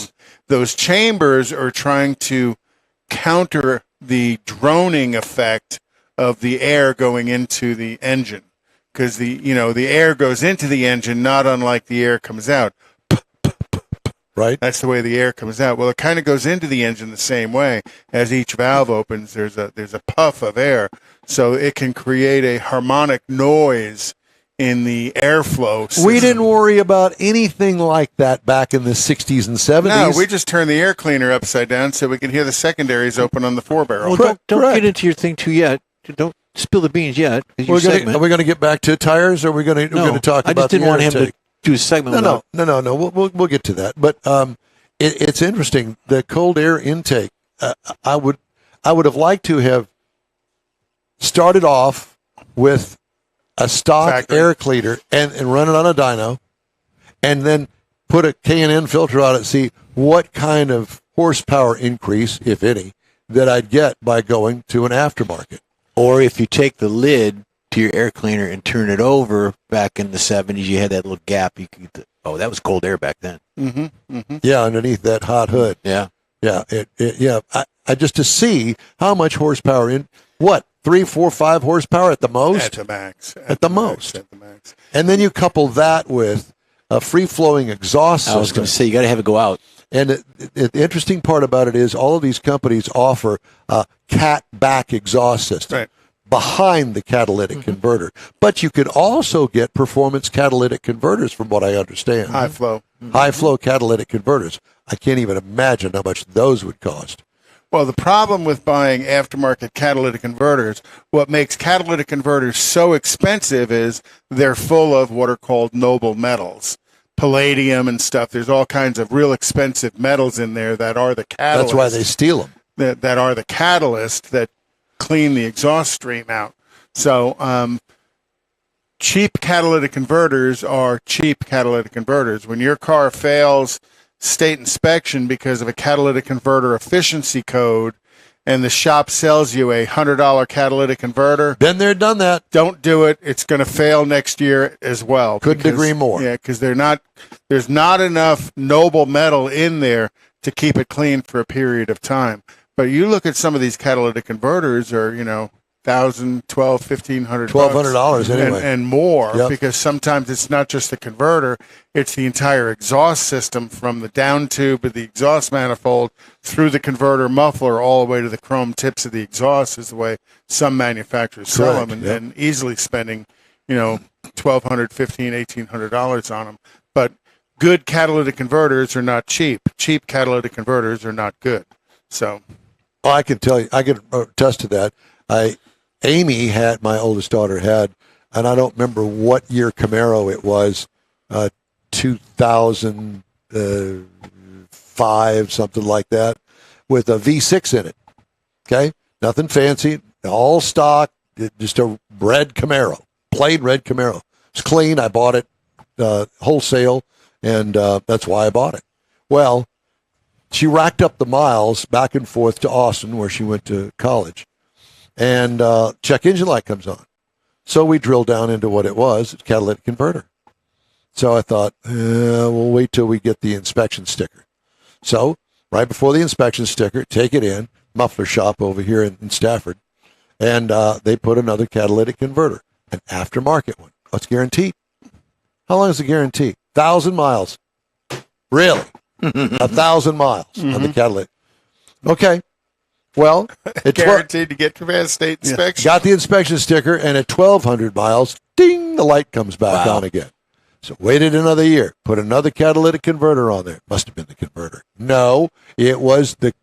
Those chambers are trying to counter the droning effect of the air going into the engine. Because the air goes into the engine, not unlike the air comes out. Right. That's the way the air comes out. Well, it kind of goes into the engine the same way. As each valve opens, there's a puff of air, so it can create a harmonic noise in the airflow system. We didn't worry about anything like that back in the 60s and 70s. No, we just turned the air cleaner upside down so we can hear the secondaries open on the 4-barrel. Well, Correct, don't correct. get into your thing too yet. Don't spill the beans yet. 'Cause your Are segment. we going to get back to tires, or are we going to No, talk I about just didn't the want air him intake? to do a segment. No. without- We'll get to that. But it's interesting. The cold air intake. I would have liked to have started off with a stock Factory. air cleaner and run it on a dyno, and then put a K&N filter on it. See what kind of horsepower increase, if any, that I'd get by going to an aftermarket. Or if you take the lid to your air cleaner and turn it over, back in the 70s, you had that little gap. You could. Oh, that was cold air back then. Yeah, underneath that hot hood. Yeah. Yeah, I just to see how much horsepower in what 3, 4, 5 horsepower at the most, At the max. At the most. At the max. and then you couple that with a free flowing exhaust I was going system. to say, you got to have it go out. And the interesting part about it is all of these companies offer a cat back exhaust system Right. behind the catalytic converter, but you could also get performance catalytic converters, from what I understand. High flow. High flow catalytic converters. I can't even imagine how much those would cost. Well, the problem with buying aftermarket catalytic converters, what makes catalytic converters so expensive is they're full of what are called noble metals, palladium and stuff. There's all kinds of real expensive metals in there that are the catalyst. That's why they steal them. that are the catalyst that clean the exhaust stream out. So cheap catalytic converters are cheap catalytic converters. When your car fails state inspection because of a catalytic converter efficiency code and the shop sells you a $100 catalytic converter, Been there, done that. don't do it. It's going to fail next year as well. Couldn't agree more. Yeah, because there's not enough noble metal in there to keep it clean for a period of time. But you look at some of these catalytic converters are, $1,000, $1,200, $1,500, $1,200 anyway. and more, Yep. because sometimes it's not just the converter, it's the entire exhaust system from the down tube of the exhaust manifold through the converter muffler all the way to the chrome tips of the exhaust is the way some manufacturers sell Correct, them, yep. and easily spending, $1,200, $1,500, $1,800 on them. But good catalytic converters are not cheap. Cheap catalytic converters are not good. So I can tell you, I can attest to that. Amy my oldest daughter had, and I don't remember what year Camaro it was, 2005, something like that, with a V6 in it. Okay, nothing fancy, all stock, just a red Camaro, plain red Camaro. It's clean. I bought it wholesale, and that's why I bought it. Well, she racked up the miles back and forth to Austin, where she went to college, and check engine light comes on. So we drilled down into what it was. It's catalytic converter. So I thought, we'll wait till we get the inspection sticker. So right before the inspection sticker, take it in, muffler shop over here in Stafford, and they put another catalytic converter, an aftermarket one. Oh, it's guaranteed. How long is the guarantee? 1,000 miles. Really? 1,000 miles on the catalytic. Okay. Well, at guaranteed to get to state inspection. got the inspection sticker, and at 1,200 miles, ding, the light comes back Wow. on again. So waited another year, put another catalytic converter on there. Must have been the converter. No, it was the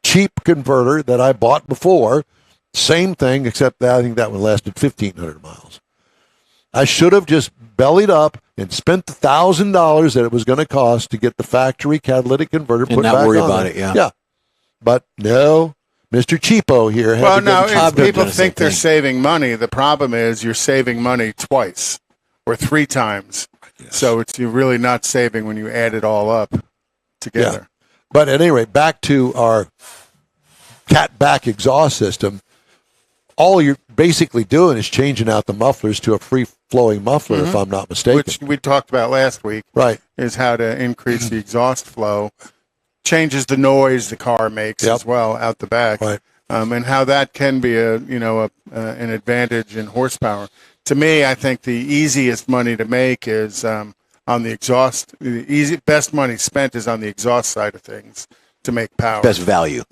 cheap converter that I bought before. Same thing, except that I think that one lasted 1,500 miles. I should have just bellied up and spent the $1,000 that it was going to cost to get the factory catalytic converter And put not back worry on about there. it, yeah. Yeah. But no, Mr. Cheapo here had Well, to no, go I've if done people the same think they're thing. saving money, the problem is you're saving money twice or 3 times. So you're really not saving when you add it all up together. But at any rate, back to our cat back exhaust system. All you're basically doing is changing out the mufflers to a free flowing muffler, if I'm not mistaken. Which we talked about last week, Right. is how to increase the exhaust flow, changes the noise the car makes Yep. as well out the back, Right. and how that can be an advantage in horsepower. To me, I think the easiest money to make is on the exhaust. The best money spent is on the exhaust side of things to make power. Best value.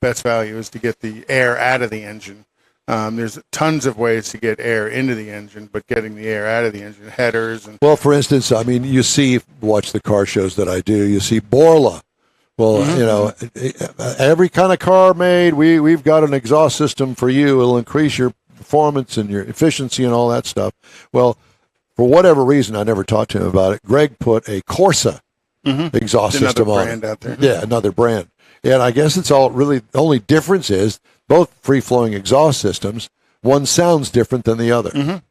Best value is to get the air out of the engine. There's tons of ways to get air into the engine, but getting the air out of the engine, headers and Well, for instance, I mean, you watch the car shows that I do, you see Borla. Well, every kind of car made, we've got an exhaust system for you. It'll increase your performance and your efficiency and all that stuff. Well, for whatever reason, I never talked to him about it. Greg put a Corsa exhaust Another system on brand it. out there. Yeah, another brand. And I guess it's all really, the only difference is both free-flowing exhaust systems, one sounds different than the other.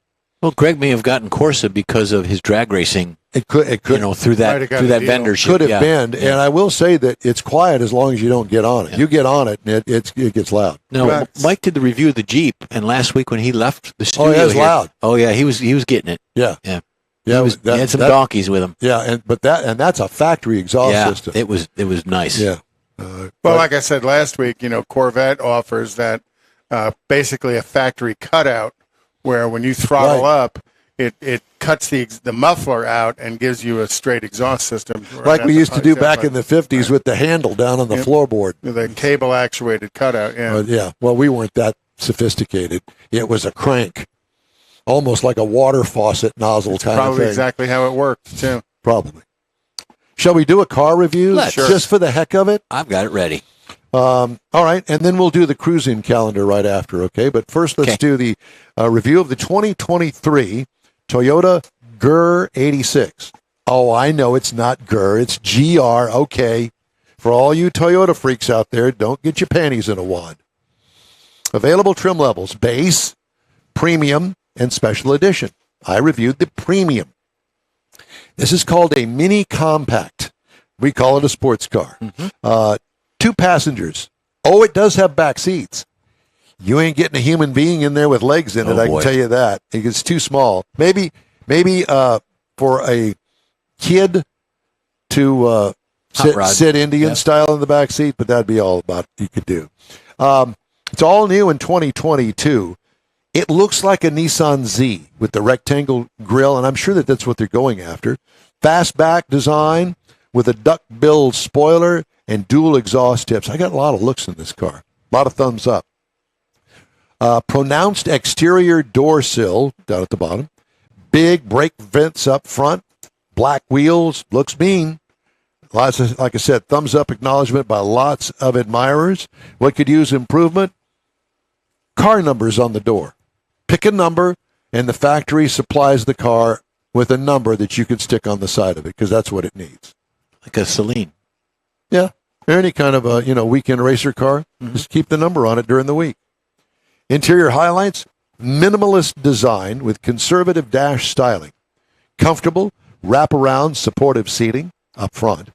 Well, Greg may have gotten Corsa because of his drag racing. It could, Through Might have got that a deal. vendorship. could have yeah. been. And I will say that it's quiet as long as you don't get on it. You get on it, and it gets loud. No, Right. Mike did the review of the Jeep, and last week when he left the studio, it was here- loud. Oh yeah, he was getting it. Yeah. Yeah, Yeah, he had some donkeys with him. Yeah, and that's a factory exhaust Yeah, system. it was nice. Yeah. Well, like I said last week, Corvette offers that basically a factory cutout where when you throttle Right. up, it cuts the muffler out and gives you a straight exhaust system. right Like at we the used to pipe. do Yeah, back like in the 50s with the handle down on the Yep. floorboard. the cable actuated cutout. Yeah. Yeah. Well, we weren't that sophisticated. It was a crank, almost like a water faucet nozzle kind of Probably thing. exactly how it worked too. Probably. Shall we do a car review Let's. Sure. just for the heck of it? I've got it ready. All right, and then we'll do the cruising calendar right after, okay? But first, let's Okay. do the review of the 2023 Toyota GR 86. Oh, I know it's not GR, it's GR, okay. For all you Toyota freaks out there, don't get your panties in a wad. Available trim levels, base, premium, and special edition. I reviewed the premium. This is called a mini compact. We call it a sports car. 2 passengers. Oh, it does have back seats. You ain't getting a human being in there with legs in it. Oh, I can boy. tell you that. It's too small. Maybe for a kid to rod. sit Indian Yep. style in the back seat, but that'd be all about you could do. It's all new in 2022. It looks like a Nissan Z with the rectangle grille, and I'm sure that that's what they're going after. Fastback design with a duck bill spoiler and dual exhaust tips. I got a lot of looks in this car. A lot of thumbs up. Pronounced exterior door sill down at the bottom. Big brake vents up front. Black wheels. Looks mean. Lots of, like I said, thumbs up acknowledgement by lots of admirers. What could use improvement? Car numbers on the door. Pick a number, and the factory supplies the car with a number that you can stick on the side of it because that's what it needs. Like a Celine. Yeah, or any kind of a weekend racer car. Just keep the number on it during the week. Interior highlights: minimalist design with conservative dash styling, comfortable wraparound supportive seating up front.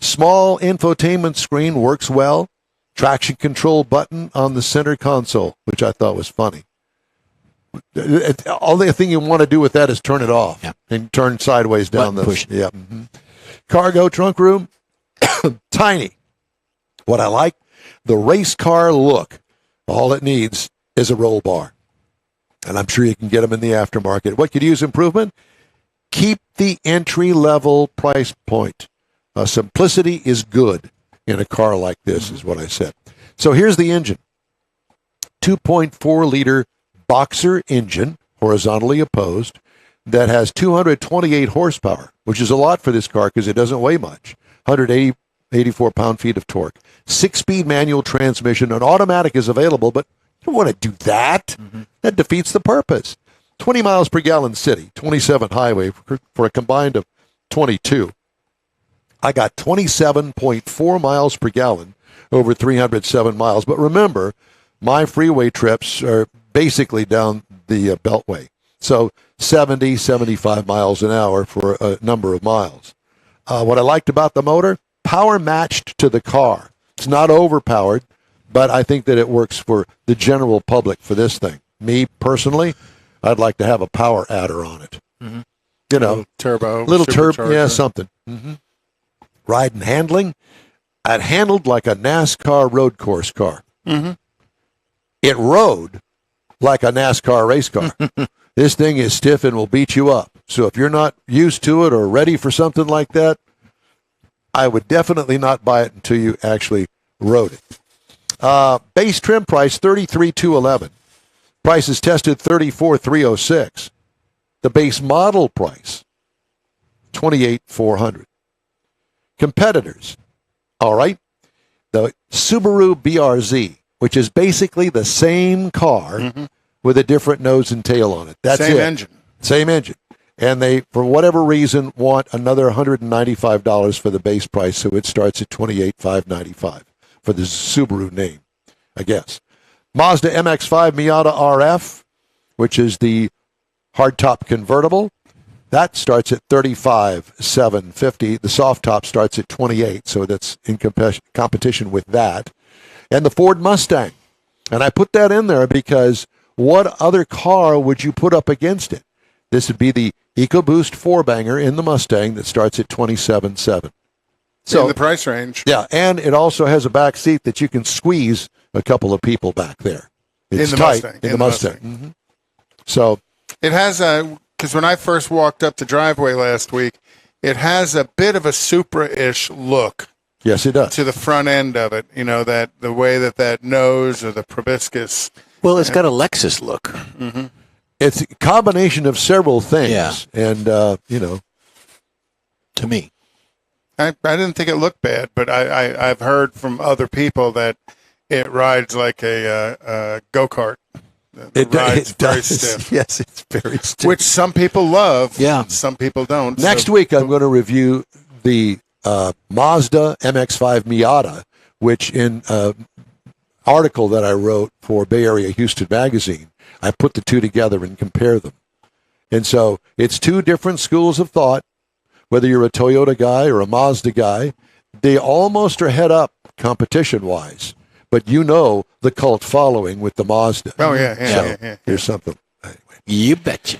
Small infotainment screen works well. Traction control button on the center console, which I thought was funny. All the thing you want to do with that is turn it off and turn sideways down Button push. Yeah. Cargo trunk room, tiny. What I like, the race car look. All it needs is a roll bar, and I'm sure you can get them in the aftermarket. What could use improvement? Keep the entry level price point. Simplicity is good in a car like this, is what I said. So here's the engine: 2.4 liter boxer engine, horizontally opposed, that has 228 horsepower, which is a lot for this car because it doesn't weigh much. 184 pound-feet of torque. 6-speed manual transmission. An automatic is available, but you don't want to do that. That defeats the purpose. 20 miles per gallon city, 27 highway for a combined of 22. I got 27.4 miles per gallon over 307 miles. But remember, my freeway trips are basically down the Beltway. So 70, 75 miles an hour for a number of miles. What I liked about the motor, power matched to the car. It's not overpowered, but I think that it works for the general public for this thing. Me, personally, I'd like to have a power adder on it. You know, Turbo. little turbo, supercharger. yeah, something. Ride and handling, it handled like a NASCAR road course car. It rode like a NASCAR race car. This thing is stiff and will beat you up. So if you're not used to it or ready for something like that, I would definitely not buy it until you actually rode it. Base trim price $33,211. Price is tested $34,306. The base model price $28,400. Competitors, all right. The Subaru BRZ, which is basically the same car with a different nose and tail on it. That's Same it. engine. Same engine. And they, for whatever reason, want another $195 for the base price, so it starts at $28,595 for the Subaru name, I guess. Mazda MX-5 Miata RF, which is the hardtop convertible, that starts at $35,750. The soft top starts at $28,000, so that's in competition with that. And the Ford Mustang. And I put that in there because what other car would you put up against it? This would be the EcoBoost 4-banger in the Mustang that starts at $27,700. So in the price range. Yeah, and it also has a back seat that you can squeeze a couple of people back there. It's In the tight Mustang. in the Mustang. Mhm. So It has because when I first walked up the driveway last week, it has a bit of a Supra-ish look yes, it does. to the front end of it. You know, that the way that nose or the proboscis. Well, it's got a Lexus look. It's a combination of several things. Yeah. And, To me. I didn't think it looked bad, but I've heard from other people that it rides like a go-kart. it rides very does. stiff. Yes, it's very stiff. Which some people love. Yeah. Some people don't. Next so- week, I'm going to review the Mazda MX-5 Miata, which in an article that I wrote for Bay Area Houston Magazine, I put the two together and compare them. And so it's two different schools of thought. Whether you're a Toyota guy or a Mazda guy, they almost are head up competition-wise. But you know the cult following with the Mazda. Oh, yeah. So here's something. Anyway. You betcha.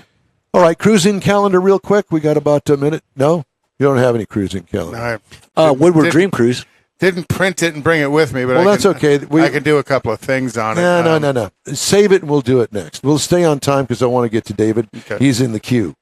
All right, cruising calendar real quick. We got about a minute. No? You don't have any cruising calendar. Woodward Dream Cruise. Didn't print it and bring it with me, but Well, I that's can, okay. I can do a couple of things on it. No. Save it and we'll do it next. We'll stay on time because I want to get to David. Okay. He's in the queue.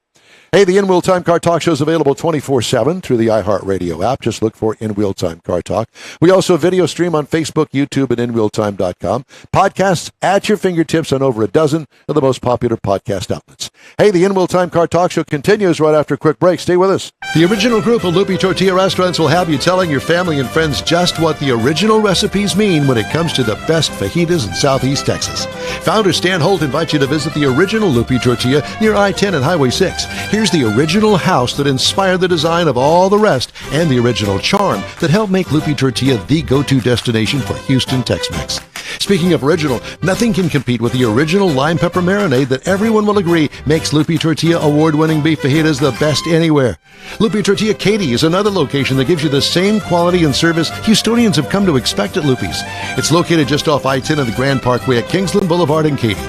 Hey, the In-Wheel Time Car Talk Show is available 24/7 through the iHeartRadio app. Just look for In-Wheel Time Car Talk. We also video stream on Facebook, YouTube, and InWheelTime.com. Podcasts at your fingertips on over a dozen of the most popular podcast outlets. Hey, the In-Wheel Time Car Talk Show continues right after a quick break. Stay with us. The original group of Lupi Tortilla Restaurants will have you telling your family and friends just what the original recipes mean when it comes to the best fajitas in Southeast Texas. Founder Stan Holt invites you to visit the original Lupi Tortilla near I-10 and Highway 6. Here's the original house that inspired the design of all the rest and the original charm that helped make Lupi Tortilla the go-to destination for Houston Tex-Mex. Speaking of original, nothing can compete with the original lime pepper marinade that everyone will agree makes Lupi Tortilla award-winning beef fajitas the best anywhere. Lupi Tortilla Katy is another location that gives you the same quality and service Houstonians have come to expect at Lupi's. It's located just off I-10 and the Grand Parkway at Kingsland Boulevard in Katy.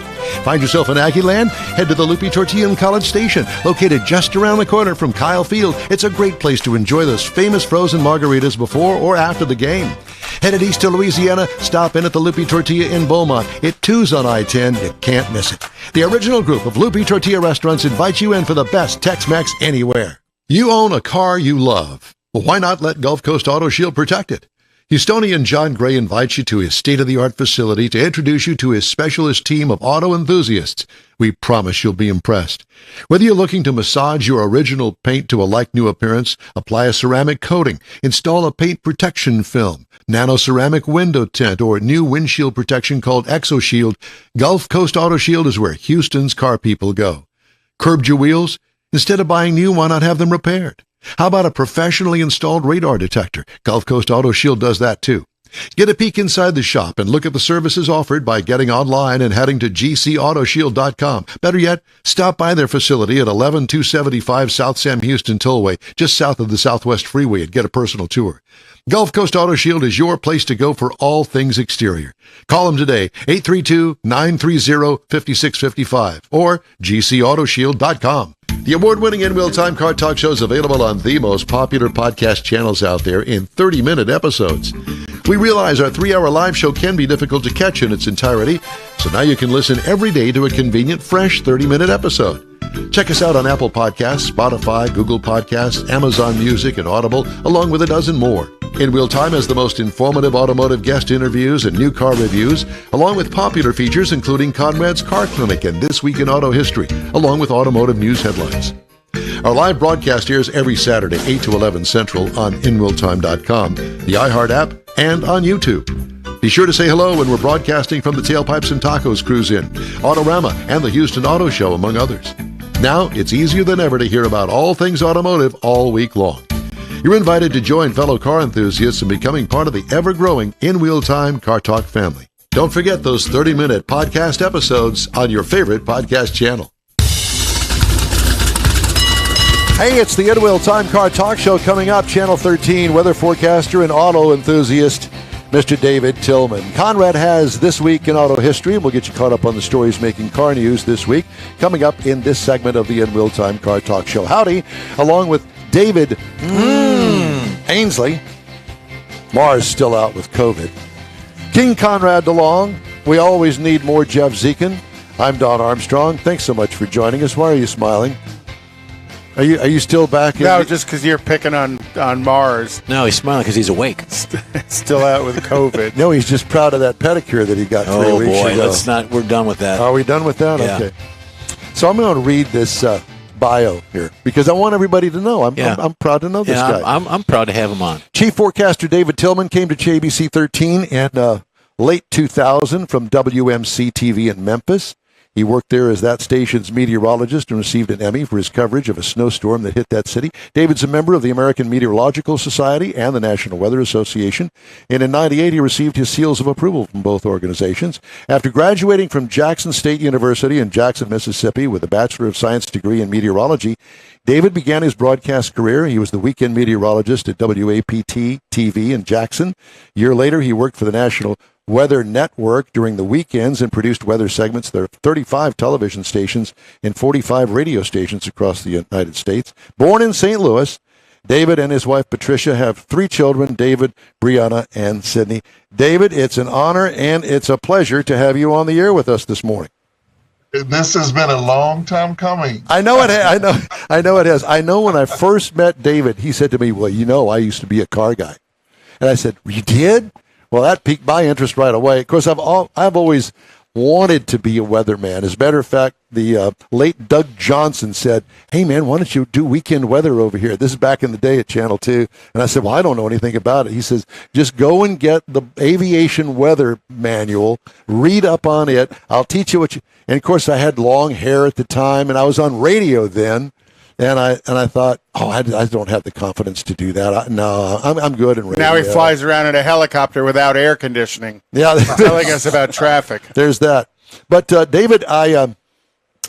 Find yourself in Aggieland? Head to the Lupi Tortilla in College Station, located just around the corner from Kyle Field. It's a great place to enjoy those famous frozen margaritas before or after the game. Headed east to Louisiana, stop in at the Lupi Tortilla in Beaumont. It too's on I-10. You can't miss it. The original group of Lupi Tortilla restaurants invites you in for the best Tex-Mex anywhere. You own a car you love. Well, why not let Gulf Coast Auto Shield protect it? Houstonian John Gray invites you to his state-of-the-art facility to introduce you to his specialist team of auto enthusiasts. We promise you'll be impressed. Whether you're looking to massage your original paint to a like-new appearance, apply a ceramic coating, install a paint protection film, nano-ceramic window tint, or new windshield protection called ExoShield, Gulf Coast Auto Shield is where Houston's car people go. Curbed your wheels? Instead of buying new, why not have them repaired? How about a professionally installed radar detector? Gulf Coast Auto Shield does that too. Get a peek inside the shop and look at the services offered by getting online and heading to gcautoshield.com. Better yet, stop by their facility at 11275 South Sam Houston Tollway, just south of the Southwest Freeway, and get a personal tour. Gulf Coast Auto Shield is your place to go for all things exterior. Call them today, 832-930-5655 or gcautoshield.com. The award-winning In-Wheel Time Car Talk Show is available on the most popular podcast channels out there in 30-minute episodes. We realize our 3-hour live show can be difficult to catch in its entirety, so now you can listen every day to a convenient, fresh 30-minute episode. Check us out on Apple Podcasts, Spotify, Google Podcasts, Amazon Music, and Audible, along with a dozen more. In-Wheel Time has the most informative automotive guest interviews and new car reviews, along with popular features including Conrad's Car Clinic and This Week in Auto History, along with automotive news headlines. Our live broadcast airs every Saturday, 8 to 11 Central on InWheelTime.com, the iHeart app, and on YouTube. Be sure to say hello when we're broadcasting from the Tailpipes and Tacos Cruise In, Autorama, and the Houston Auto Show, among others. Now, it's easier than ever to hear about all things automotive all week long. You're invited to join fellow car enthusiasts in becoming part of the ever-growing In Wheel Time Car Talk family. Don't forget those 30-minute podcast episodes on your favorite podcast channel. Hey, it's the In Wheel Time Car Talk Show coming up. Channel 13, weather forecaster and auto enthusiast, Mr. David Tillman. Conrad has This Week in Auto History, and we'll get you caught up on the stories making car news this week, coming up in this segment of the In Wheel Time Car Talk Show. Howdy, along with David Ainsley. Mars still out with COVID. King Conrad DeLong. We always need more Jeff Zekin. I'm Don Armstrong. Thanks so much for joining us. Why are you smiling? Are you still back? No, just because you're picking on Mars. No, he's smiling because he's awake. Still out with COVID. No, he's just proud of that pedicure that he got 3 Oh weeks boy, ago. let's not. We're done with that. Are we done with that? Yeah. Okay. So I'm going to read this bio here because I want everybody to know. I'm proud to know this guy. I'm proud to have him on. Chief forecaster David Tillman came to JBC 13 in late 2000 from WMC TV in Memphis. He worked there as that station's meteorologist and received an Emmy for his coverage of a snowstorm that hit that city. David's a member of the American Meteorological Society and the National Weather Association. And in 98, he received his seals of approval from both organizations. After graduating from Jackson State University in Jackson, Mississippi with a Bachelor of Science degree in meteorology, David began his broadcast career. He was the weekend meteorologist at WAPT TV in Jackson. A year later, he worked for the National Weather Network during the weekends and produced weather segments. There are 35 television stations and 45 radio stations across the United States. Born in St. Louis, David and his wife Patricia have 3 children, David, Brianna, and Sydney. David, it's an honor and it's a pleasure to have you on the air with us this morning. This has been a long time coming. I know it. I know it has. I know when I first met David, he said to me, "Well, I used to be a car guy," and I said, "You did?" Well, that piqued my interest right away. Of course, I've always wanted to be a weatherman. As a matter of fact, the late Doug Johnson said, "Hey, man, why don't you do weekend weather over here?" This is back in the day at Channel 2. And I said, "Well, I don't know anything about it." He says, "Just go and get the aviation weather manual, read up on it. I'll teach you what you..." And, of course, I had long hair at the time, and I was on radio then. And I thought, I don't have the confidence to do that. I'm good in radio. Now he flies around in a helicopter without air conditioning. Yeah, telling us about traffic. There's that. But David, I'm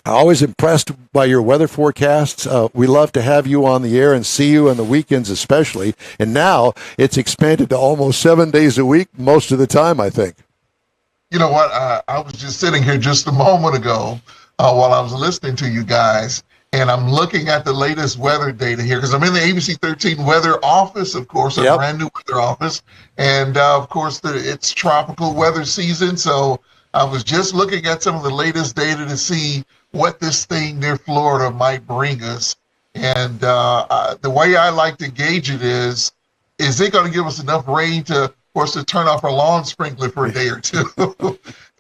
always impressed by your weather forecasts. We love to have you on the air and see you on the weekends especially. And now it's expanded to almost 7 days a week most of the time, I think. You know what? I was just sitting here just a moment ago while I was listening to you guys, and I'm looking at the latest weather data here because I'm in the ABC 13 weather office, of course, a brand new weather office. And, of course, it's tropical weather season. So I was just looking at some of the latest data to see what this thing near Florida might bring us. And the way I like to gauge it is it going to give us enough rain to turn off our lawn sprinkler for a day or two?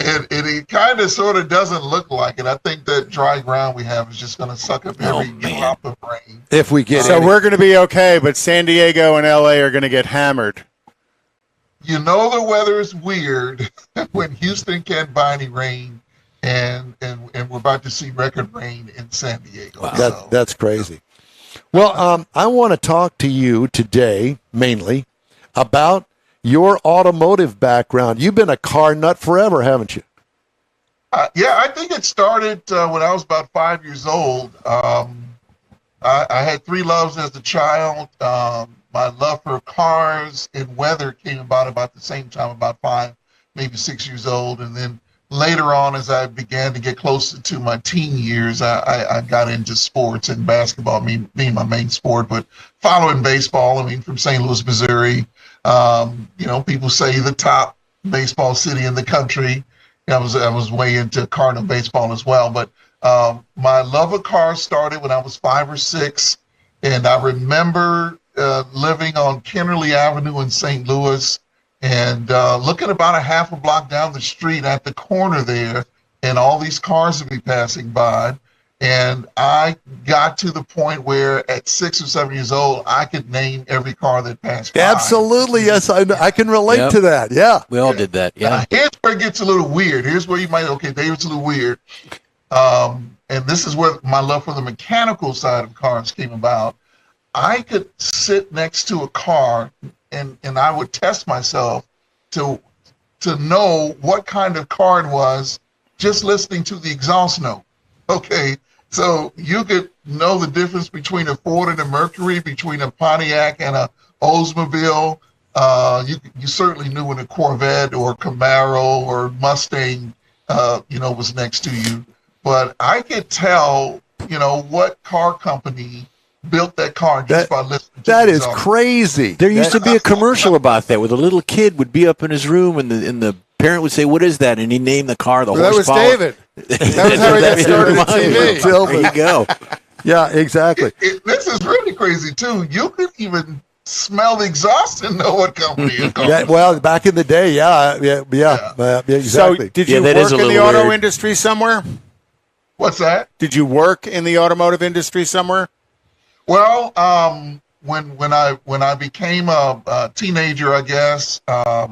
And it kind of sort of doesn't look like it. I think that dry ground we have is just going to suck up every drop of rain. If we get So we're going to be okay, but San Diego and LA are going to get hammered. You know the weather is weird when Houston can't buy any rain, and we're about to see record rain in San Diego. Wow. That's crazy. Well, I want to talk to you today mainly about your automotive background. You've been a car nut forever, haven't you? Yeah, I think it started when I was about 5 years old. I had 3 loves as a child. My love for cars and weather came about the same time, about 5, maybe 6 years old. And then later on, as I began to get closer to my teen years, I got into sports and basketball, being my main sport, but following baseball. From St. Louis, Missouri. People say the top baseball city in the country. I was way into Cardinal baseball as well. But my love of cars started when I was 5 or 6, and I remember living on Kennerly Avenue in St. Louis, and looking about a half a block down the street at the corner there, and all these cars would be passing by. And I got to the point where at 6 or 7 years old, I could name every car that passed by. Absolutely, yes, I can relate to that. Yeah, we all did that. Yeah. Here's where it gets a little weird. Here's where you might, okay, David's a little weird. And this is where my love for the mechanical side of cars came about. I could sit next to a car and I would test myself to know what kind of car it was just listening to the exhaust note. Okay, so you could know the difference between a Ford and a Mercury, between a Pontiac and a Oldsmobile. You certainly knew when a Corvette or Camaro or Mustang, was next to you. But I could tell, what car company built that car just by listening to that the is exhaust. crazy. There used to be a commercial about that where the little kid would be up in his room and the parent would say, "What is that?" And he named the car, the That was horsepower. David. That was how he got started at TV. There you go. Yeah, exactly. This is really crazy too. You could even smell the exhaust and know what company it comes. Yeah, well, back in the day, exactly. So, did you that work is a in the little auto weird. industry somewhere? What's that? Did you work in the automotive industry somewhere? Well, when I became a teenager, I guess I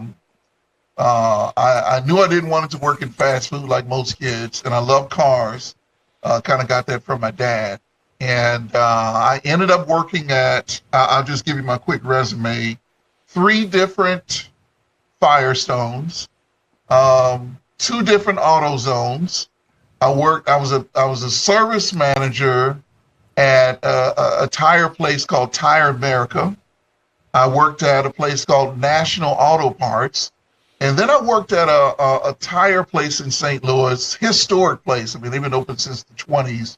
knew I didn't want to work in fast food like most kids, and I love cars. Kind of got that from my dad, and I ended up working at. I'll just give you my quick resume: 3 different Firestones, 2 different AutoZones. I was a service manager at a tire place called Tire America. I worked at a place called National Auto Parts. And then I worked at a tire place in St. Louis, historic place. I mean, they've been open since the 20s,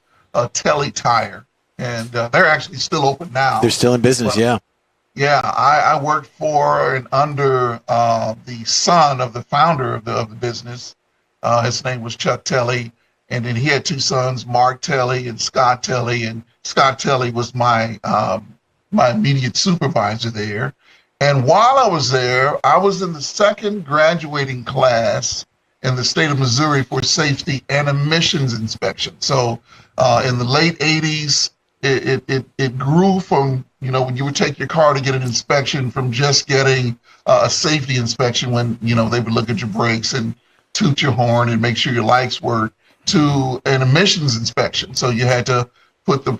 Telly Tire. And they're actually still open now. They're still in business, yeah. Yeah, I worked for and under the son of the founder of the business. His name was Chuck Telly. And then he had 2 sons, Mark Telly and Scott Telly. And Scott Telly was my immediate supervisor there. And while I was there, I was in the 2nd graduating class in the state of Missouri for safety and emissions inspection. So in the late 80s, it grew from, when you would take your car to get an inspection, from just getting a safety inspection when, they would look at your brakes and toot your horn and make sure your lights work, to an emissions inspection. So you had to put the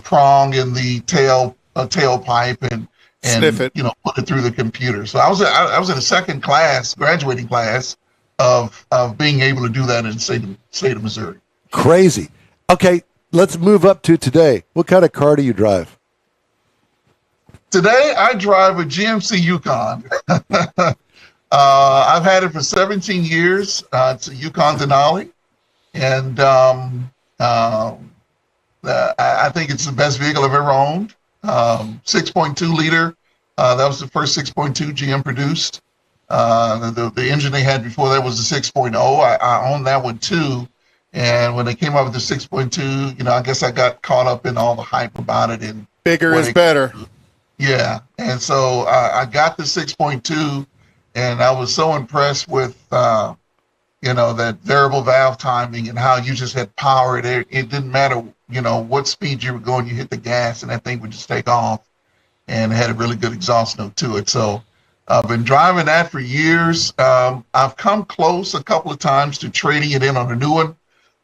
prong in the tailpipe and sniff it, put it through the computer. So I was in a 2nd class, graduating class of being able to do that in the state of Missouri. Crazy. Okay, let's move up to today. What kind of car do you drive? Today I drive a GMC Yukon. I've had it for 17 years. It's a Yukon Denali. And I think it's the best vehicle I've ever owned. 6.2 liter. That was the first 6.2 GM produced. The engine they had before that was the 6.0. I owned that one too. And when they came out with the 6.2, I guess I got caught up in all the hype about it. And bigger is better. Yeah. And so I got the 6.2, and I was so impressed with that variable valve timing and how you just had power. It didn't matter, what speed you were going, you hit the gas and that thing would just take off, and it had a really good exhaust note to it. So I've been driving that for years. I've come close a couple of times to trading it in on a new one.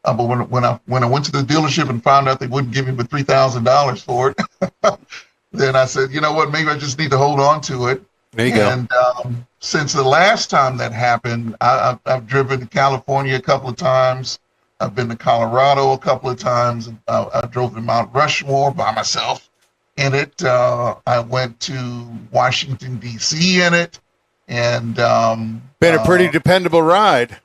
But when I went to the dealership and found out they wouldn't give me but $3,000 for it, then I said, you know what, maybe I just need to hold on to it. There you go. And since the last time that happened, I've driven to California a couple of times. I've been to Colorado a couple of times. I drove to Mount Rushmore by myself in it. I went to Washington, D.C. in it. And been a pretty dependable ride.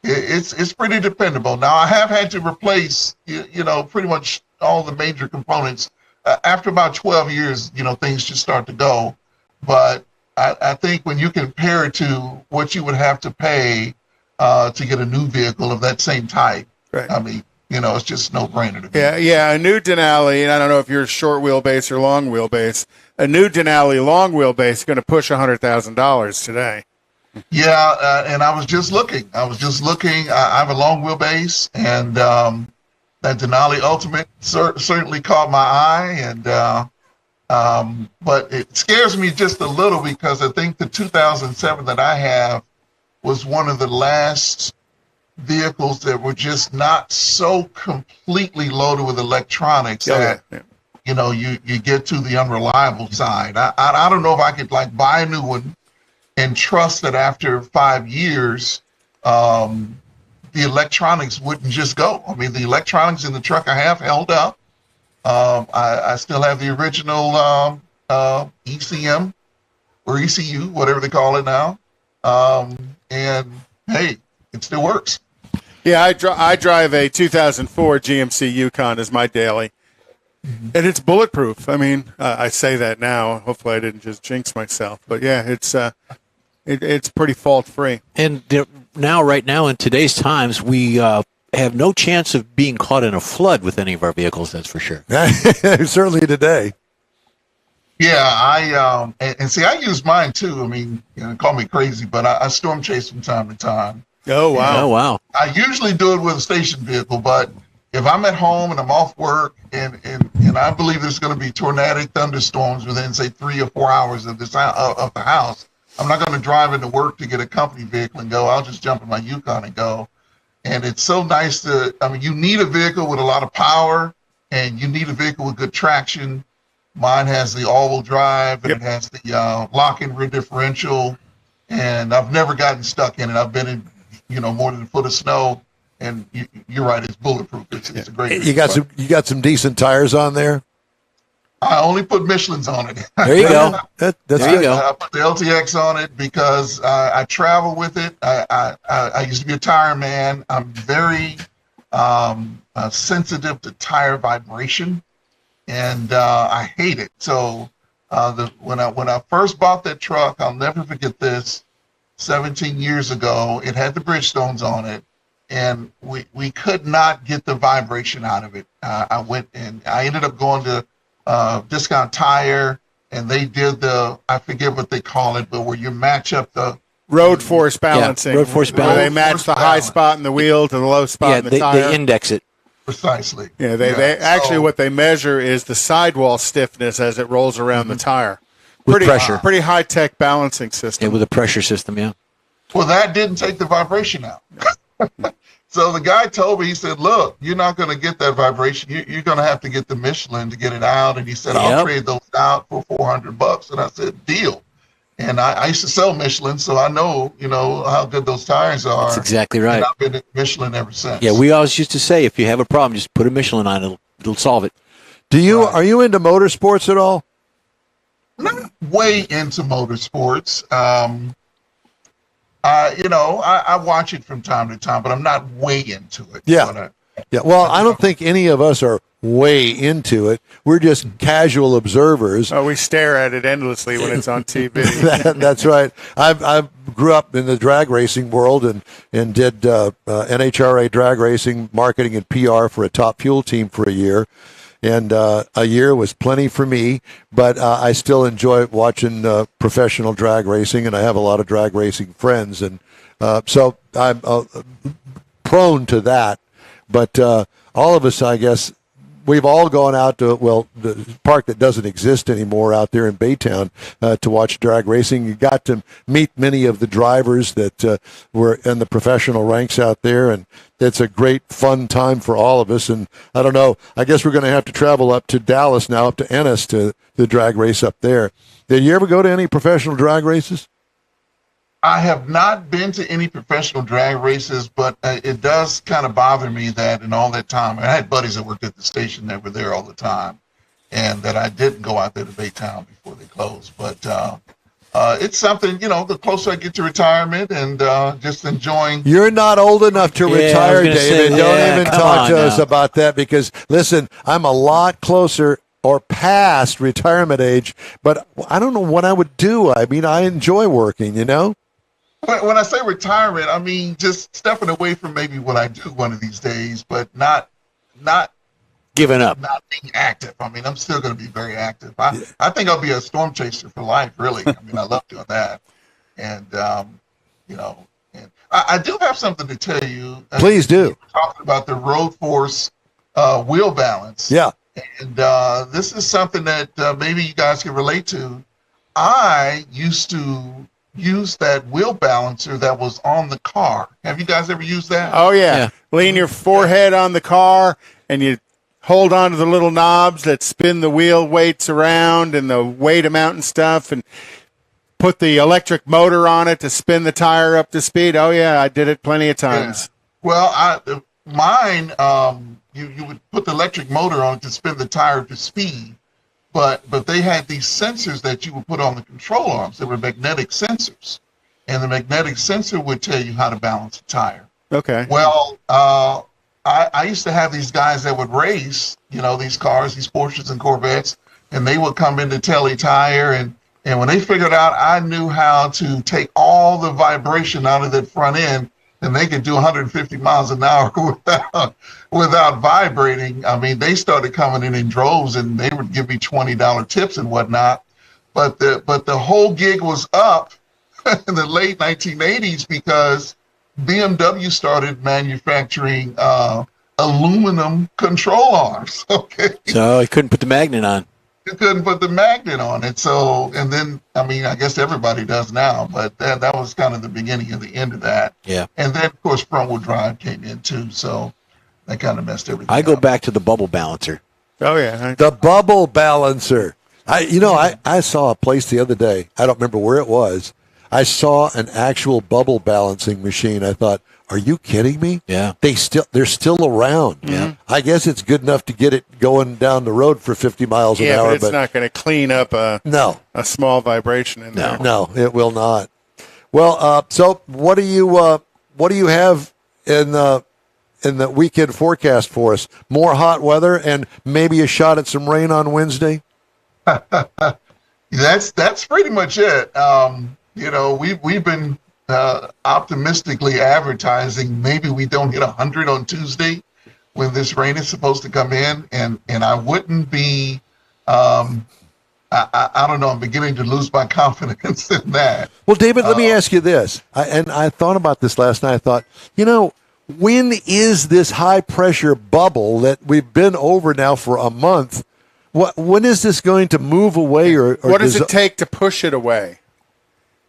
It's pretty dependable. Now, I have had to replace, pretty much all the major components. After about 12 years, things just start to go. But I think when you compare it to what you would have to pay to get a new vehicle of that same type, right. I mean, it's just no brainer to me. Yeah, a new Denali, and I don't know if you're short wheelbase or long wheelbase, a new Denali long wheelbase is going to push $100,000 today. Yeah, and I was just looking. I have a long wheelbase, and that Denali Ultimate certainly caught my eye, and but it scares me just a little because I think the 2007 that I have was one of the last vehicles that were just not so completely loaded with electronics that you know you get to the unreliable side. I don't know if I could like buy a new one and trust that after 5 years the electronics wouldn't just go. I mean, the electronics in the truck I have held up. I still have the original ECM or ECU, whatever they call it now. And hey, it still works. Yeah, I drive a 2004 GMC Yukon as my daily, and it's bulletproof. I mean, I say that now. Hopefully, I didn't just jinx myself. But yeah, it's pretty fault free. And right now, in today's times, we have no chance of being caught in a flood with any of our vehicles. That's for sure. Certainly today. Yeah, and see, I use mine too. I mean, call me crazy, but I storm chase from time to time. Oh wow! Oh wow! I usually do it with a station vehicle, but if I'm at home and I'm off work, and I believe there's going to be tornadic thunderstorms within say 3 or 4 hours of the house, I'm not going to drive into work to get a company vehicle and go. I'll just jump in my Yukon and go. And it's so nice you need a vehicle with a lot of power, and you need a vehicle with good traction. Mine has the all-wheel drive, and it has the lock-in rear differential, and I've never gotten stuck in it. I've been in, more than a foot of snow, and you're right, it's bulletproof. It's a great. You got some decent tires on there. I only put Michelin's on it. There you go. That's there you go. I put the LTX on it because I travel with it. I used to be a tire man. I'm very sensitive to tire vibration, and I hate it. So when I first bought that truck, I'll never forget this. 17 years ago, it had the Bridgestones on it, and we could not get the vibration out of it. I went and I ended up going to Discount Tire, and they did I forget what they call it, but where you match up the road force balancing. Road force Where balancing. they match the high spot in the wheel to the low spot in the tire. They index it. Precisely. Yeah, they actually what they measure is the sidewall stiffness as it rolls around the tire. With pressure. Pretty high tech balancing system. Yeah, with a pressure system. Yeah. Well, that didn't take the vibration out. So the guy told me, he said, look, you're not going to get that vibration. You're going to have to get the Michelin to get it out. And he said, I'll trade those out for $400. And I said, deal. And I used to sell Michelin, so I know, how good those tires are. That's exactly right. And I've been at Michelin ever since. Yeah, we always used to say, if you have a problem, just put a Michelin on. It'll solve it. Are you into motorsports at all? Not way into motorsports. I watch it from time to time, but I'm not way into it. Yeah. Well, I don't think any of us are way into it. We're just casual observers. Oh, we stare at it endlessly when it's on TV. That's right. I grew up in the drag racing world and did NHRA drag racing marketing and PR for a Top Fuel team for a year. And a year was plenty for me, but I still enjoy watching professional drag racing, and I have a lot of drag racing friends, and so I'm prone to that. But all of us, I guess, we've all gone out to, the park that doesn't exist anymore out there in Baytown to watch drag racing. You got to meet many of the drivers that were in the professional ranks out there, and it's a great, fun time for all of us. And I don't know, I guess we're going to have to travel up to Dallas now, up to Ennis to the drag race up there. Did you ever go to any professional drag races? I have not been to any professional drag races, but it does kind of bother me that in all that time, I had buddies that worked at the station that were there all the time, and that I didn't go out there to Baytown before they closed. But it's something, the closer I get to retirement and just enjoying. You're not old enough to retire, David. Don't even talk to us about that because, listen, I'm a lot closer or past retirement age, but I don't know what I would do. I mean, I enjoy working, When I say retirement, I mean just stepping away from maybe what I do one of these days, but not giving up, not being active. I mean, I'm still going to be very active. I think I'll be a storm chaser for life. Really, I mean, I love doing that, and and I do have something to tell you. Please do. Talking about the road force wheel balance. Yeah. And this is something that maybe you guys can relate to. I used to use that wheel balancer that was on the car. Have you guys ever used that? Oh, yeah. Yeah. Lean your forehead on the car, and you hold on to the little knobs that spin the wheel weights around and the weight amount and stuff, and put the electric motor on it to spin the tire up to speed. Oh, yeah, I did it plenty of times. Yeah. Well, mine, you would put the electric motor on it to spin the tire to speed, but they had these sensors that you would put on the control arms. They were magnetic sensors, and the magnetic sensor would tell you how to balance a tire. Okay. Well, I used to have these guys that would race, these cars, these Porsches and Corvettes, and they would come into Telly Tire, and when they figured out I knew how to take all the vibration out of that front end, and they could do 150 miles an hour without vibrating. I mean, they started coming in droves, and they would give me $20 tips and whatnot. But the whole gig was up in the late 1980s because BMW started manufacturing aluminum control arms. Okay. So I couldn't put the magnet on. You couldn't put the magnet on it. So, and then, I mean, I guess everybody does now, but that was kind of the beginning of the end of that. Yeah. And then, of course, front wheel drive came in too. So that kind of messed everything I go up. back to the bubble balancer. Oh, yeah. The bubble balancer. I saw a place the other day. I don't remember where it was. I saw an actual bubble balancing machine. I thought, are you kidding me? Yeah. They're still around. Yeah. I guess it's good enough to get it going down the road for 50 miles an Yeah, hour. but it's not going to clean up a small vibration in there. No, it will not. Well, so what do you have in the weekend forecast for us? More hot weather and maybe a shot at some rain on Wednesday? That's pretty much it. We've been optimistically advertising maybe we don't hit 100 on Tuesday when this rain is supposed to come in, and I wouldn't be I don't know, I'm beginning to lose my confidence in that. Well, David, let me ask you this. I thought about this last night. I thought, when is this high pressure bubble that we've been over now for a month? When is this going to move away? Or what does it take to push it away?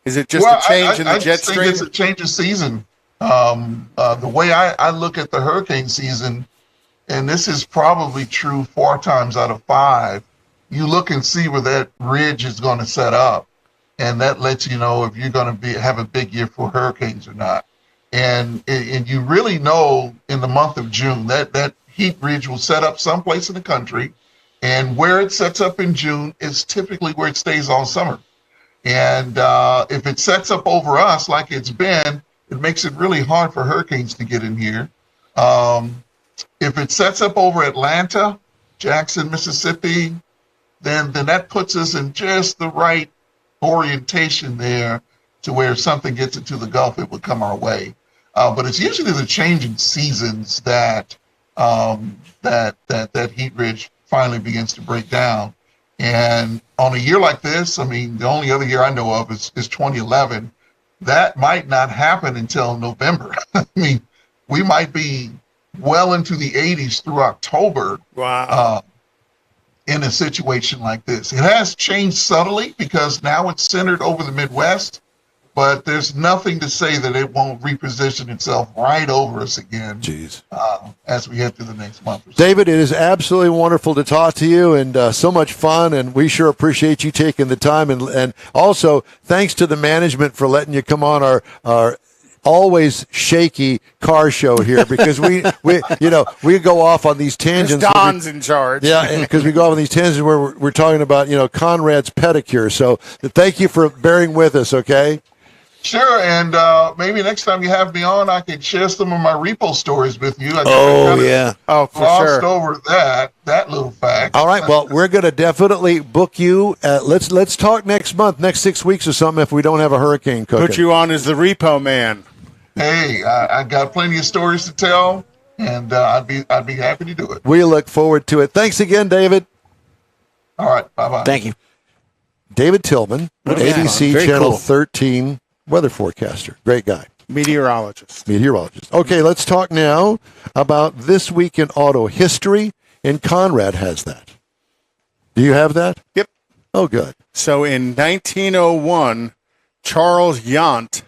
Is it just a change in the jet stream? I think it's a change of season. The way I look at the hurricane season, and this is probably true 4 times out of 5, you look and see where that ridge is going to set up, and that lets you know if you're going to have a big year for hurricanes or not. And you really know in the month of June that heat ridge will set up someplace in the country, and where it sets up in June is typically where it stays all summer. And if it sets up over us like it's been, it makes it really hard for hurricanes to get in here. If it sets up over Atlanta, Jackson, Mississippi, then that puts us in just the right orientation there to where if something gets into the Gulf, it would come our way. But it's usually the changing seasons that heat ridge finally begins to break down. And on a year like this, I mean, the only other year I know of is 2011. That might not happen until November. I mean, we might be well into the 80s through October. Wow. In a situation like this. It has changed subtly because now it's centered over the Midwest, but there's nothing to say that it won't reposition itself right over us again. Jeez. As we head through the next month or so. David, it is absolutely wonderful to talk to you, and so much fun, and we sure appreciate you taking the time, and also thanks to the management for letting you come on our always shaky car show here, because we go off on these tangents. Don's in charge. Yeah, because we go off on these tangents where we're talking about Conrad's pedicure. So thank you for bearing with us. Okay. Sure, and maybe next time you have me on, I can share some of my repo stories with you. I for sure. Over that little fact. All right, well, we're going to definitely book you. Let's talk next month, next 6 weeks or something, if we don't have a hurricane cooking. Put you on as the repo man. Hey, I got plenty of stories to tell, and I'd be happy to do it. We look forward to it. Thanks again, David. All right, bye-bye. Thank you. David Tillman, ABC Channel 13 weather forecaster. Great guy. Meteorologist. Meteorologist. Okay, let's talk now about This Week in Auto History, and Conrad has that. Do you have that? Yep. Oh, good. So in 1901, Charles Yant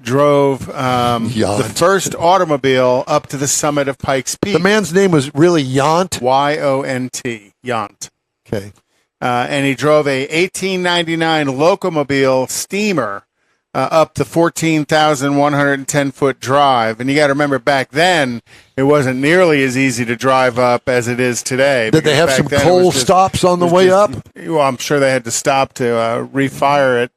drove the first automobile up to the summit of Pikes Peak. The man's name was really Yant? Y-O-N-T, Yant. Okay. And he drove a 1899 Locomobile steamer up the 14,110-foot drive. And you got to remember, back then, it wasn't nearly as easy to drive up as it is today. Did they have some coal stops on the way up? Well, I'm sure they had to stop to refire it.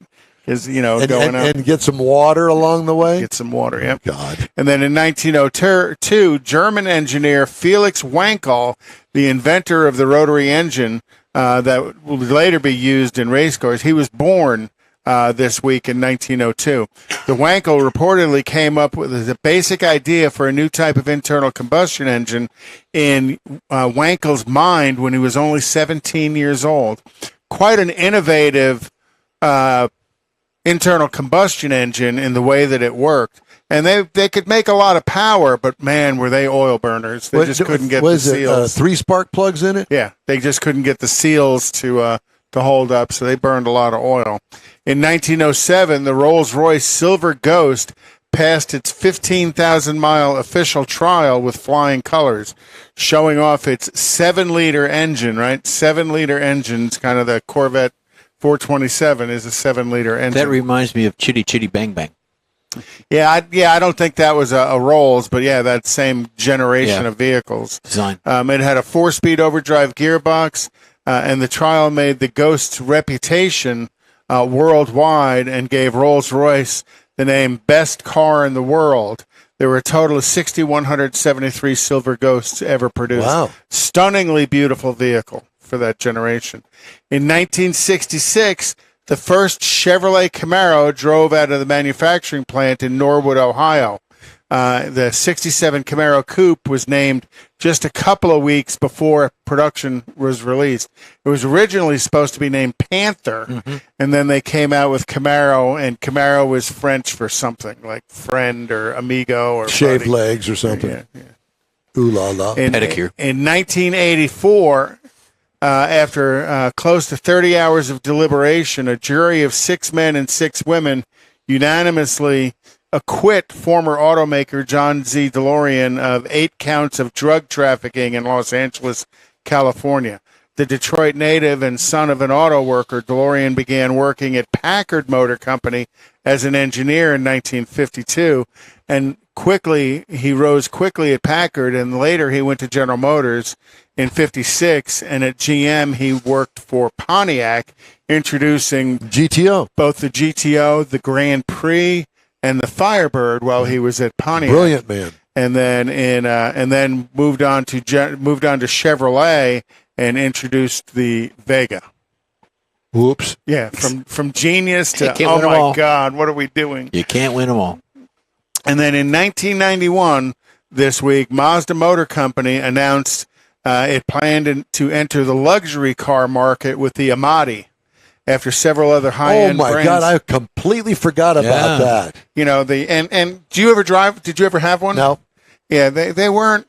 And get some water along the way? Get some water, yep. God. And then in 1902, German engineer Felix Wankel, the inventor of the rotary engine that would later be used in race cars, he was born this week in 1902. The Wankel reportedly came up with the basic idea for a new type of internal combustion engine in Wankel's mind when he was only 17 years old. Quite an innovative internal combustion engine in the way that it worked. And they could make a lot of power, but man, were they oil burners. They just couldn't get the seals. 3 spark plugs in it? Yeah, they just couldn't get the seals to hold up, so they burned a lot of oil. In 1907, the Rolls-Royce Silver Ghost passed its 15,000-mile official trial with flying colors, showing off its 7-liter engine, right? 7-liter engines, kind of the Corvette 427 is a 7-liter engine. That reminds me of Chitty Chitty Bang Bang. Yeah, I don't think that was a Rolls, but yeah, that same generation of vehicles. Design. It had a 4-speed overdrive gearbox, and the trial made the Ghost's reputation worldwide and gave Rolls-Royce the name Best Car in the World. There were a total of 6,173 Silver Ghosts ever produced. Wow. Stunningly beautiful vehicle for that generation. In 1966, the first Chevrolet Camaro drove out of the manufacturing plant in Norwood, Ohio. The 67 Camaro Coupe was named just a couple of weeks before production was released. It was originally supposed to be named Panther, and then they came out with Camaro, and Camaro was French for something like friend or amigo or shaved buddy. legs or something. Yeah. Ooh la la. Pedicure. In 1984, after close to 30 hours of deliberation, a jury of 6 men and 6 women unanimously acquit former automaker John Z. DeLorean of 8 counts of drug trafficking in Los Angeles, California. The Detroit native and son of an auto worker, DeLorean began working at Packard Motor Company as an engineer in 1952, and he rose quickly at Packard, and later he went to General Motors in 56, and at GM he worked for Pontiac, introducing GTO. Both the GTO, the Grand Prix, and the Firebird while he was at Pontiac. Brilliant man. And then moved on to Chevrolet and introduced the Vega. Whoops. Yeah, from genius to Can't win 'em all. God, what are we doing? You can't win them all. And then in 1991, this week, Mazda Motor Company announced it planned to enter the luxury car market with the Amati. After several other high-end brands. Oh my God! I completely forgot about that. You know, and do you ever drive? Did you ever have one? No. Yeah, they weren't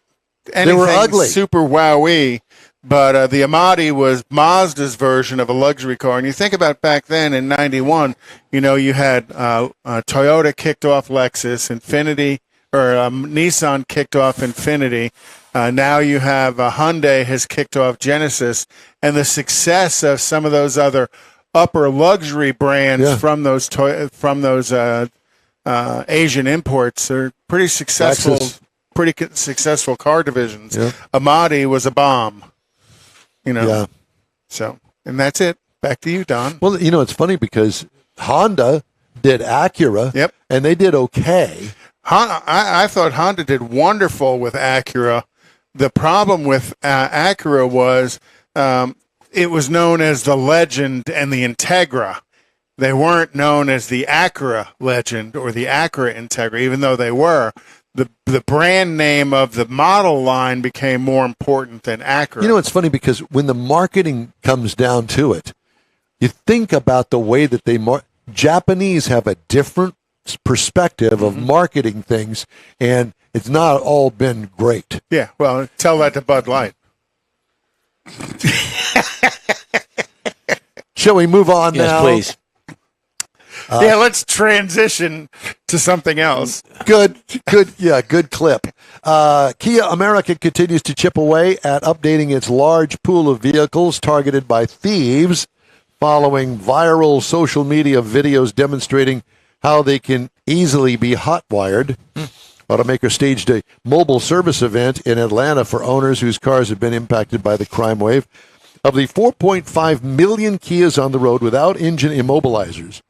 anything They were ugly. super wowie, but the Amati was Mazda's version of a luxury car. And you think about back then in '91, you know, you had Toyota kicked off Lexus, Infiniti, or Nissan kicked off Infiniti. Now you have Hyundai has kicked off Genesis, and the success of some of those other upper luxury brands from those Asian imports are pretty successful. Lexus. Pretty successful car divisions. Yeah. Amati was a bomb. You know. Yeah. So, and that's it. Back to you, Don. Well, you know, it's funny because Honda did Acura. Yep. And they did okay. I thought Honda did wonderful with Acura. The problem with Acura was it was known as the Legend and the Integra. They weren't known as the Acura Legend or the Acura Integra, even though they were. The brand name of the model line became more important than Acura. You know, it's funny because when the marketing comes down to it, you think about the way that Japanese have a different perspective of marketing things, and it's not all been great. Yeah, well, tell that to Bud Light. Shall we move on now? Yes, please. Yeah, let's transition to something else. Good clip. Kia America continues to chip away at updating its large pool of vehicles targeted by thieves, following viral social media videos demonstrating how they can easily be hotwired. Automaker staged a mobile service event in Atlanta for owners whose cars have been impacted by the crime wave. Of the 4.5 million Kias on the road without engine immobilizers,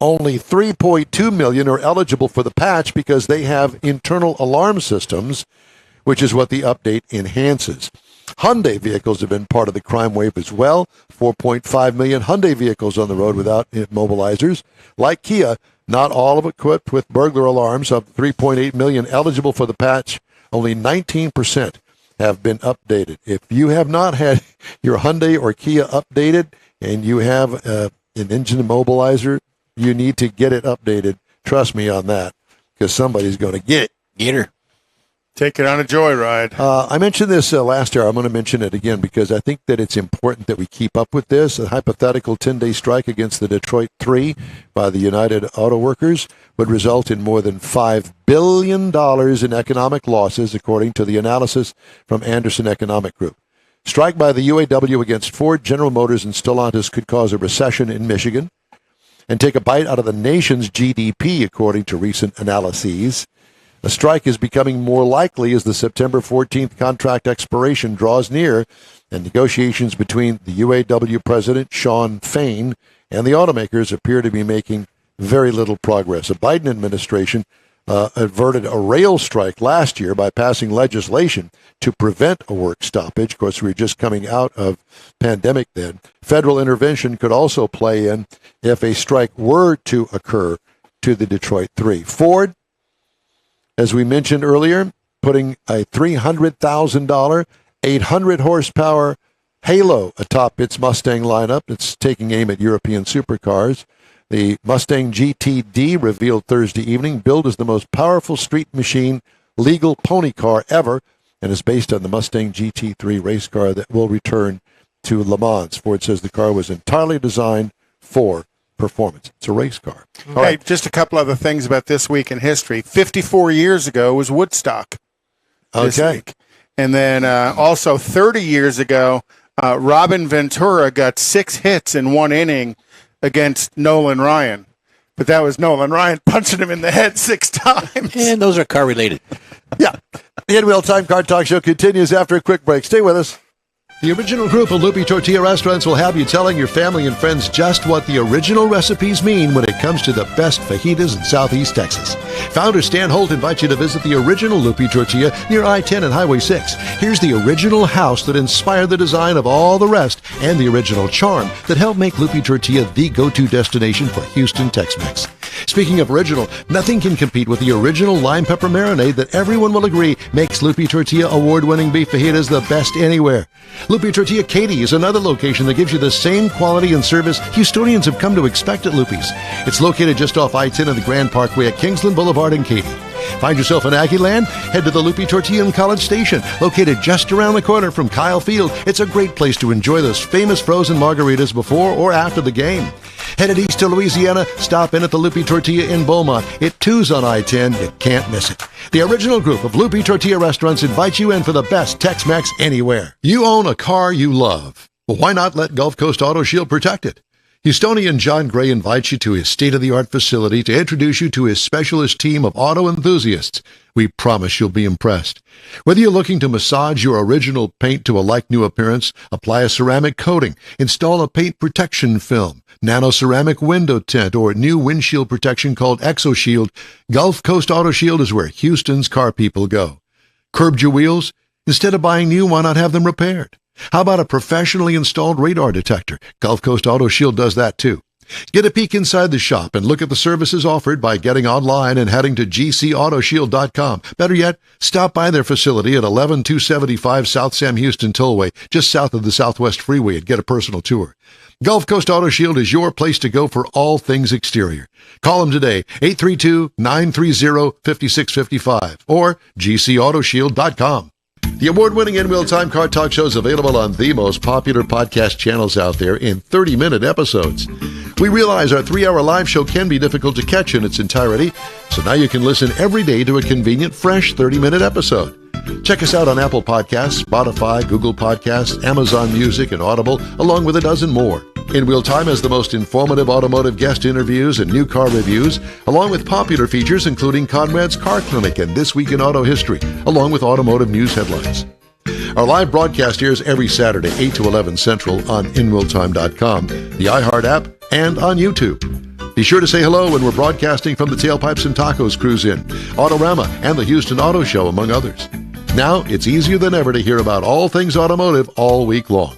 only 3.2 million are eligible for the patch because they have internal alarm systems, which is what the update enhances. Hyundai vehicles have been part of the crime wave as well. 4.5 million Hyundai vehicles on the road without immobilizers. Like Kia, not all of equipped with burglar alarms. Of 3.8 million eligible for the patch, only 19% have been updated. If you have not had your Hyundai or Kia updated and you have an engine immobilizer, you need to get it updated. Trust me on that, because somebody's going to get her. Take it on a joyride. I mentioned this last year. I'm going to mention it again because I think that it's important that we keep up with this. A hypothetical 10-day strike against the Detroit 3 by the United Auto Workers would result in more than $5 billion in economic losses, according to the analysis from Anderson Economic Group. Strike by the UAW against Ford, General Motors, and Stellantis could cause a recession in Michigan and take a bite out of the nation's GDP, according to recent analyses. A strike is becoming more likely as the September 14th contract expiration draws near, and negotiations between the UAW president, Shawn Fain, and the automakers appear to be making very little progress. A Biden administration averted a rail strike last year by passing legislation to prevent a work stoppage. Of course, we were just coming out of pandemic then. Federal intervention could also play in if a strike were to occur to the Detroit 3. Ford, as we mentioned earlier, putting a $300,000, 800 horsepower Halo atop its Mustang lineup. It's taking aim at European supercars. The Mustang GTD, revealed Thursday evening, billed as the most powerful street machine legal pony car ever, and is based on the Mustang GT3 race car that will return to Le Mans. Ford says the car was entirely designed for performance. It's a race car. All right. Just a couple other things about this week in history. 54 years ago was Woodstock. This week. And then also 30 years ago, Robin Ventura got 6 hits in 1 inning against Nolan Ryan. But that was Nolan Ryan punching him in the head 6 times. And those are car related. Yeah. The Ed Wheel Time Car Talk Show continues after a quick break. Stay with us. The original group of Lupi Tortilla Restaurants will have you telling your family and friends just what the original recipes mean when it comes to the best fajitas in Southeast Texas. Founder Stan Holt invites you to visit the original Lupi Tortilla near I-10 and Highway 6. Here's the original house that inspired the design of all the rest and the original charm that helped make Lupi Tortilla the go-to destination for Houston Tex-Mex. Speaking of original, nothing can compete with the original lime pepper marinade that everyone will agree makes Lupi Tortilla award-winning beef fajitas the best anywhere. Lupi Tortilla Katy is another location that gives you the same quality and service Houstonians have come to expect at Lupi's. It's located just off I-10 and the Grand Parkway at Kingsland Boulevard in Katy. Find yourself in Aggieland? Head to the Lupi Tortilla in College Station, located just around the corner from Kyle Field. It's a great place to enjoy those famous frozen margaritas before or after the game. Headed east to Louisiana, stop in at the Lupi Tortilla in Beaumont. It too's on I-10. You can't miss it. The original group of Lupi Tortilla restaurants invites you in for the best Tex-Mex anywhere. You own a car you love. Well, why not let Gulf Coast Auto Shield protect it? Houstonian John Gray invites you to his state-of-the-art facility to introduce you to his specialist team of auto enthusiasts. We promise you'll be impressed. Whether you're looking to massage your original paint to a like-new appearance, apply a ceramic coating, install a paint protection film, nano-ceramic window tint, or new windshield protection called ExoShield, Gulf Coast Auto Shield is where Houston's car people go. Curbed your wheels? Instead of buying new, why not have them repaired? How about a professionally installed radar detector? Gulf Coast Auto Shield does that too. Get a peek inside the shop and look at the services offered by getting online and heading to gcautoshield.com. Better yet, stop by their facility at 11275 South Sam Houston Tollway, just south of the Southwest Freeway, and get a personal tour. Gulf Coast Auto Shield is your place to go for all things exterior. Call them today, 832-930-5655 or gcautoshield.com. The award-winning In Wheel Time Car Talk Show is available on the most popular podcast channels out there in 30-minute episodes. We realize our 3-hour live show can be difficult to catch in its entirety, so now you can listen every day to a convenient, fresh 30-minute episode. Check us out on Apple Podcasts, Spotify, Google Podcasts, Amazon Music, and Audible, along with a dozen more. In Wheel Time has the most informative automotive guest interviews and new car reviews, along with popular features including Conrad's Car Clinic and This Week in Auto History, along with automotive news headlines. Our live broadcast airs every Saturday, 8 to 11 Central on InWheelTime.com, the iHeart app, and on YouTube. Be sure to say hello when we're broadcasting from the Tailpipes and Tacos Cruise Inn, Autorama, and the Houston Auto Show, among others. Now, it's easier than ever to hear about all things automotive all week long.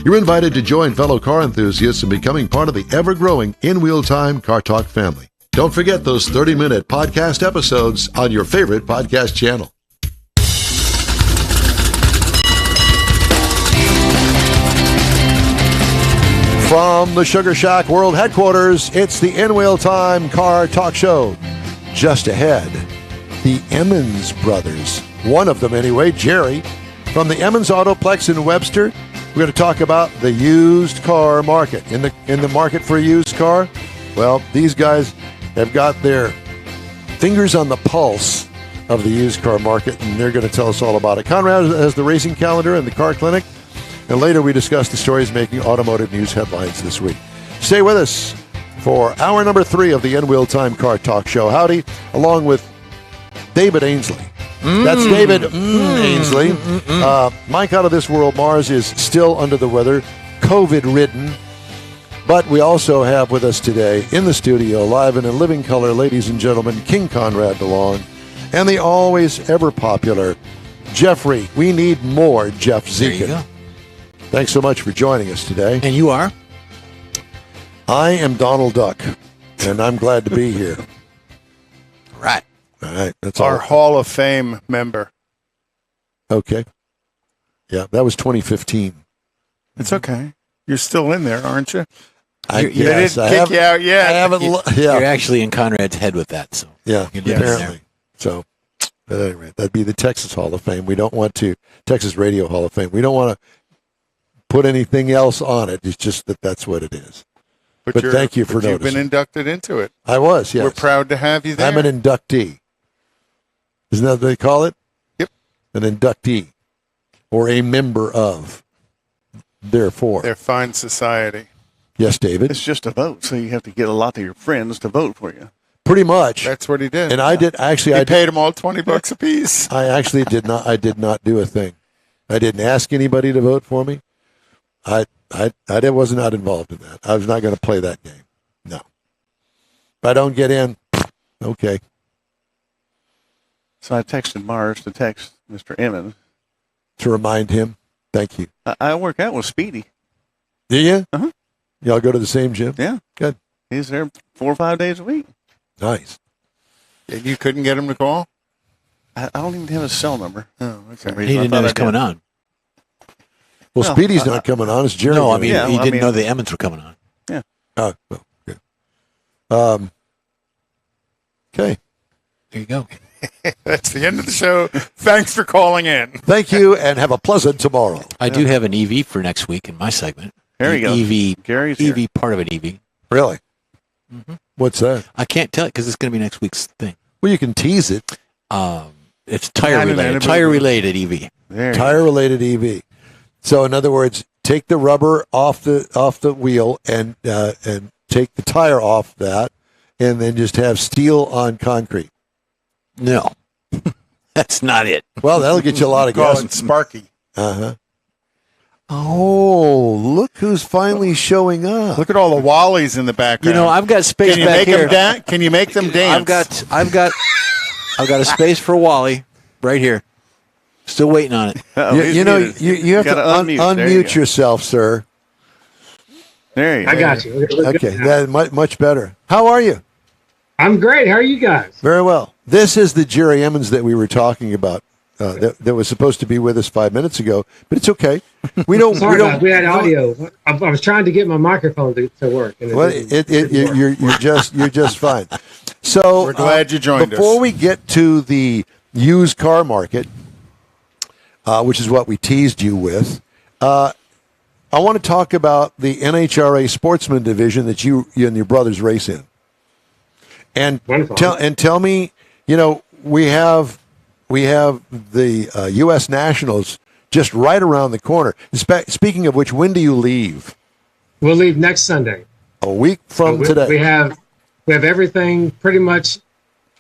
You're invited to join fellow car enthusiasts in becoming part of the ever-growing In Wheel Time Car Talk family. Don't forget those 30-minute podcast episodes on your favorite podcast channel. From the Sugar Shack World Headquarters, it's the In Wheel Time Car Talk Show. Just ahead, the Emmons brothers. One of them, anyway, Jerry, from the Emmons Autoplex in Webster. We're going to talk about the used car market. In the market for a used car, well, these guys have got their fingers on the pulse of the used car market, and they're going to tell us all about it. Conrad has the racing calendar and the car clinic, and later we discuss the stories making automotive news headlines this week. Stay with us for hour number 3 of the In Wheel Time Car Talk Show. Howdy, along with David Ainsley. That's David Ainsley. Mike Out of This World Mars is still under the weather, COVID-ridden. But we also have with us today in the studio, live and in living color, ladies and gentlemen, King Conrad DeLong, and the always ever popular Jeffrey. We need more Jeff Zekin. There you go. Thanks so much for joining us today. And you are? I am Donald Duck, and I'm glad to be here. Right. All right, that's Our all. Hall of Fame member. Okay. Yeah, that was 2015. It's okay. You're still in there, aren't you? You're- They Yes, didn't I kick haven't- you out yet. I haven't. You're Yeah, actually in Conrad's head with that. So yeah. You're living Apparently. So, at any rate, that'd be the Texas Hall of Fame. We don't want to Texas Radio Hall of Fame. We don't want to put anything else on it. It's just that that's what it is. But you're- thank you for but you've been noticing. inducted into it. I was. Yes. We're proud to have you there. I'm an inductee. Isn't that what they call it? Yep. An inductee, or a member of. Therefore, They're fine society. yes, David. It's just a vote, so you have to get a lot of your friends to vote for you. Pretty much. That's what he did. And I did actually. He I paid them all $20 a piece. I actually did not. I did not do a thing. I didn't ask anybody to vote for me. I was not involved in that. I was not going to play that game. No. If I don't get in, okay. So I texted Mars to text Mr. Emmons. To remind him. Thank you. I work out with Speedy. Do you? Uh-huh. Y'all go to the same gym? Yeah. Good. He's there 4 or 5 days a week. Nice. And you couldn't get him to call? I don't even have his cell number. Oh, okay. he didn't know it was coming on. Well, Well, Speedy's not coming on. It's Jerry. No, I mean, Yeah, he well, I didn't mean- know the Emmons were coming on. Oh, well, good. Okay. There you go. That's the end of the show. Thanks for calling in. Thank you, and have a pleasant tomorrow. I do have an EV for next week in my segment. There you go. EV, Gary's EV here. part of an EV. Really? What's that? I can't tell it because it's going to be next week's thing. Well, you can tease it. It's tire Not an related. enemy. Tire related EV. There you Tire related EV. So, in other words, take the rubber off the wheel and take the tire off that, and then just have steel on concrete. No, that's not it. Well, that'll get you a lot of Call gas. it Sparky. Uh-huh. Oh, look who's finally showing up. Look at all the Wallies in the background. You know, I've got space Can you back make here. them Can you make them dance? I've got a space for Wally right here. Still waiting on it. Uh-oh, You, he's you know, muted. you have to Gotta unmute. There you unmute go. yourself, sir. There you I go. got you. Okay, that much better. How are you? I'm great. How are you guys? Very well. This is the Jerry Emmons that we were talking about. That was supposed to be with us 5 minutes ago, but it's okay. We don't. Sorry, we don't. guys, we had audio. I was trying to get my microphone to work. And Well, didn't work. you're just fine. So We're glad you joined us. Before we get to the used car market, which is what we teased you with, I want to talk about the NHRA Sportsman Division that you and your brothers race in. And Wonderful. tell me, we have the U.S. Nationals just right around the corner. Speaking of which, when do you leave? We'll leave next Sunday. A week from today. We have everything. Pretty much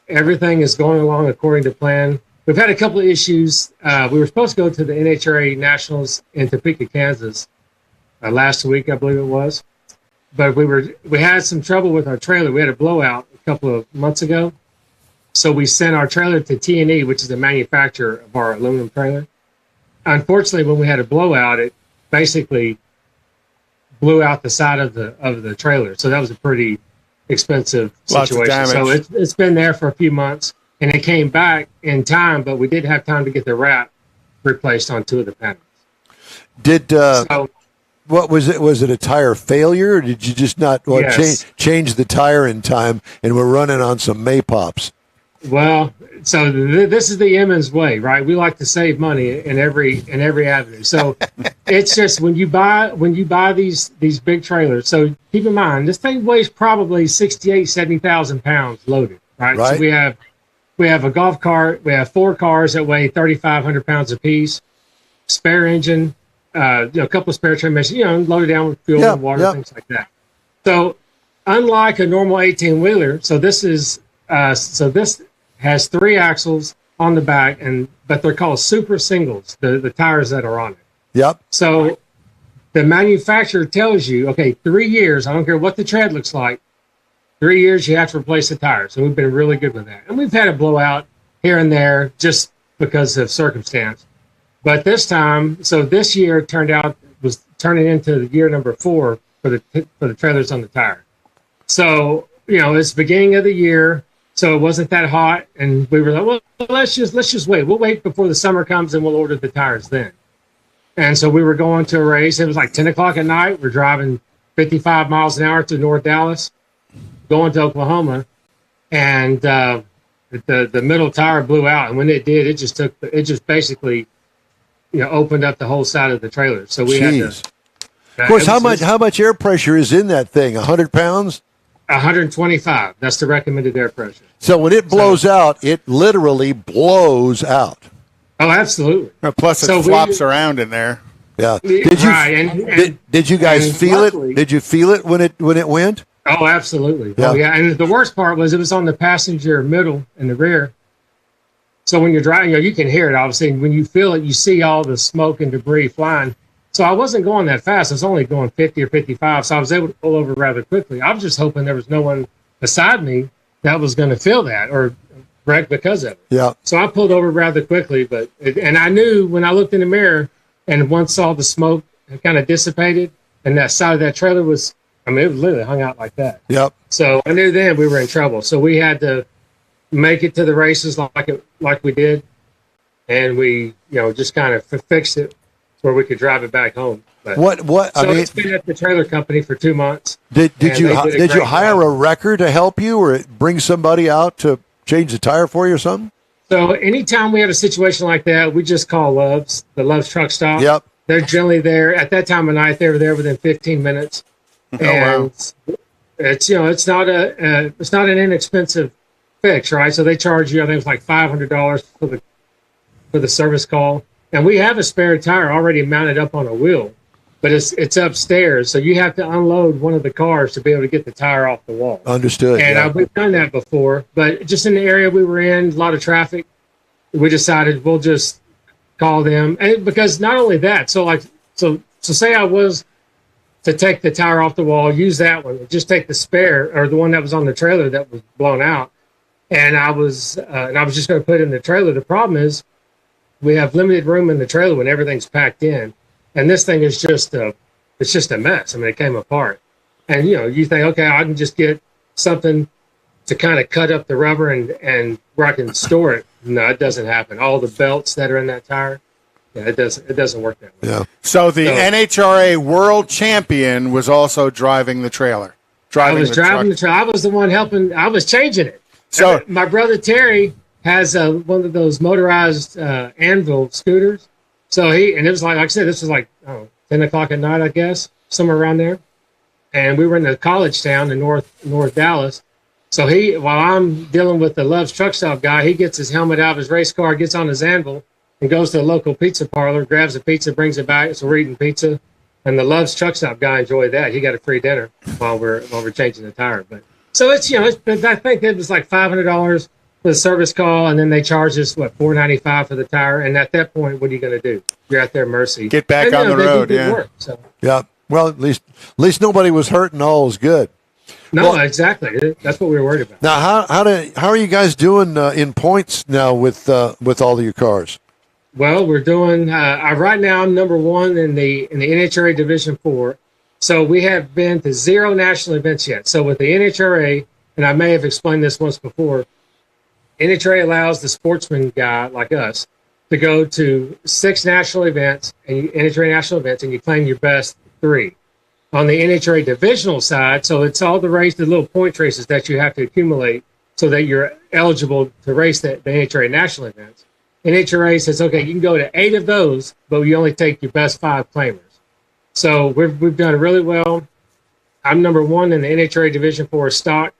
everything is going along according to plan. We've had a couple of issues. We were supposed to go to the NHRA Nationals in Topeka, Kansas, last week, I believe it was. But we had some trouble with our trailer. We had a blowout a couple of months ago. So we sent our trailer to T&E, which is the manufacturer of our aluminum trailer. Unfortunately, when we had a blowout, it basically blew out the side of the trailer. So that was a pretty expensive Lots of situation. So damage. it's been there for a few months, and it came back in time, but we did have time to get the wrap replaced on 2 of the panels. Did So what was it? Was it a tire failure, or did you just not Yes. change the tire in time and we're running on some Maypops? Well, so this is the Emmons way, right? We like to save money in every avenue. So it's just when you buy these big trailers. So keep in mind, this thing weighs probably 70,000 pounds loaded, right? Right. So we have a golf cart. We have 4 cars that weigh 3,500 pounds apiece. Spare engine, a couple of spare transmissions, loaded down with fuel and water, things like that. So unlike a normal 18-wheeler, so this has 3 axles on the back, but they're called super singles, the tires that are on it. Yep. So the manufacturer tells you, okay, 3 years, I don't care what the tread looks like, 3 years you have to replace the tires. And we've been really good with that. And we've had a blowout here and there just because of circumstance. But this time, so this year turned out was turning into the year number 4 for the trailers on the tire. So, it's the beginning of the year. So it wasn't that hot, and we were like, well, let's just wait. We'll wait before the summer comes, and we'll order the tires then. And so we were going to a race. It was like 10 o'clock at night. We're driving 55 miles an hour to North Dallas, going to Oklahoma, and the middle tire blew out. And when it did, it just basically, opened up the whole side of the trailer. So we had to. Of course, how much air pressure is in that thing? 100 pounds? 125. That's the recommended air pressure. So when it blows out, it literally blows out. Oh, absolutely. Plus, it flops around in there. Yeah. Did you guys feel luckily, it? Did you feel it when it went? Oh, absolutely. Yeah. Oh, yeah. And the worst part was it was on the passenger middle and the rear. So when you're driving, you can hear it, obviously. And when you feel it, you see all the smoke and debris flying. So I wasn't going that fast. I was only going 50 or 55. So I was able to pull over rather quickly. I was just hoping there was no one beside me that was going to feel that or wreck because of it. Yeah. So I pulled over rather quickly. And I knew when I looked in the mirror and once saw the smoke kind of dissipated and that side of that trailer it was literally hung out like that. Yep. So I knew then we were in trouble. So we had to make it to the races like we did. And we, just kind of fixed it where we could drive it back home. But, it's been at the trailer company for 2 months. Did you hire a wrecker to help you, or bring somebody out to change the tire for you or something? So anytime we have a situation like that, we just call the Love's truck stop. Yep. They're generally there at that time of night. They were there within 15 minutes. Wow. It's it's not an inexpensive fix, right? So they charge you, I think it's like $500 for the service call. And we have a spare tire already mounted up on a wheel, but it's upstairs. So you have to unload one of the cars to be able to get the tire off the wall. Understood. And we've done that before, but just in the area we were in, a lot of traffic, we decided we'll just call them. And because not only that, so say I was to take the tire off the wall, use that one, just take the spare or the one that was on the trailer that was blown out. And I was just going to put it in the trailer. The problem is, we have limited room in the trailer when everything's packed in, and this thing is just a mess. It came apart. And you think, okay, I can just get something to kind of cut up the rubber and where I can store it. No, it doesn't happen. All the belts that are in that tire, it doesn't work that way. Yeah. So the NHRA world champion was also driving the trailer. I was driving the trailer. I was the one helping. I was changing it. So my brother Terry has one of those motorized Anvil scooters. So and it was like I said, this was like 10 o'clock at night, I guess, somewhere around there. And we were in the college town in North Dallas. So while I'm dealing with the Love's Truck Stop guy, he gets his helmet out of his race car, gets on his Anvil, and goes to a local pizza parlor, grabs a pizza, brings it back. So we're eating pizza. And the Love's Truck Stop guy enjoyed that. He got a free dinner while we're changing the tire. But so I think it was like $500 for the service call, and then they charge us $495 for the tire. And at that point, what are you going to do? You're at their mercy. Get back on the road, work, so. Yeah. Well, at least nobody was hurt and all was good. No, exactly. That's what we were worried about. Now, how are you guys doing in points now with all of your cars? Well, we're doing right now. I'm number one in the NHRA Division 4. So we have been to 0 national events yet. So with the NHRA, and I may have explained this once before, NHRA allows the sportsman guy like us to go to 6 national events and NHRA national events, and you claim your best 3. On the NHRA divisional side, so it's all the little point races that you have to accumulate so that you're eligible to race the NHRA national events. NHRA says, okay, you can go to 8 of those, but you only take your best 5 claimers. So we've done really well. I'm number 1 in the NHRA Division 4 stock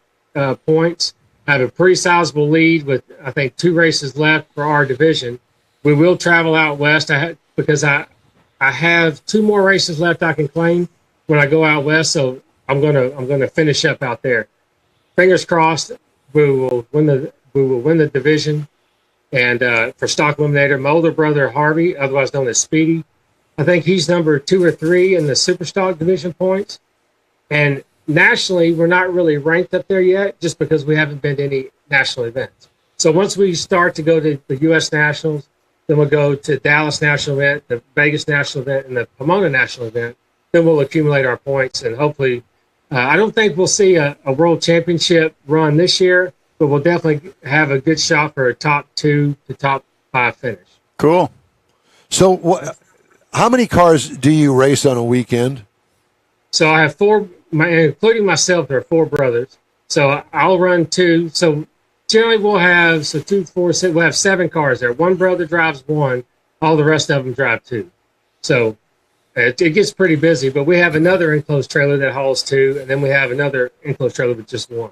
points. I have a pretty sizable lead with, I think, 2 races left for our division. We will travel out west because I have 2 more races left I can claim when I go out west. So I'm gonna finish up out there. Fingers crossed, we will win the division. And for stock eliminator, my older brother Harvey, otherwise known as Speedy, I think he's number 2 or 3 in the super stock division points. And nationally, we're not really ranked up there yet, just because we haven't been to any national events. So once we start to go to the U.S. Nationals, then we'll go to Dallas National Event, the Vegas National Event, and the Pomona National Event. Then we'll accumulate our points, and hopefully, I don't think we'll see a World Championship run this year, but we'll definitely have a good shot for a top 2 to top 5 finish. Cool. So, how many cars do you race on a weekend? So I have 4, including myself. There are 4 brothers. So I'll run 2. So generally we'll have 2, 4, 6. We'll have 7 cars there. One brother drives 1. All the rest of them drive 2. So it gets pretty busy. But we have another enclosed trailer that hauls 2, and then we have another enclosed trailer with just 1.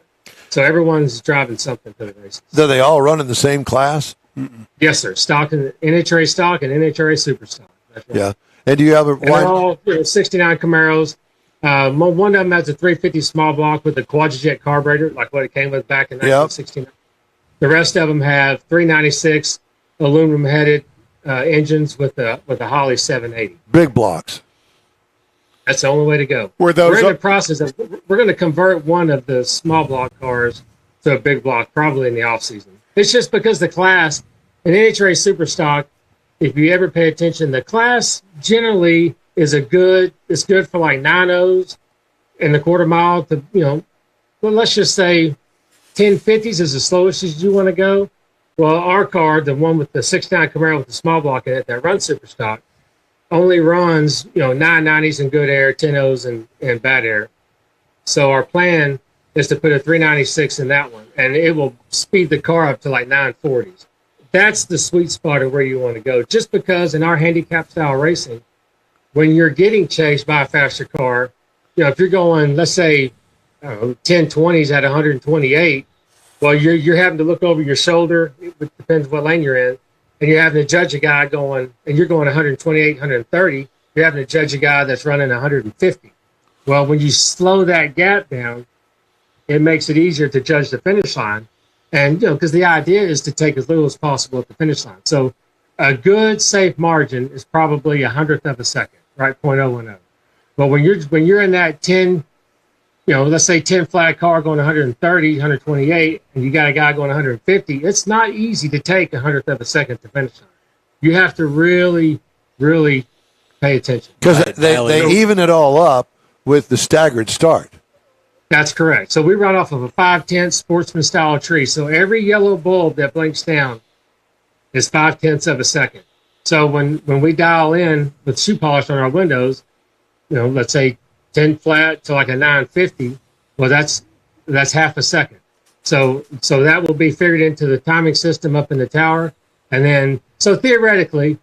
So everyone's driving something to the races. Do they all run in the same class? Mm-mm. Yes, sir. Stock and NHRA stock and NHRA super stock. That's right. Yeah. And do you have they're all 69 Camaros. One of them has a 350 small block with a quadrijet carburetor, like what it came with back in 1969. Yep. The rest of them have 396 aluminum headed engines with a Holley 780. Big blocks. That's the only way to go. We're in the process of we're going to convert one of the small block cars to a big block probably in the off season. It's just because the class in NHRA super stock, if you ever pay attention, the class generally is it's good for like 9.0s in the quarter mile to, well, let's just say 1050s is the slowest as you want to go. Well, our car, the one with the 69 Camaro with the small block in it that runs super stock, only runs, 990s in good air, 10.0s in bad air. So our plan is to put a 396 in that one, and it will speed the car up to like 940s. That's the sweet spot of where you want to go. Just because in our handicap style racing, when you're getting chased by a faster car, if you're going, let's say, 1020s at 128, well, you're having to look over your shoulder. It depends what lane you're in. And you're having to judge a guy going, and you're going 128, 130. You're having to judge a guy that's running 150. Well, when you slow that gap down, it makes it easier to judge the finish line. And, because the idea is to take as little as possible at the finish line. So a good, safe margin is probably 100th of a second, right? 0.010. But when you're in that 10, let's say 10 flat car going 130, 128, and you got a guy going 150, it's not easy to take 100th of a second to finish line. You have to really, really pay attention. Because they even it all up with the staggered start. That's correct. So we run off of a 5/10 sportsman style tree. So every yellow bulb that blinks down is 5/10 of a second. So when we dial in with shoe polish on our windows, let's say 10 flat to like a 950, well, that's half a second. So that will be figured into the timing system up in the tower. And then, so theoretically,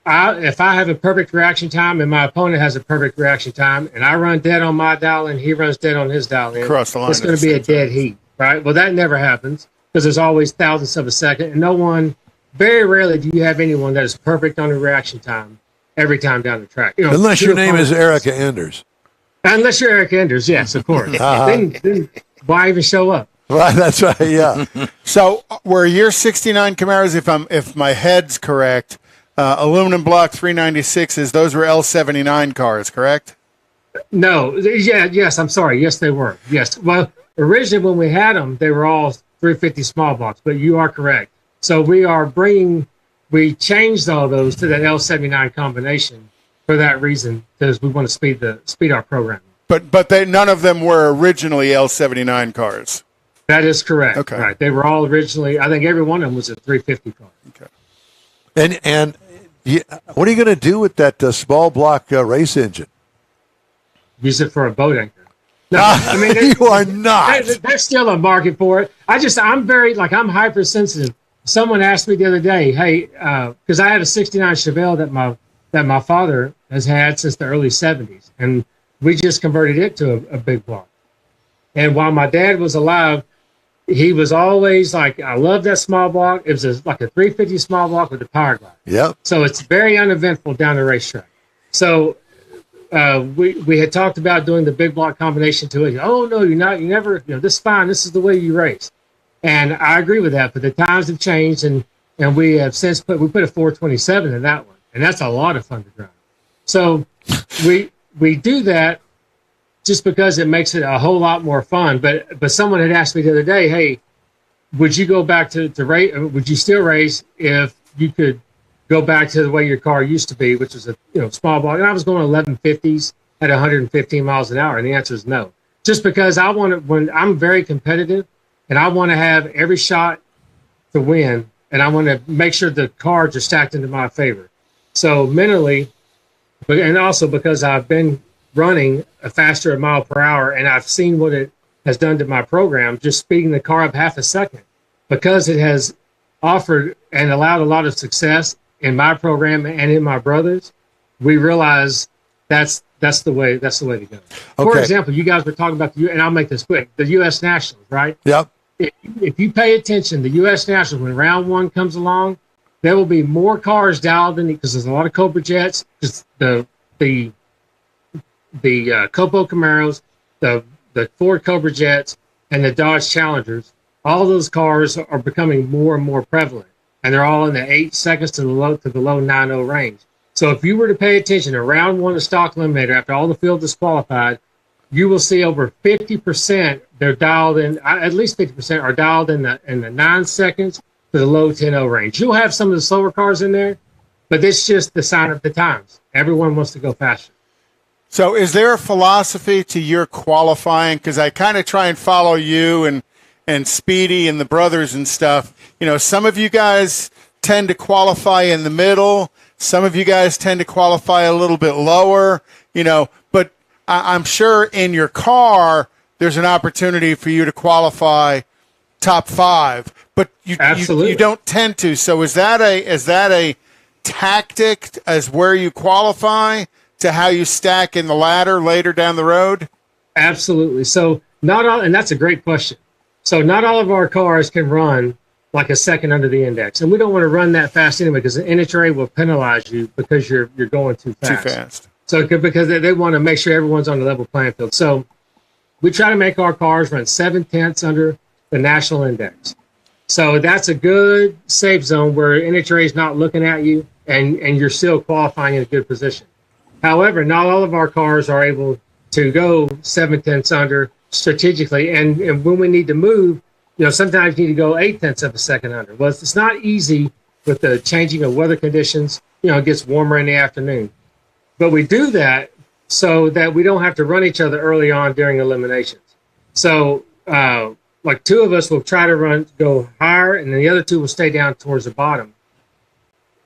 if I have a perfect reaction time and my opponent has a perfect reaction time, and I run dead on my dial in, he runs dead on his dial in, Across the line it's going to be a dead heat, right? Well, that never happens because there's always thousandths of a second, and very rarely do you have anyone that is perfect on the reaction time every time down the track. Unless your name is Erica Enders. Unless you're Eric Enders, yes, of course. Then why even show up? Right, that's right. Yeah. So were your 69 Camaros, if my head's correct, aluminum block 396s, those were L79 cars, correct? No. Yes, I'm sorry. Yes, they were. Yes. Well, originally when we had them, they were all 350 small blocks, but you are correct. So we changed all those to that L79 combination for that reason, because we want to speed our program. But none of them were originally L79 cars. That is correct. Okay. Right. They were all originally, I think every one of them was a 350 car. Okay. And what are you going to do with that small block race engine? Use it for a boat anchor. No, I mean, you are not. There's still a market for it. I'm very, I'm hypersensitive. Someone asked me the other day, hey, because I had a 69 Chevelle that my father has had since the early 70s, and we just converted it to a big block. And while my dad was alive, he was always like, I love that small block. It was like a 350 small block with a power glide. Yep. So it's very uneventful down the racetrack. So we had talked about doing the big block combination to it. Oh, no, you're not. You never, this is fine. This is the way you race. And I agree with that. But the times have changed, and we have since put a 427 in that one. And that's a lot of fun to drive. So we do that just because it makes it a whole lot more fun. But someone had asked me the other day, hey, would you go back to race? Would you still race if you could go back to the way your car used to be, which was a small block? And I was going 1150s at 115 miles an hour, and the answer is no. Just because when I'm very competitive, and I want to have every shot to win, and I want to make sure the cards are stacked into my favor. So mentally, and also because I've been running a faster mile per hour, and I've seen what it has done to my program, just speeding the car up half a second, because it has offered and allowed a lot of success in my program and in my brother's. We realize that's the way to go. Okay. For example, you guys were talking about and I'll make this quick, the U.S. Nationals, right? Yep. If you pay attention, the U.S. Nationals, when round one comes along, there will be more cars dialed in because there's a lot of Cobra Jets, just the Copo Camaros, the Ford Cobra Jets, and the Dodge Challengers. All those cars are becoming more and more prevalent, and they're all in the 8 seconds to the low 90 range. So if you were to pay attention to round one of Stock Eliminator, after all the field disqualified, you will see over 50%. They're dialed in. At least 50% are dialed in the 9 seconds to the low 10 range. You'll have some of the slower cars in there, but it's just the sign of the times. Everyone wants to go faster. So is there a philosophy to your qualifying? Because I kind of try and follow you and Speedy and the brothers and stuff. Some of you guys tend to qualify in the middle. Some of you guys tend to qualify a little bit lower, but I'm sure in your car, there's an opportunity for you to qualify top 5, but you don't tend to. So is that a tactic as where you qualify to how you stack in the ladder later down the road? Absolutely. So not all, and that's a great question. So not all of our cars can run like a second under the index, and we don't want to run that fast anyway because the NHRA will penalize you because you're going too fast. Too fast. So because they want to make sure everyone's on the level playing field. So we try to make our cars run 7/10 under the national index. So that's a good safe zone where NHRA is not looking at you and you're still qualifying in a good position. However, not all of our cars are able to go 7/10 under strategically. And when we need to move, sometimes you need to go 0.8 of a second under. Well, it's not easy with the changing of weather conditions. It gets warmer in the afternoon. But we do that so that we don't have to run each other early on during eliminations. So, like two of us will try to go higher, and then the other two will stay down towards the bottom.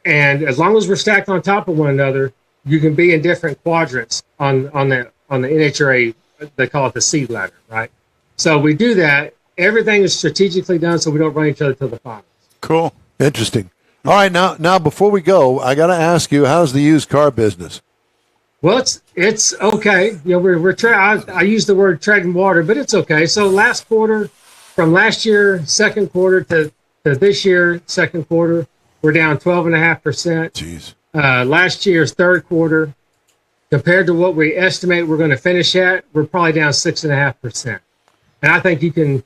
And as long as we're stacked on top of one another, you can be in different quadrants on the NHRA. They call it the seed ladder, right? So we do that. Everything is strategically done so we don't run each other to the finals. Cool. Interesting. All right, now before we go, I got to ask you, how's the used car business? Well, it's okay. You know, I use the word treading water, but it's okay. So last quarter, from last year second quarter to this year second quarter, we're down 12.5%. Jeez. Last year's third quarter, compared to what we estimate we're going to finish at, we're probably down 6.5%. And I think you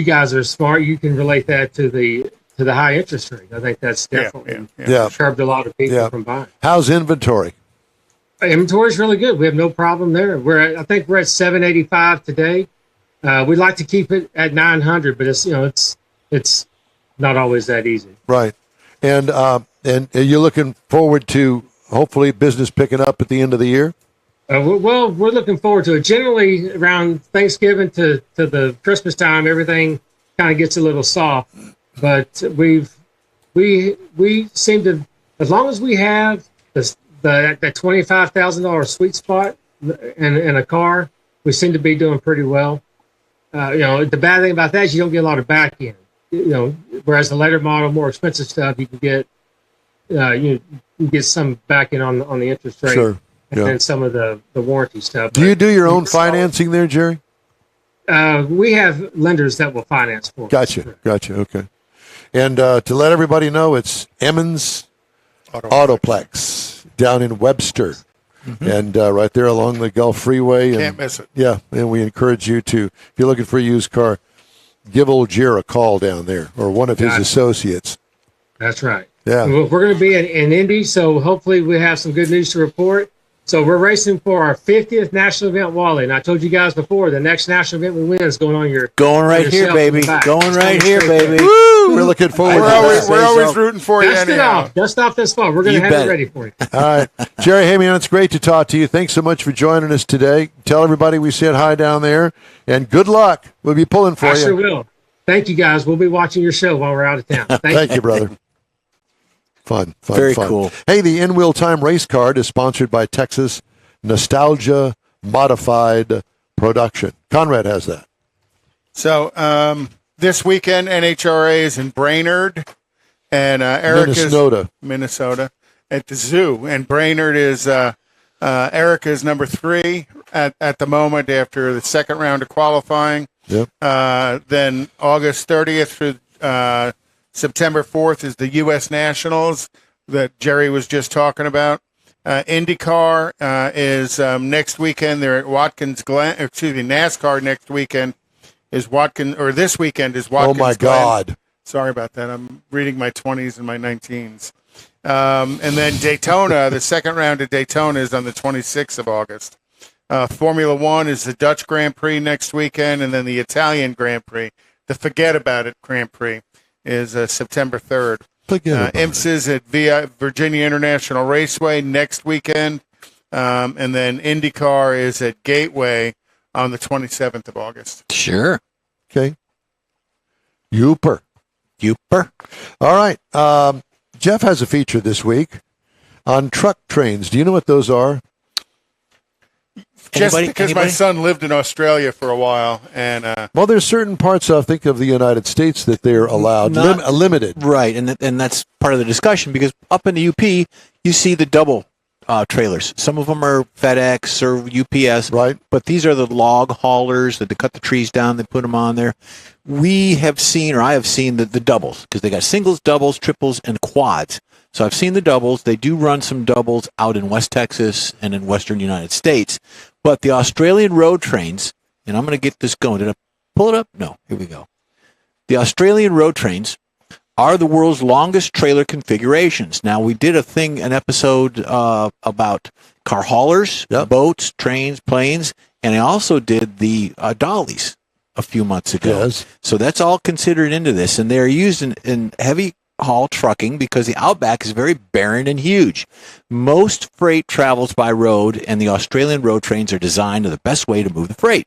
guys are smart. You can relate that to the high interest rate. I think that's definitely curbed a lot of people from buying. How's inventory? Inventory is really good. We have no problem there. I think we're at 785 today. We'd like to keep it at 900, but it's not always that easy. Right. And you're looking forward to hopefully business picking up at the end of the year? Well, we're looking forward to it. Generally, around Thanksgiving to the Christmas time, everything kind of gets a little soft. But we seem to, as long as we have that $25,000 sweet spot in a car, we seem to be doing pretty well. The bad thing about that is you don't get a lot of back end. Whereas the later model, more expensive stuff, you can get you get some back end on the interest rate. Sure. And then some of the warranty stuff. Do you do your own financing there, Jerry? We have lenders that will finance for us. Gotcha. Okay. And to let everybody know, it's Emmons Autoplex down in Webster. Mm-hmm. And right there along the Gulf Freeway. Can't miss it. Yeah, and we encourage you to, if you're looking for a used car, give old Jer a call down there or one of his associates. That's right. Yeah. We're going to be in Indy, so hopefully we have some good news to report. So we're racing for our 50th national event, Wally. And I told you guys before, the next national event we win is going on your right here, baby. Going right here, baby. Woo! We're looking forward to that. We're always rooting for you. Dust off this fall. We're going to have it ready for you. All right. Jerry, hey, man, it's great to talk to you. Thanks so much for joining us today. Tell everybody we said hi down there. And good luck. We'll be pulling for you. I sure will. Thank you, guys. We'll be watching your show while we're out of town. Thank you, brother. Fun. Very cool. Hey, the In Wheel Time race card is sponsored by Texas Nostalgia Modified Production. Conrad has that. So this weekend, NHRA is in Brainerd, and Minnesota at the zoo. And Brainerd is Erica's number 3 at the moment after the second round of qualifying. Yep. Then August 30th through September 4th is the U.S. Nationals that Jerry was just talking about. IndyCar is next weekend. They're at Watkins Glen. NASCAR next weekend is Watkins, or this weekend is Watkins Glen. Oh, my God. Sorry about that. I'm reading my 20s and my 19s. And then Daytona, the second round of Daytona is on the 26th of August. Formula One is the Dutch Grand Prix next weekend, and then the Italian Grand Prix, the Forget About It Grand Prix, is September 3rd. IMSA's at Virginia International Raceway next weekend, and then IndyCar is at Gateway on the 27th of August. Sure. Okay. Youper. All right. Jeff has a feature this week on truck trains. Do you know what those are? Just because my son lived in Australia for a while, and well, there's certain parts I think of the United States that they're allowed limited, right? And that's part of the discussion because up in the UP, you see the double trailers. Some of them are FedEx or UPS, right? But these are the log haulers that they cut the trees down, they put them on there. We have seen, or I have seen the doubles because they got singles, doubles, triples, and quads. So I've seen the doubles. They do run some doubles out in West Texas and in Western United States. But the Australian road trains, and I'm going to get this going. Did I pull it up? No. Here we go. The Australian road trains are the world's longest trailer configurations. Now, we did an episode about car haulers, boats, trains, planes, and I also did the dollies a few months ago. Yes. So that's all considered into this, and they're used in heavy haul trucking because the outback is very barren and huge. Most freight travels by road, and the Australian road trains are designed as the best way to move the freight.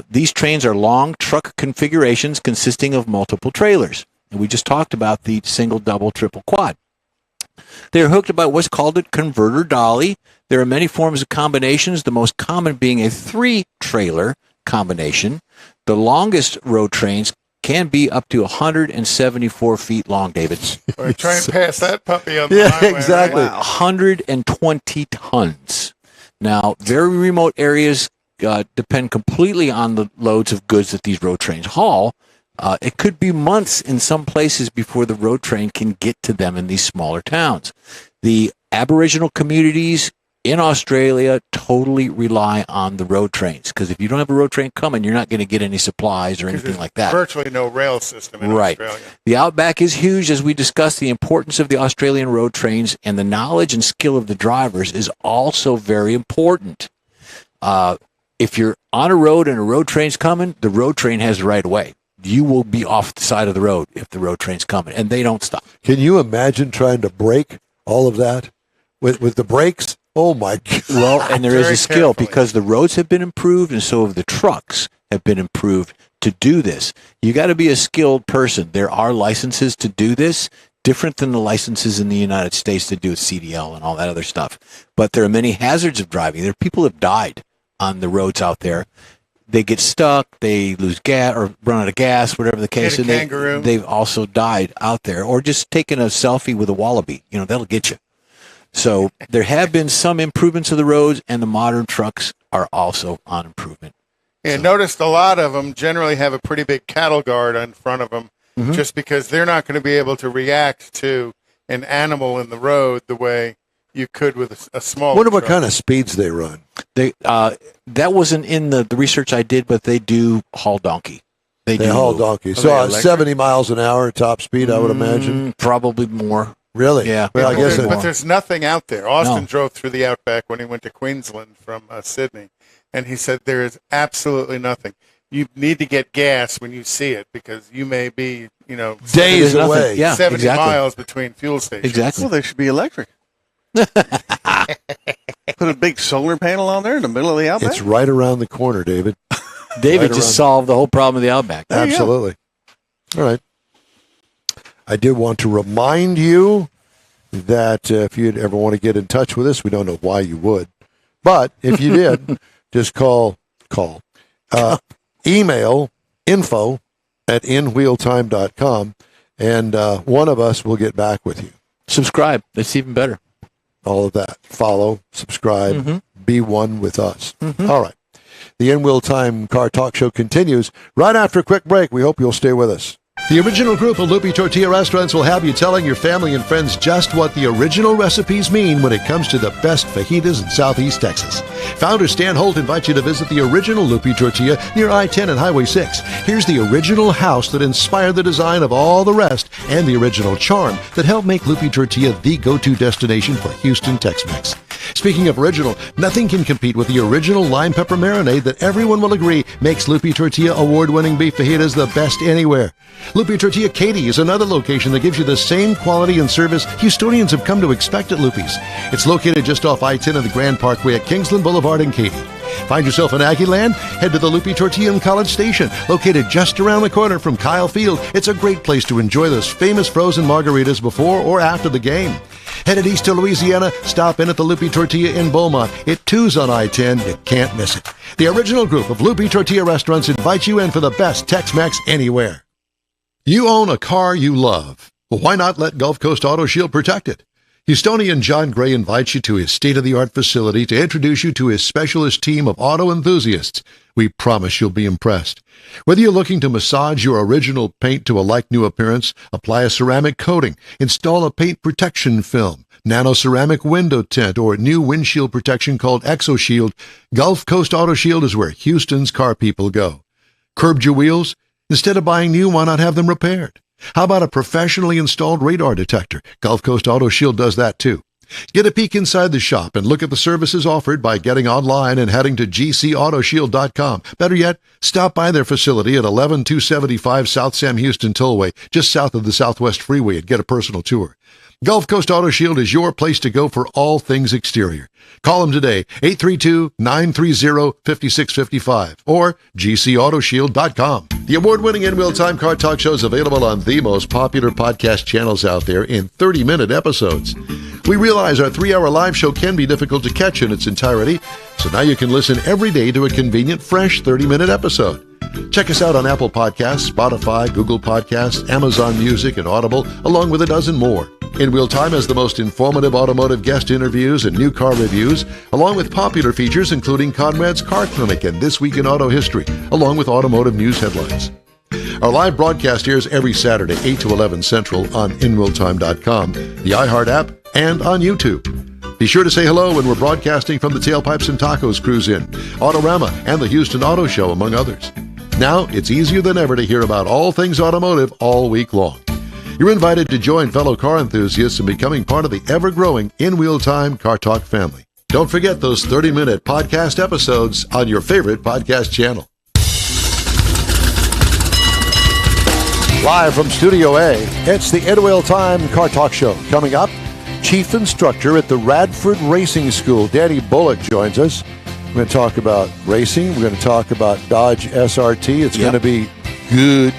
These trains are long truck configurations consisting of multiple trailers. And we just talked about the single, double, triple, quad. They're hooked about what's called a converter dolly. There are many forms of combinations, the most common being a 3-trailer combination. The longest road trains can be up to 174 feet long, David. Or try and pass that puppy on the Yeah, highway. exactly. Right? 120 tons. Now, very remote areas depend completely on the loads of goods that these road trains haul. It could be months in some places before the road train can get to them in these smaller towns. The Aboriginal communities in Australia totally rely on the road trains, because if you don't have a road train coming, you're not going to get any supplies or anything like that. Virtually no rail system in Right. Australia. The Outback is huge, as we discussed. The importance of the Australian road trains and the knowledge and skill of the drivers is also very important. If you're on a road and a road train's coming, the road train has the right of way. You will be off the side of the road if the road train's coming, and they don't stop. Can you imagine trying to break all of that with the brakes? Oh my God! Well, and there is Very a skill carefully. because the roads have been improved, and so have the trucks have been improved to do this. You got to be a skilled person. There are licenses to do this, different than the licenses in the United States to do with CDL and all that other stuff. But there are many hazards of driving. There are people who have died on the roads out there. They get stuck, they lose gas or run out of gas, whatever the case. Hit a And kangaroo. they've also died out there, or just taking a selfie with a wallaby. You know, that'll get you. So there have been some improvements of the roads, and the modern trucks are also on improvement. Yeah, noticed a lot of them generally have a pretty big cattle guard in front of them, just because they're not going to be able to react to an animal in the road the way you could with a small. Wonder what kind of speeds they run. They that wasn't in the research I did, but they do haul donkey. They They do haul move. donkeys. Are So they electric? 70 miles an hour top speed, I would imagine. Probably more. Really? Yeah. Well, I guess But there's nothing out there. Austin No. drove through the outback when he went to Queensland from Sydney, and he said there is absolutely nothing. You need to get gas when you see it, because you may be, days There's nothing. away. Yeah, 70 exactly. miles between fuel stations. Exactly. Well, they should be electric. Put a big solar panel on there in the middle of the outback. It's right around the corner, David. David Right just around. solved the whole problem of the Outback. There you go. Absolutely. All right. I did want to remind you that if you'd ever want to get in touch with us, we don't know why you would, but if you did, just call, email info@inwheeltime.com, and one of us will get back with you. Subscribe. That's even better. All of that. Follow, subscribe, Mm-hmm. be one with us. All right. The In Wheel Time Car Talk Show continues right after a quick break. We hope you'll stay with us. The original group of Loopy Tortilla restaurants will have you telling your family and friends just what the original recipes mean when it comes to the best fajitas in Southeast Texas. Founder Stan Holt invites you to visit the original Loopy Tortilla near I-10 and Highway 6. Here's the original house that inspired the design of all the rest, and the original charm that helped make Loopy Tortilla the go-to destination for Houston Tex-Mex. Speaking of original, nothing can compete with the original lime pepper marinade that everyone will agree makes Loopy Tortilla award-winning beef fajitas the best anywhere. Loopy Tortilla Katy is another location that gives you the same quality and service Houstonians have come to expect at Loopy's. It's located just off I-10 and the Grand Parkway at Kingsland Boulevard in Katy. Find yourself in Aggie Land? Head to the Loopy Tortilla in College Station, located just around the corner from Kyle Field. It's a great place to enjoy those famous frozen margaritas before or after the game. Headed east to Louisiana, stop in at the Loopy Tortilla in Beaumont. It too's on I-10. You can't miss it. The original group of Loopy Tortilla restaurants invites you in for the best Tex-Mex anywhere. You own a car you love. Well, why not let Gulf Coast Auto Shield protect it? Houstonian John Gray invites you to his state-of-the-art facility to introduce you to his specialist team of auto enthusiasts. We promise you'll be impressed. Whether you're looking to massage your original paint to a like-new appearance, apply a ceramic coating, install a paint protection film, nano-ceramic window tint, or new windshield protection called ExoShield, Gulf Coast Auto Shield is where Houston's car people go. Curbed your wheels? Instead of buying new, why not have them repaired? How about a professionally installed radar detector? Gulf Coast Auto Shield does that too. Get a peek inside the shop and look at the services offered by getting online and heading to gcautoshield.com. Better yet, stop by their facility at 11275 South Sam Houston Tollway, just south of the Southwest Freeway, and get a personal tour. Gulf Coast Auto Shield is your place to go for all things exterior. Call them today, 832-930-5655 or gcautoshield.com. The award-winning In Wheel Time Car Talk Show is available on the most popular podcast channels out there in 30-minute episodes. We realize our 3-hour live show can be difficult to catch in its entirety, so now you can listen every day to a convenient, fresh 30-minute episode. Check us out on Apple Podcasts, Spotify, Google Podcasts, Amazon Music, and Audible, along with a dozen more. In Wheel Time has the most informative automotive guest interviews and new car reviews, along with popular features including Conrad's Car Clinic and This Week in Auto History, along with automotive news headlines. Our live broadcast airs every Saturday, 8 to 11 Central on InWheelTime.com, the iHeart app, and on YouTube. Be sure to say hello when we're broadcasting from the Tailpipes and Tacos Cruise Inn, Autorama, and the Houston Auto Show, among others. Now, it's easier than ever to hear about all things automotive all week long. You're invited to join fellow car enthusiasts in becoming part of the ever-growing In Wheel Time Car Talk family. Don't forget those 30-minute podcast episodes on your favorite podcast channel. Live from Studio A, it's the In Wheel Time Car Talk Show. Coming up, Chief Instructor at the Radford Racing School, Danny Bullock, joins us. We're going to talk about racing. We're going to talk about Dodge SRT. It's going to be good.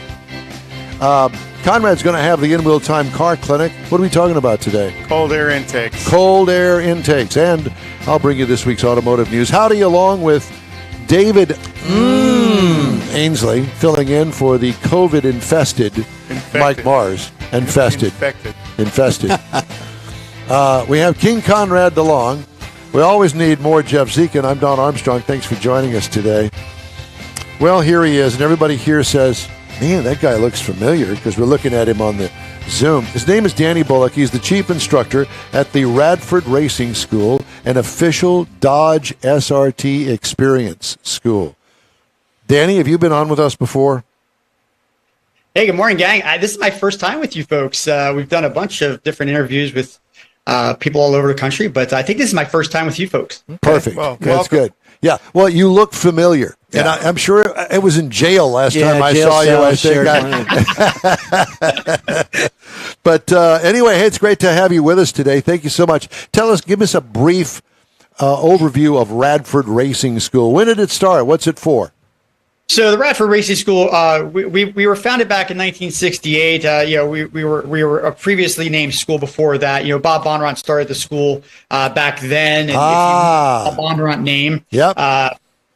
Conrad's going to have the In Wheel Time Car Clinic. What are we talking about today? Cold air intakes. Cold air intakes. And I'll bring you this week's automotive news. Howdy, along with David Ainsley, filling in for the COVID-infested Mike Mars. Infested. We have King Conrad DeLong. We always need more Jeff Zekin. I'm Don Armstrong. Thanks for joining us today. Well, here he is, and everybody here says, man, that guy looks familiar because we're looking at him on the Zoom. His name is Danny Bullock. He's the chief instructor at the Radford Racing School, an official Dodge SRT experience school. Danny, have you been on with us before? Hey, good morning, gang. This is my first time with you folks. We've done a bunch of different interviews with people all over the country, but I think this is my first time with you folks. Perfect. Well, that's good. Yeah. Well, you look familiar. Yeah. And I'm sure it was in jail last time I saw you. I think. But anyway, hey, it's great to have you with us today. Thank you so much. Give us a brief overview of Radford Racing School. When did it start? What's it for? So the Radford Racing School, we were founded back in 1968. We were a previously named school before that. Bob Bondurant started the school back then. And Bob Bondurant name. Yep.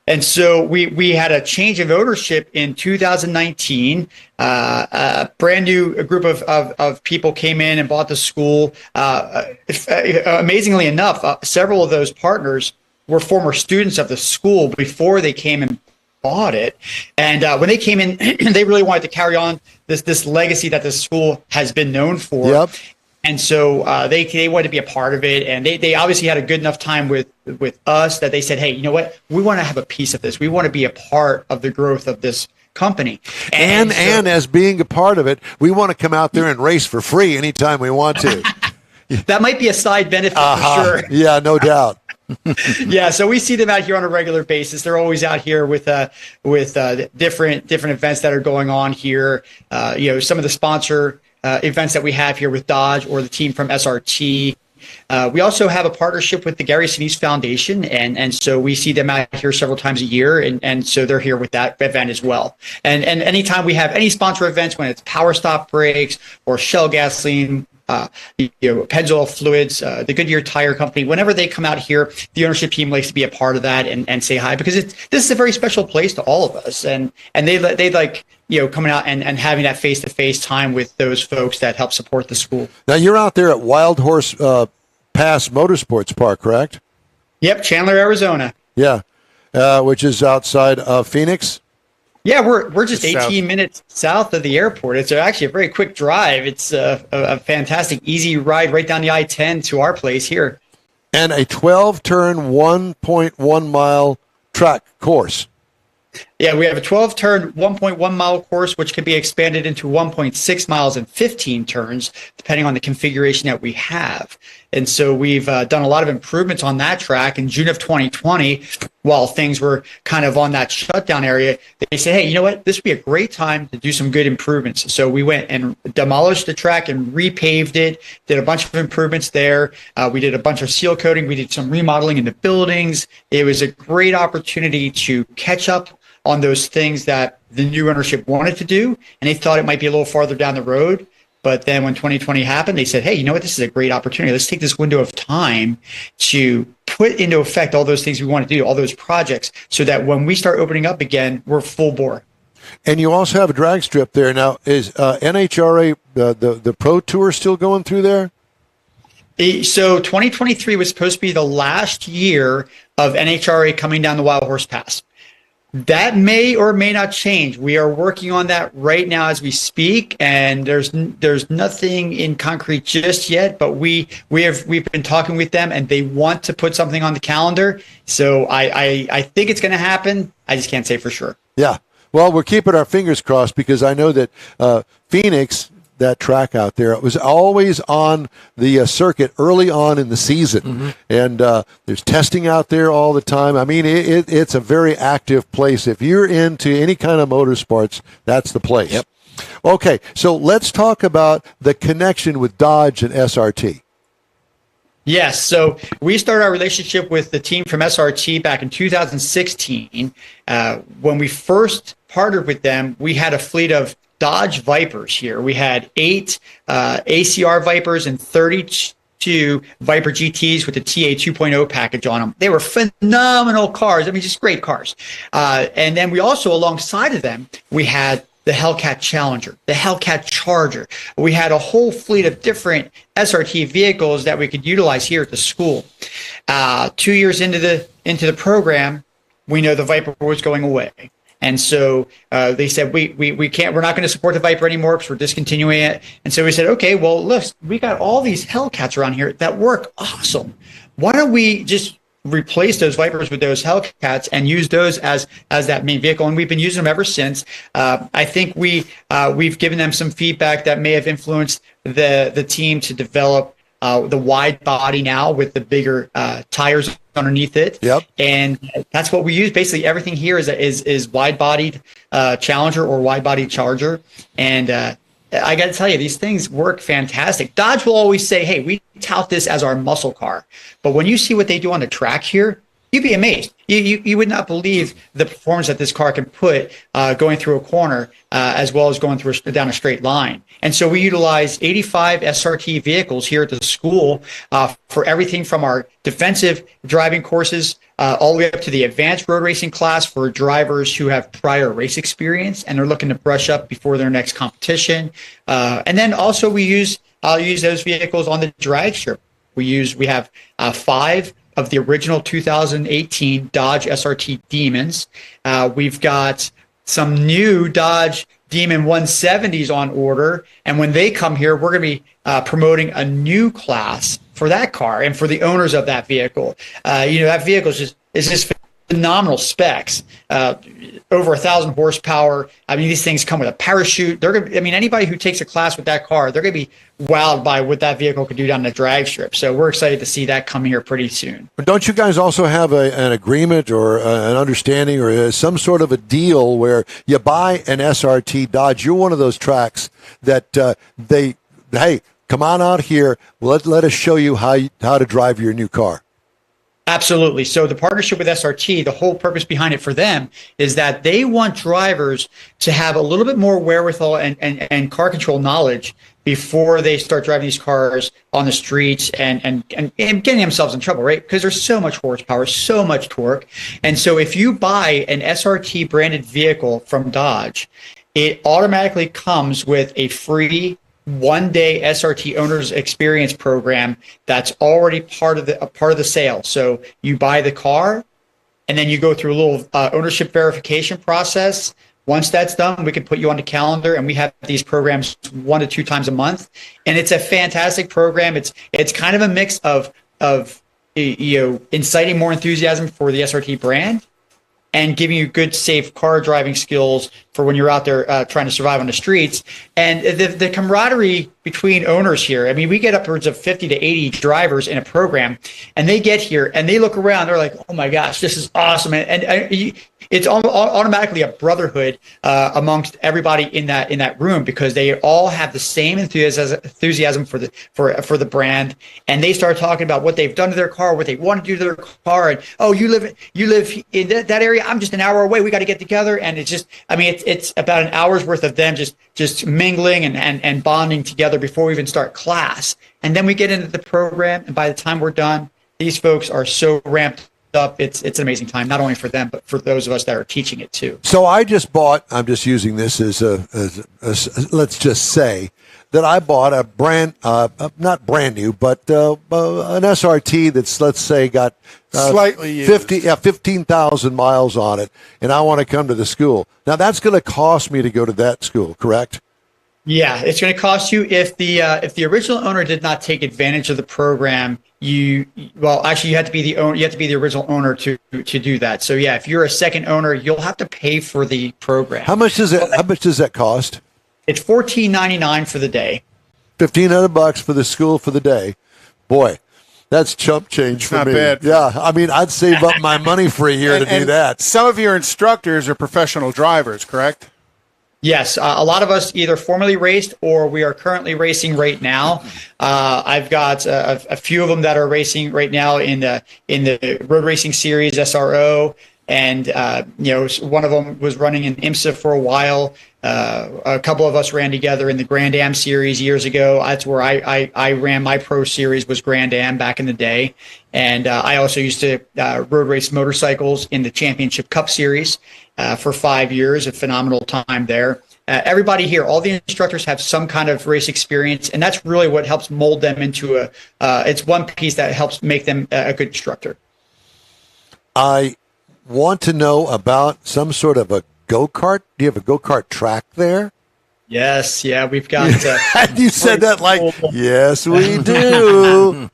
And so we had a change of ownership in 2019. A brand new group of people came in and bought the school. Amazingly enough, several of those partners were former students of the school before they came and bought it. And when they came in, they really wanted to carry on this legacy that the school has been known for. Yep. And so they wanted to be a part of it. And they obviously had a good enough time with us that they said, hey, you know what? We want to have a piece of this. We want to be a part of the growth of this company. And as being a part of it, we want to come out there and race for free anytime we want to. That might be a side benefit for sure. Yeah, no doubt. Yeah, so we see them out here on a regular basis. They're always out here with different events that are going on here. Some of the sponsor events that we have here with Dodge or the team from SRT. We also have a partnership with the Gary Sinise Foundation, and so we see them out here several times a year, and so they're here with that event as well. And anytime we have any sponsor events, when it's Power Stop Brakes or Shell Gasoline, Pennzoil Fluids, the Goodyear Tire Company, whenever they come out here, the ownership team likes to be a part of that and say hi, because this is a very special place to all of us, and they like coming out and having that face-to-face time with those folks that help support the school. Now you're out there at Wild Horse Pass Motorsports Park, correct? Yep, Chandler, Arizona. Yeah, which is outside of Phoenix. Yeah, we're just 18 minutes south of the airport. It's actually a very quick drive. It's a fantastic, easy ride right down the I-10 to our place here. And a 12-turn, 1.1 mile track course. Yeah, we have a 12-turn, 1.1 mile course, which can be expanded into 1.6 miles and 15 turns, depending on the configuration that we have. And so we've done a lot of improvements on that track. In June of 2020, while things were kind of on that shutdown area, they said, hey, you know what? This would be a great time to do some good improvements. So we went and demolished the track and repaved it, did a bunch of improvements there. We did a bunch of seal coating. We did some remodeling in the buildings. It was a great opportunity to catch up on those things that the new ownership wanted to do. And they thought it might be a little farther down the road. But then when 2020 happened, they said, hey, you know what? This is a great opportunity. Let's take this window of time to put into effect all those things we want to do, all those projects, so that when we start opening up again, we're full bore. And you also have a drag strip there. Now, is NHRA, the Pro Tour still going through there? So 2023 was supposed to be the last year of NHRA coming down the Wild Horse Pass. That may or may not change. We are working on that right now as we speak, and there's nothing in concrete just yet. But we've been talking with them, and they want to put something on the calendar. So I think it's going to happen. I just can't say for sure. Yeah. Well, we're keeping our fingers crossed because I know that Phoenix, that track out there, it was always on the circuit early on in the season. And there's testing out there all the time. I mean, it's a very active place. If you're into any kind of motorsports, that's the place. Yep. Okay, so let's talk about the connection with Dodge and SRT. Yes. So we started our relationship with the team from SRT back in 2016. When we first partnered with them, we had a fleet of Dodge Vipers here. We had 8 ACR Vipers and 32 Viper GTs with the TA 2.0 package on them. They were phenomenal cars. I mean, just great cars. And then we also, alongside of them, we had the Hellcat Challenger, the Hellcat Charger. We had a whole fleet of different SRT vehicles that we could utilize here at the school. 2 years into the program, we know the Viper was going away. And so they said, we're not going to support the Viper anymore because we're discontinuing it. And so we said, okay, well, look, we got all these Hellcats around here that work awesome. Why don't we just replace those Vipers with those Hellcats and use those as that main vehicle? And we've been using them ever since. I think we've given them some feedback that may have influenced the team to develop the wide body now with the bigger tires underneath it. Yep. And that's what we use. Basically, everything here is wide bodied Challenger or wide bodied Charger. And I got to tell you, these things work fantastic. Dodge will always say, hey, we tout this as our muscle car. But when you see what they do on the track here, you'd be amazed. You would not believe the performance that this car can put going through a corner as well as going down a straight line. And so we utilize 85 SRT vehicles here at the school for everything from our defensive driving courses all the way up to the advanced road racing class for drivers who have prior race experience and they're looking to brush up before their next competition. And then also I'll use those vehicles on the drag strip. We have 5 of the original 2018 Dodge SRT Demons. We've got some new Dodge Demon 170s on order. And when they come here, we're going to be promoting a new class for that car and for the owners of that vehicle. That vehicle is just phenomenal specs, over 1,000 horsepower. I mean, these things come with a parachute. Anybody who takes a class with that car, they're going to be wowed by what that vehicle could do down the drag strip. So we're excited to see that come here pretty soon. But don't you guys also have an agreement or an understanding or some sort of a deal where you buy an SRT Dodge? You're one of those tracks that hey, come on out here. Let us show you how to drive your new car. Absolutely. So the partnership with SRT, the whole purpose behind it for them is that they want drivers to have a little bit more wherewithal and car control knowledge before they start driving these cars on the streets and getting themselves in trouble, right? Because there's so much horsepower, so much torque. And so if you buy an SRT branded vehicle from Dodge, it automatically comes with a free 1-day SRT owners experience program that's already part of the sale. So you buy the car and then you go through a little ownership verification process. Once that's done, we can put you on the calendar, and we have these programs 1 to 2 times a month. And it's a fantastic program. It's kind of a mix of inciting more enthusiasm for the SRT brand, and giving you good, safe car driving skills for when you're out there trying to survive on the streets. And the camaraderie between owners here, I mean, we get upwards of 50 to 80 drivers in a program, and they get here and they look around, they're like, oh my gosh, this is awesome. And it's automatically a brotherhood amongst everybody in that room, because they all have the same enthusiasm for the brand, and they start talking about what they've done to their car, what they want to do to their car, and oh, you live in that area. I'm just an hour away. We got to get together, and it's just, I mean, it's about an hour's worth of them just mingling and bonding together before we even start class, and then we get into the program, and by the time we're done, these folks are so ramped up. It's an amazing time, not only for them, but for those of us that are teaching it too. So I'm just using this as a let's just say that I bought a brand, not brand new, but an SRT that's, let's say, got slightly used. 15,000 miles on it, and I want to come to the school. Now that's going to cost me to go to that school, correct? Yeah, it's going to cost you if the original owner did not take advantage of the program. You have to be the owner. You have to be the original owner to do that. So yeah, if you're a second owner, you'll have to pay for the program. How much does it? How much does that cost? It's $14.99 for the day. $1,500 for the school for the day. Boy, that's chump change for not me. bad. Yeah, I mean, I'd save up my money for a year to do that. Some of your instructors are professional drivers, correct? Yes, a lot of us either formerly raced or we are currently racing right now. I've got a few of them that are racing right now in the Road Racing Series SRO, and one of them was running in IMSA for a while. A couple of us ran together in the Grand Am Series years ago. That's where I ran my pro series, was Grand Am back in the day, and I also used to road race motorcycles in the Championship Cup Series for 5 years. A phenomenal time there. Everybody here, all the instructors have some kind of race experience, and that's really what helps mold them into it's one piece that helps make them a good instructor. I want to know about some sort of a go-kart. Do you have a go-kart track there? Yes, yeah, we've got. You said that like, yes, we do.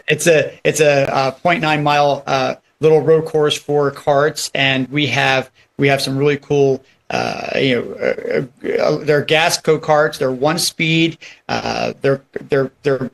It's a 0.9 mile little road course for karts, and we have some really cool. They're gas go-karts. They're one speed. They're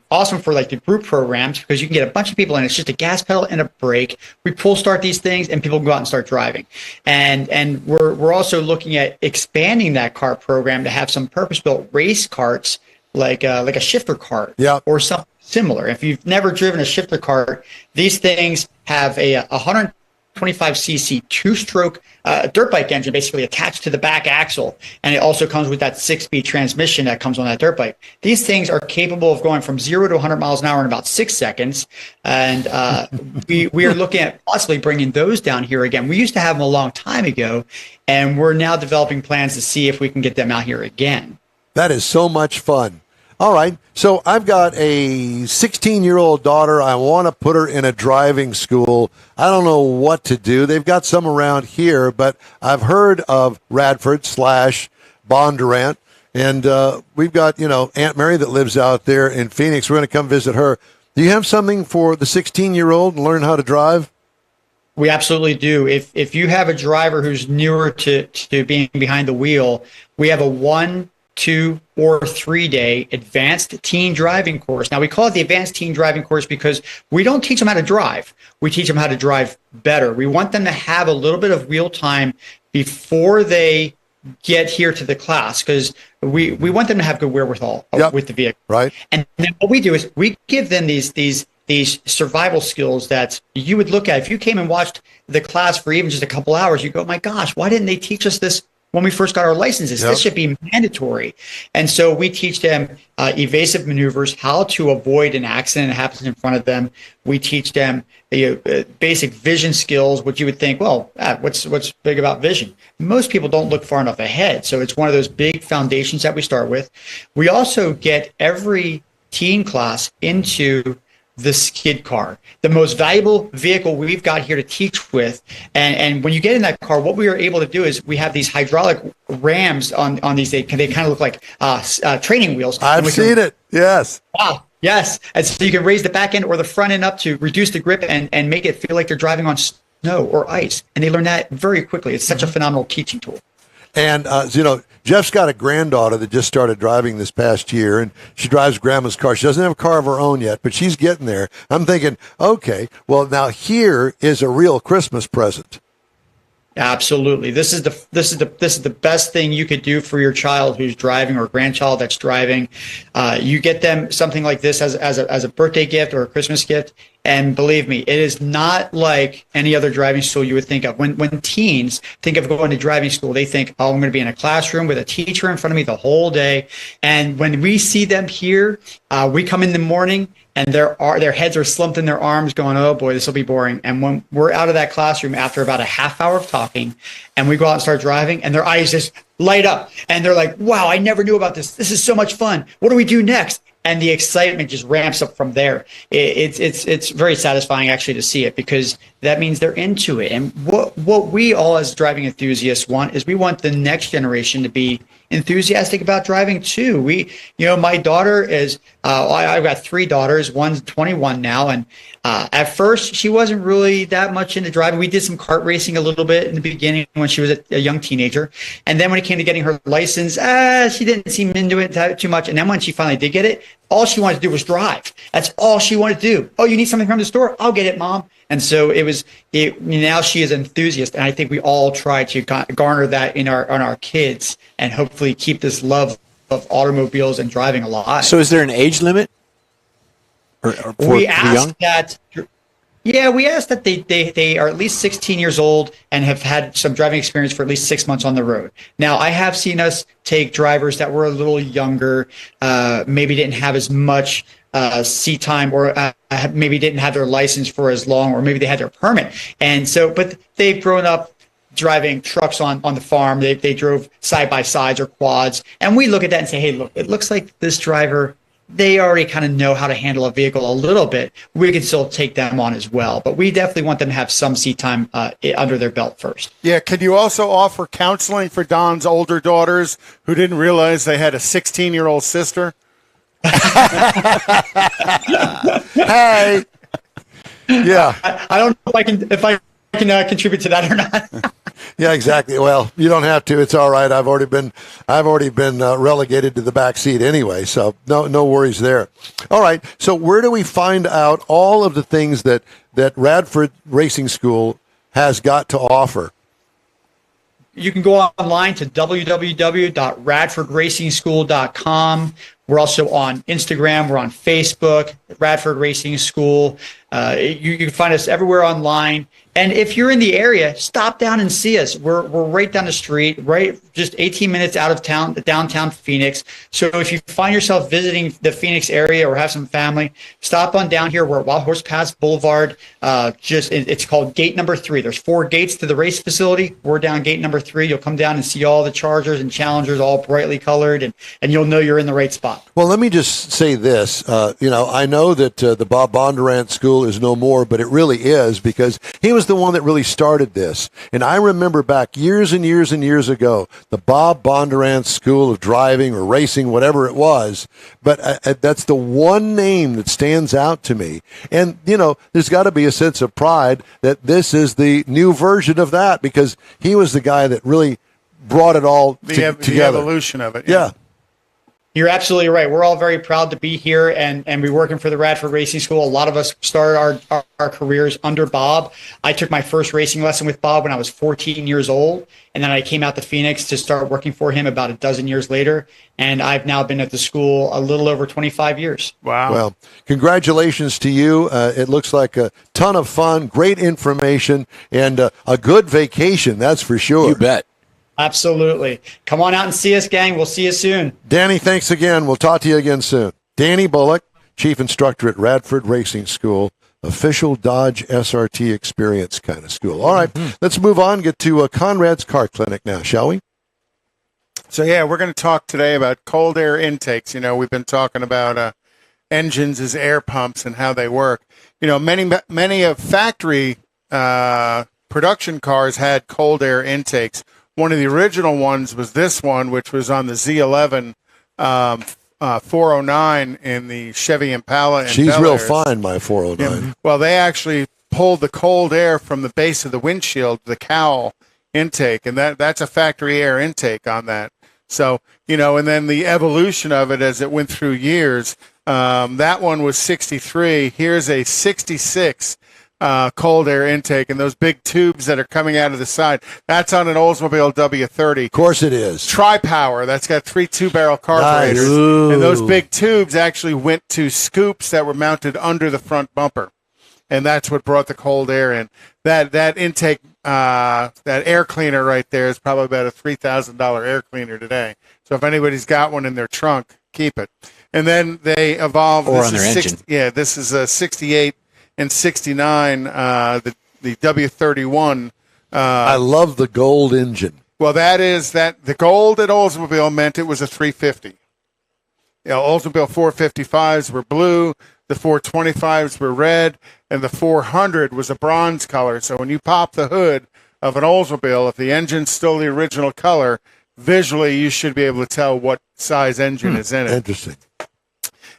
awesome for like the group programs, because you can get a bunch of people in. It's just a gas pedal and a brake. We pull start these things, and people can go out and start driving. And we're also looking at expanding that kart program to have some purpose-built race karts, like a shifter kart, or something similar. If you've never driven a shifter kart, these things have a 125cc two-stroke dirt bike engine basically attached to the back axle, and it also comes with that 6-speed transmission that comes on that dirt bike. These things are capable of going from 0 to 100 miles an hour in about 6 seconds, and we are looking at possibly bringing those down here again. We used to have them a long time ago, and we're now developing plans to see if we can get them out here again. That is so much fun. All right, so I've got a 16-year-old daughter. I want to put her in a driving school. I don't know what to do. They've got some around here, but I've heard of Radford / Bondurant, and we've got, Aunt Mary that lives out there in Phoenix. We're going to come visit her. Do you have something for the 16-year-old and learn how to drive? We absolutely do. If you have a driver who's newer to being behind the wheel, we have a 1, 2, or 3-day advanced teen driving course. Now, we call it the advanced teen driving course because we don't teach them how to drive. We teach them how to drive better. We want them to have a little bit of wheel time before they get here to the class, because we want them to have good wherewithal with the vehicle. Right. And then what we do is we give them these survival skills that you would look at. If you came and watched the class for even just a couple hours, you go, my gosh, why didn't they teach us this when we first got our licenses? This should be mandatory. And so we teach them evasive maneuvers, how to avoid an accident that happens in front of them. We teach them basic vision skills, which you would think, well, what's big about vision? Most people don't look far enough ahead. So it's one of those big foundations that we start with. We also get every teen class into the skid car, the most valuable vehicle we've got here to teach with. And when you get in that car, what we are able to do is we have these hydraulic rams on these. They kind of look like training wheels. I've seen it. Yes. Wow. Yes. And so you can raise the back end or the front end up to reduce the grip and make it feel like they're driving on snow or ice, and they learn that very quickly. It's such a phenomenal teaching tool. And, Jeff's got a granddaughter that just started driving this past year, and she drives grandma's car. She doesn't have a car of her own yet, but she's getting there. I'm thinking, okay, well, now here is a real Christmas present. Absolutely. This is the best thing you could do for your child who's driving or grandchild that's driving. You get them something like this as a birthday gift or a Christmas gift. And believe me, it is not like any other driving school you would think of. When teens think of going to driving school, they think, oh, I'm going to be in a classroom with a teacher in front of me the whole day. And when we see them here, we come in the morning and their heads are slumped in their arms going, oh boy, this will be boring. And when we're out of that classroom after about a half hour of talking and we go out and start driving and their eyes just light up and they're like, wow, I never knew about this. This is so much fun. What do we do next? And the excitement just ramps up from there. It's very satisfying actually to see it, because that means they're into it. And what we all as driving enthusiasts want is we want the next generation to be enthusiastic about driving too. My daughter is, I've got 3 daughters. One's 21 now. And at first she wasn't really that much into driving. We did some kart racing a little bit in the beginning when she was a young teenager. And then when it came to getting her license, she didn't seem into it too much. And then when she finally did get it, all she wanted to do was drive. That's all she wanted to do. Oh, you need something from the store? I'll get it, Mom. And so now she is an enthusiast. And I think we all try to garner that on our kids and hopefully keep this love of automobiles and driving alive. So is there an age limit? For we asked young? that. Yeah, we asked that they are at least 16 years old and have had some driving experience for at least 6 months on the road. Now, I have seen us take drivers that were a little younger, maybe didn't have as much seat time, or maybe didn't have their license for as long, or maybe they had their permit. And so, but they've grown up driving trucks on the farm. They drove side-by-sides or quads. And we look at that and say, hey, look, it looks like this driver, they already kind of know how to handle a vehicle a little bit. We can still take them on as well. But we definitely want them to have some seat time under their belt first. Yeah. Could you also offer counseling for Don's older daughters who didn't realize they had a 16-year-old sister? Hey. Yeah. I don't know if I can contribute to that or not. Yeah, exactly. Well, you don't have to. It's all right. I've already been relegated to the back seat anyway, so no worries there. All right. So where do we find out all of the things that Radford Racing School has got to offer? You can go online to www.radfordracingschool.com. We're also on Instagram. We're on Facebook, Radford Racing School. You can find us everywhere online. And if you're in the area, stop down and see us. We're right down the street, right just 18 minutes out of town, downtown Phoenix. So if you find yourself visiting the Phoenix area or have some family, stop on down here. We're at Wild Horse Pass Boulevard. It's called gate number 3. There's 4 gates to the race facility. We're down gate number 3. You'll come down and see all the Chargers and Challengers all brightly colored, and you'll know you're in the right spot. Well, let me just say this. I know that the Bob Bondurant School is no more, but it really is, because he was the one that really started this. And I remember back years and years and years ago, the Bob Bondurant School of Driving or Racing, whatever it was. But that's the one name that stands out to me. And, there's got to be a sense of pride that this is the new version of that, because he was the guy that really brought it all together. The evolution of it. Yeah. You're absolutely right. We're all very proud to be here and be working for the Radford Racing School. A lot of us started our careers under Bob. I took my first racing lesson with Bob when I was 14 years old, and then I came out to Phoenix to start working for him about a dozen years later, and I've now been at the school a little over 25 years. Wow. Well, congratulations to you. It looks like a ton of fun, great information, and a good vacation, that's for sure. You bet. Absolutely. Come on out and see us, gang. We'll see you soon. Danny, thanks again. We'll talk to you again soon. Danny Bullock, Chief Instructor at Radford Racing School, official Dodge SRT experience kind of school. All right, let's move on, get to Conrad's Car Clinic now, shall we? So, we're going to talk today about cold air intakes. We've been talking about engines as air pumps and how they work. Many of factory production cars had cold air intakes. One of the original ones was this one, which was on the Z11 409 in the Chevy Impala. She's real fine, my 409. Yeah. Well, they actually pull the cold air from the base of the windshield, the cowl intake, and that's a factory air intake on that. So, and then the evolution of it as it went through years, that one was 63. Here's a 66 cold air intake, and those big tubes that are coming out of the side, that's on an Oldsmobile W30. Of course it is. Tri-Power, that's got 3 2-barrel carburetors. Nice. And those big tubes actually went to scoops that were mounted under the front bumper. And that's what brought the cold air in. That intake, that air cleaner right there is probably about a $3,000 air cleaner today. So if anybody's got one in their trunk, keep it. And then they evolved. Or on their engine. This is a 68 and 69, the W31. I love the gold engine. Well, the gold at Oldsmobile meant it was a 350. Oldsmobile 455s were blue, the 425s were red, and the 400 was a bronze color. So when you pop the hood of an Oldsmobile, if the engine's still the original color, visually you should be able to tell what size engine is in it. Interesting.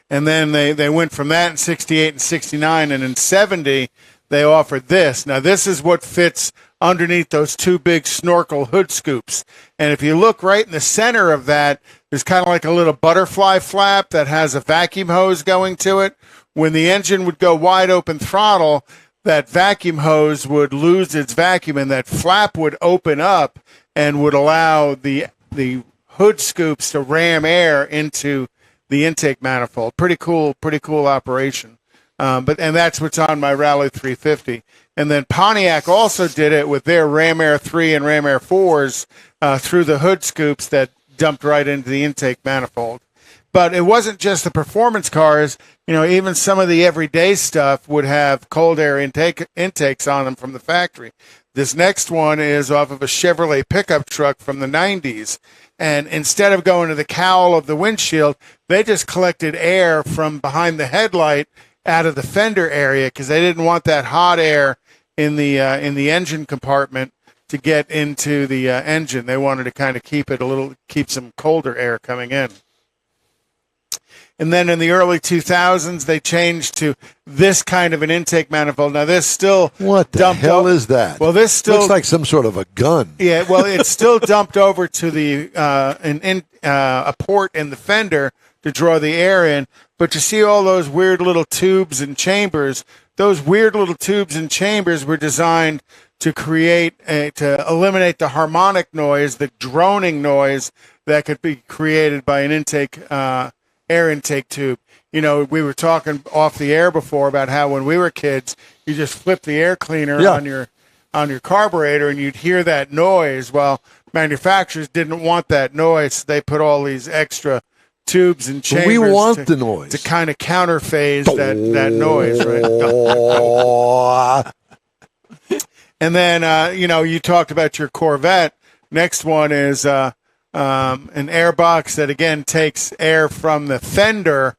And then they went from that in 68 and 69, and in 70 they offered this. Now this is what fits underneath those 2 big snorkel hood scoops. And if you look right in the center of that, there's kind of like a little butterfly flap that has a vacuum hose going to it. When the engine would go wide open throttle, that vacuum hose would lose its vacuum, and that flap would open up and would allow the hood scoops to ram air into the intake manifold. Pretty cool operation. And that's what's on my Rally 350. And then Pontiac also did it with their Ram Air 3 and Ram Air 4s through the hood scoops that dumped right into the intake manifold. But it wasn't just the performance cars. Even some of the everyday stuff would have cold air intakes on them from the factory. This next one is off of a Chevrolet pickup truck from the 90s. And instead of going to the cowl of the windshield, they just collected air from behind the headlight out of the fender area because they didn't want that hot air in the engine compartment to get into the engine. They wanted to kind of keep some colder air coming in. And then in the early 2000s, they changed to this kind of an intake manifold. Now, this still What the hell is that? Well, this still looks like some sort of a gun. Yeah, well, it's still dumped over to the a port in the fender to draw the air in. But you see all those weird little tubes and chambers. Those weird little tubes and chambers were designed to to eliminate the harmonic noise, the droning noise that could be created by an air intake tube. We were talking off the air before about how when we were kids, you just flip the air cleaner on your carburetor and you'd hear that noise. Well, manufacturers didn't want that noise, so they put all these extra tubes and chambers. We want the noise to kind of counterphase that noise, right? And then you talked about your Corvette. Next one is an airbox that again takes air from the fender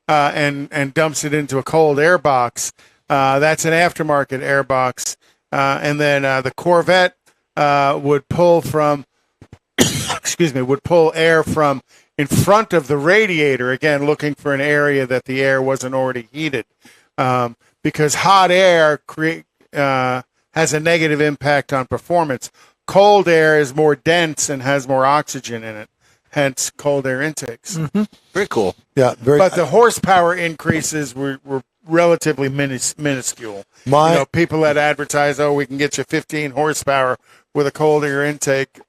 and dumps it into a cold air box. That's an aftermarket airbox. And then the Corvette would pull air from in front of the radiator, again looking for an area that the air wasn't already heated, because hot air has a negative impact on performance. Cold air is more dense and has more oxygen in it, hence cold air intakes. Mm-hmm. Very cool. Yeah, but the horsepower increases were relatively minuscule. People that advertise, we can get you 15 horsepower with a cold air intake.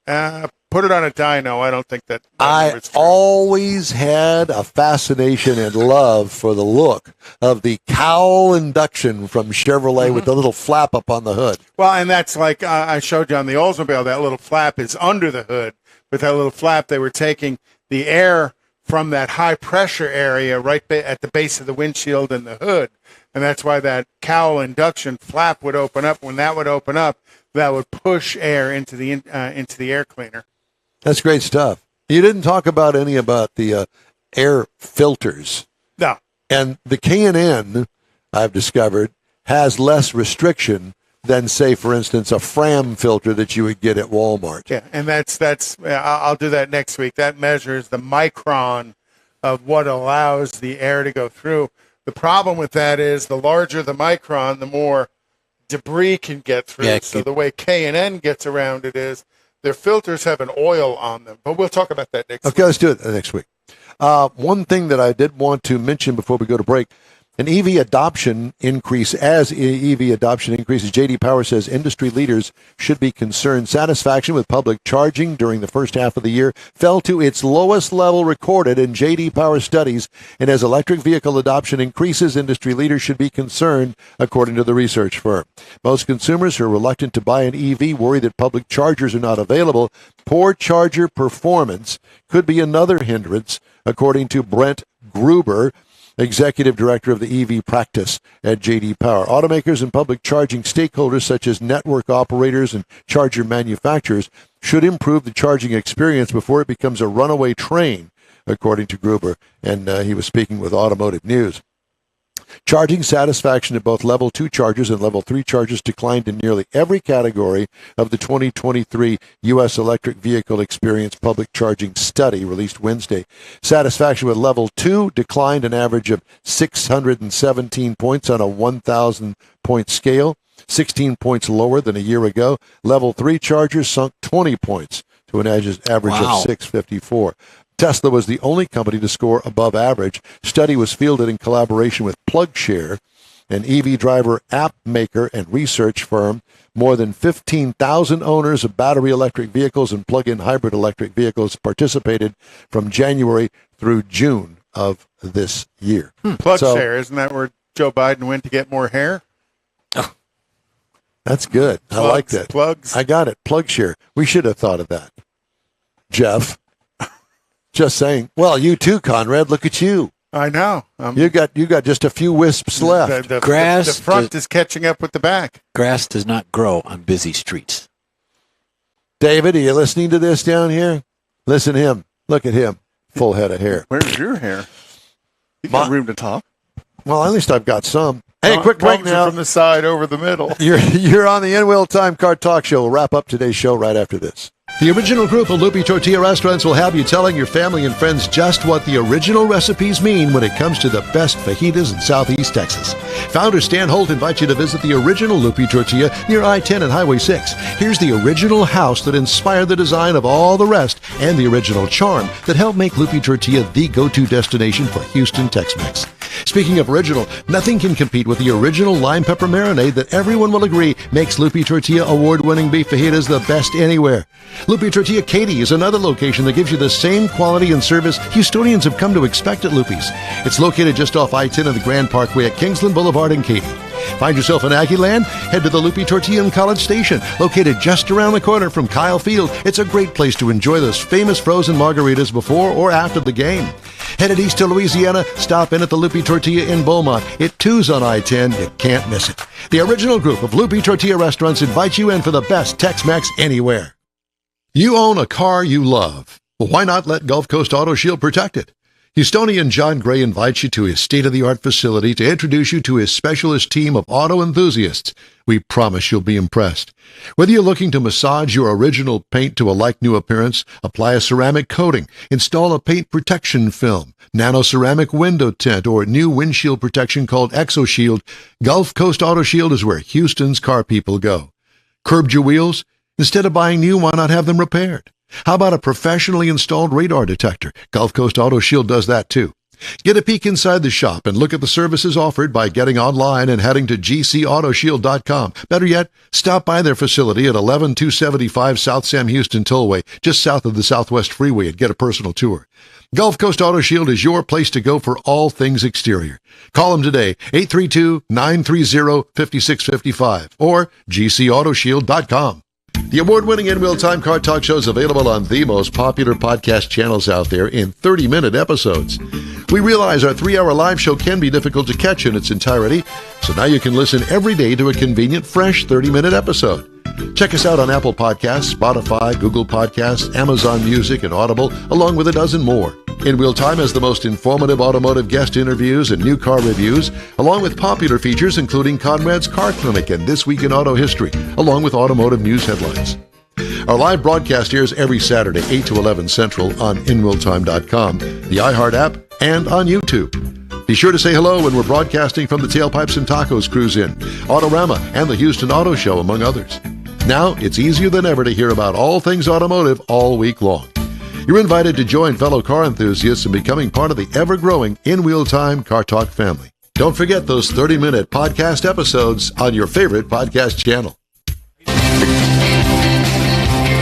Put it on a dyno. I don't think that I always had a fascination and love for the look of the cowl induction from Chevrolet with the little flap up on the hood. Well, and that's like I showed you on the Oldsmobile, that little flap is under the hood. With that little flap, they were taking the air from that high pressure area right at the base of the windshield and the hood. And that's why that cowl induction flap would open up. When that would open up, that would push air into the air cleaner. That's great stuff. You didn't talk about the air filters. No. And the K&N, I've discovered, has less restriction than, say, for instance, a Fram filter that you would get at Walmart. Yeah, and that's I'll do that next week. That measures the micron of what allows the air to go through. The problem with that is the larger the micron, the more debris can get through. Yeah, So the way K&N gets around it is their filters have an oil on them. But we'll talk about that next week. Okay, let's do it next week. One thing that I did want to mention before we go to break, an EV adoption increase. As EV adoption increases, J.D. Power says industry leaders should be concerned. Satisfaction with public charging during the first half of the year fell to its lowest level recorded in J.D. Power studies. And as electric vehicle adoption increases, industry leaders should be concerned, according to the research firm. Most consumers who are reluctant to buy an EV worry that public chargers are not available. Poor charger performance could be another hindrance, according to Brent Gruber, executive director of the EV practice at J.D. Power. Automakers and public charging stakeholders such as network operators and charger manufacturers should improve the charging experience before it becomes a runaway train, according to Gruber, and he was speaking with Automotive News. Charging satisfaction at both Level 2 chargers and Level 3 chargers declined in nearly every category of the 2023 U.S. Electric Vehicle Experience Public Charging Study released Wednesday. Satisfaction with Level 2 declined an average of 617 points on a 1,000-point scale, 16 points lower than a year ago. Level 3 chargers sunk 20 points to an average of 654. Tesla was the only company to score above average. Study was fielded in collaboration with PlugShare, an EV driver app maker and research firm. More than 15,000 owners of battery electric vehicles and plug-in hybrid electric vehicles participated from January through June of this year. PlugShare, isn't that where Joe Biden went to get more hair? That's good. I like that. Plugs. I got it. PlugShare. We should have thought of that. Jeff. Just saying. Well, you too, Conrad. Look at you. I know. You got just a few wisps left. The Grass front is catching up with the back. Grass does not grow on busy streets. David, are you listening to this down here? Listen to him. Look at him. Full head of hair. Where's your hair? You got room to talk. Well, at least I've got some. Hey, quick break now. From the side over the middle. You're on the In-Wheel Time Car Talk Show. We'll wrap up today's show right after this. The original group of Lupi Tortilla restaurants will have you telling your family and friends just what the original recipes mean when it comes to the best fajitas in Southeast Texas. Founder Stan Holt invites you to visit the original Lupi Tortilla near I-10 and Highway 6. Here's the original house that inspired the design of all the rest and the original charm that helped make Lupi Tortilla the go-to destination for Houston Tex-Mex. Speaking of original, nothing can compete with the original lime pepper marinade that everyone will agree makes Lupi Tortilla award-winning beef fajitas the best anywhere. Lupi Tortilla Katy is another location that gives you the same quality and service Houstonians have come to expect at Lupi's. It's located just off I-10 and the Grand Parkway at Kingsland Boulevard in Katy. Find yourself in Aggie Land? Head to the Lupi Tortilla in College Station, located just around the corner from Kyle Field. It's a great place to enjoy those famous frozen margaritas before or after the game. Headed east to Louisiana, stop in at the Lupi Tortilla in Beaumont. It too's on I-10. You can't miss it. The original group of Lupi Tortilla restaurants invites you in for the best Tex-Mex anywhere. You own a car you love. Well, why not let Gulf Coast Auto Shield protect it? Houstonian John Gray invites you to his state-of-the-art facility to introduce you to his specialist team of auto enthusiasts. We promise you'll be impressed. Whether you're looking to massage your original paint to a like-new appearance, apply a ceramic coating, install a paint protection film, nano-ceramic window tint, or new windshield protection called ExoShield, Gulf Coast Auto Shield is where Houston's car people go. Curbed your wheels? Instead of buying new, why not have them repaired? How about a professionally installed radar detector? Gulf Coast Auto Shield does that too. Get a peek inside the shop and look at the services offered by getting online and heading to gcautoshield.com. Better yet, stop by their facility at 11275 South Sam Houston Tollway, just south of the Southwest Freeway, and get a personal tour. Gulf Coast Auto Shield is your place to go for all things exterior. Call them today, 832-930-5655 or gcautoshield.com. The award-winning In-Wheel Time Car Talk Show is available on the most popular podcast channels out there in 30-minute episodes. We realize our 3-hour live show can be difficult to catch in its entirety, so now you can listen every day to a convenient, fresh 30-minute episode. Check us out on Apple Podcasts, Spotify, Google Podcasts, Amazon Music, and Audible, along with a dozen more. In-Wheel Time has the most informative automotive guest interviews and new car reviews, along with popular features including Conrad's Car Clinic and This Week in Auto History, along with automotive news headlines. Our live broadcast airs every Saturday, 8 to 11 Central on InWheelTime.com, the iHeart app, and on YouTube. Be sure to say hello when we're broadcasting from the Tailpipes and Tacos Cruise In, Autorama, and the Houston Auto Show, among others. Now, it's easier than ever to hear about all things automotive all week long. You're invited to join fellow car enthusiasts in becoming part of the ever-growing In Wheel Time Car Talk family. Don't forget those 30-minute podcast episodes on your favorite podcast channel.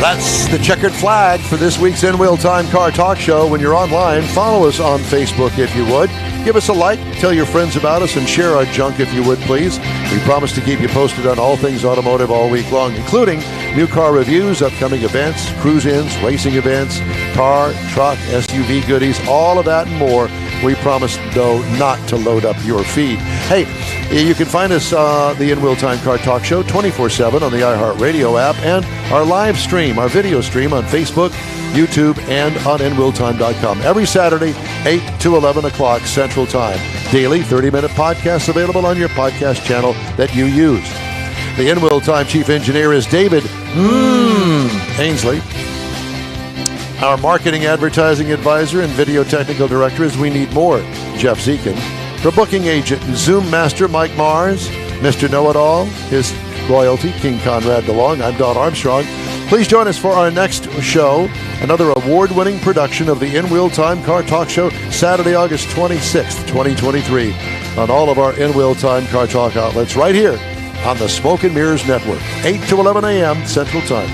That's the checkered flag for this week's In Wheel Time Car Talk Show. When you're online, follow us on Facebook if you would. Give us a like, tell your friends about us, and share our junk if you would, please. We promise to keep you posted on all things automotive all week long, including new car reviews, upcoming events, cruise-ins, racing events, car, truck, SUV goodies, all of that and more. We promise, though, not to load up your feed. Hey, you can find us, the In Wheel Time Car Talk Show, 24/7 on the iHeartRadio app, and our live stream, our video stream on Facebook, YouTube, and on InWheelTime.com. Every Saturday, 8 to 11 o'clock Central Time. Daily 30-minute podcasts available on your podcast channel that you use. The In Wheel Time Chief Engineer is David Ainsley. Our Marketing Advertising Advisor and Video Technical Director is We Need More, Jeff Zekin. For Booking Agent and Zoom Master, Mike Mars. Mr. Know-It-All, his royalty, King Conrad DeLong. I'm Don Armstrong. Please join us for our next show, another award-winning production of the In Wheel Time Car Talk Show, Saturday, August 26th, 2023, on all of our In Wheel Time Car Talk outlets right here on the Smoke and Mirrors Network, 8 to 11 a.m. Central Time.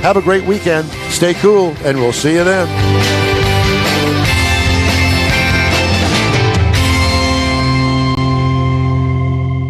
Have a great weekend, stay cool, and we'll see you then.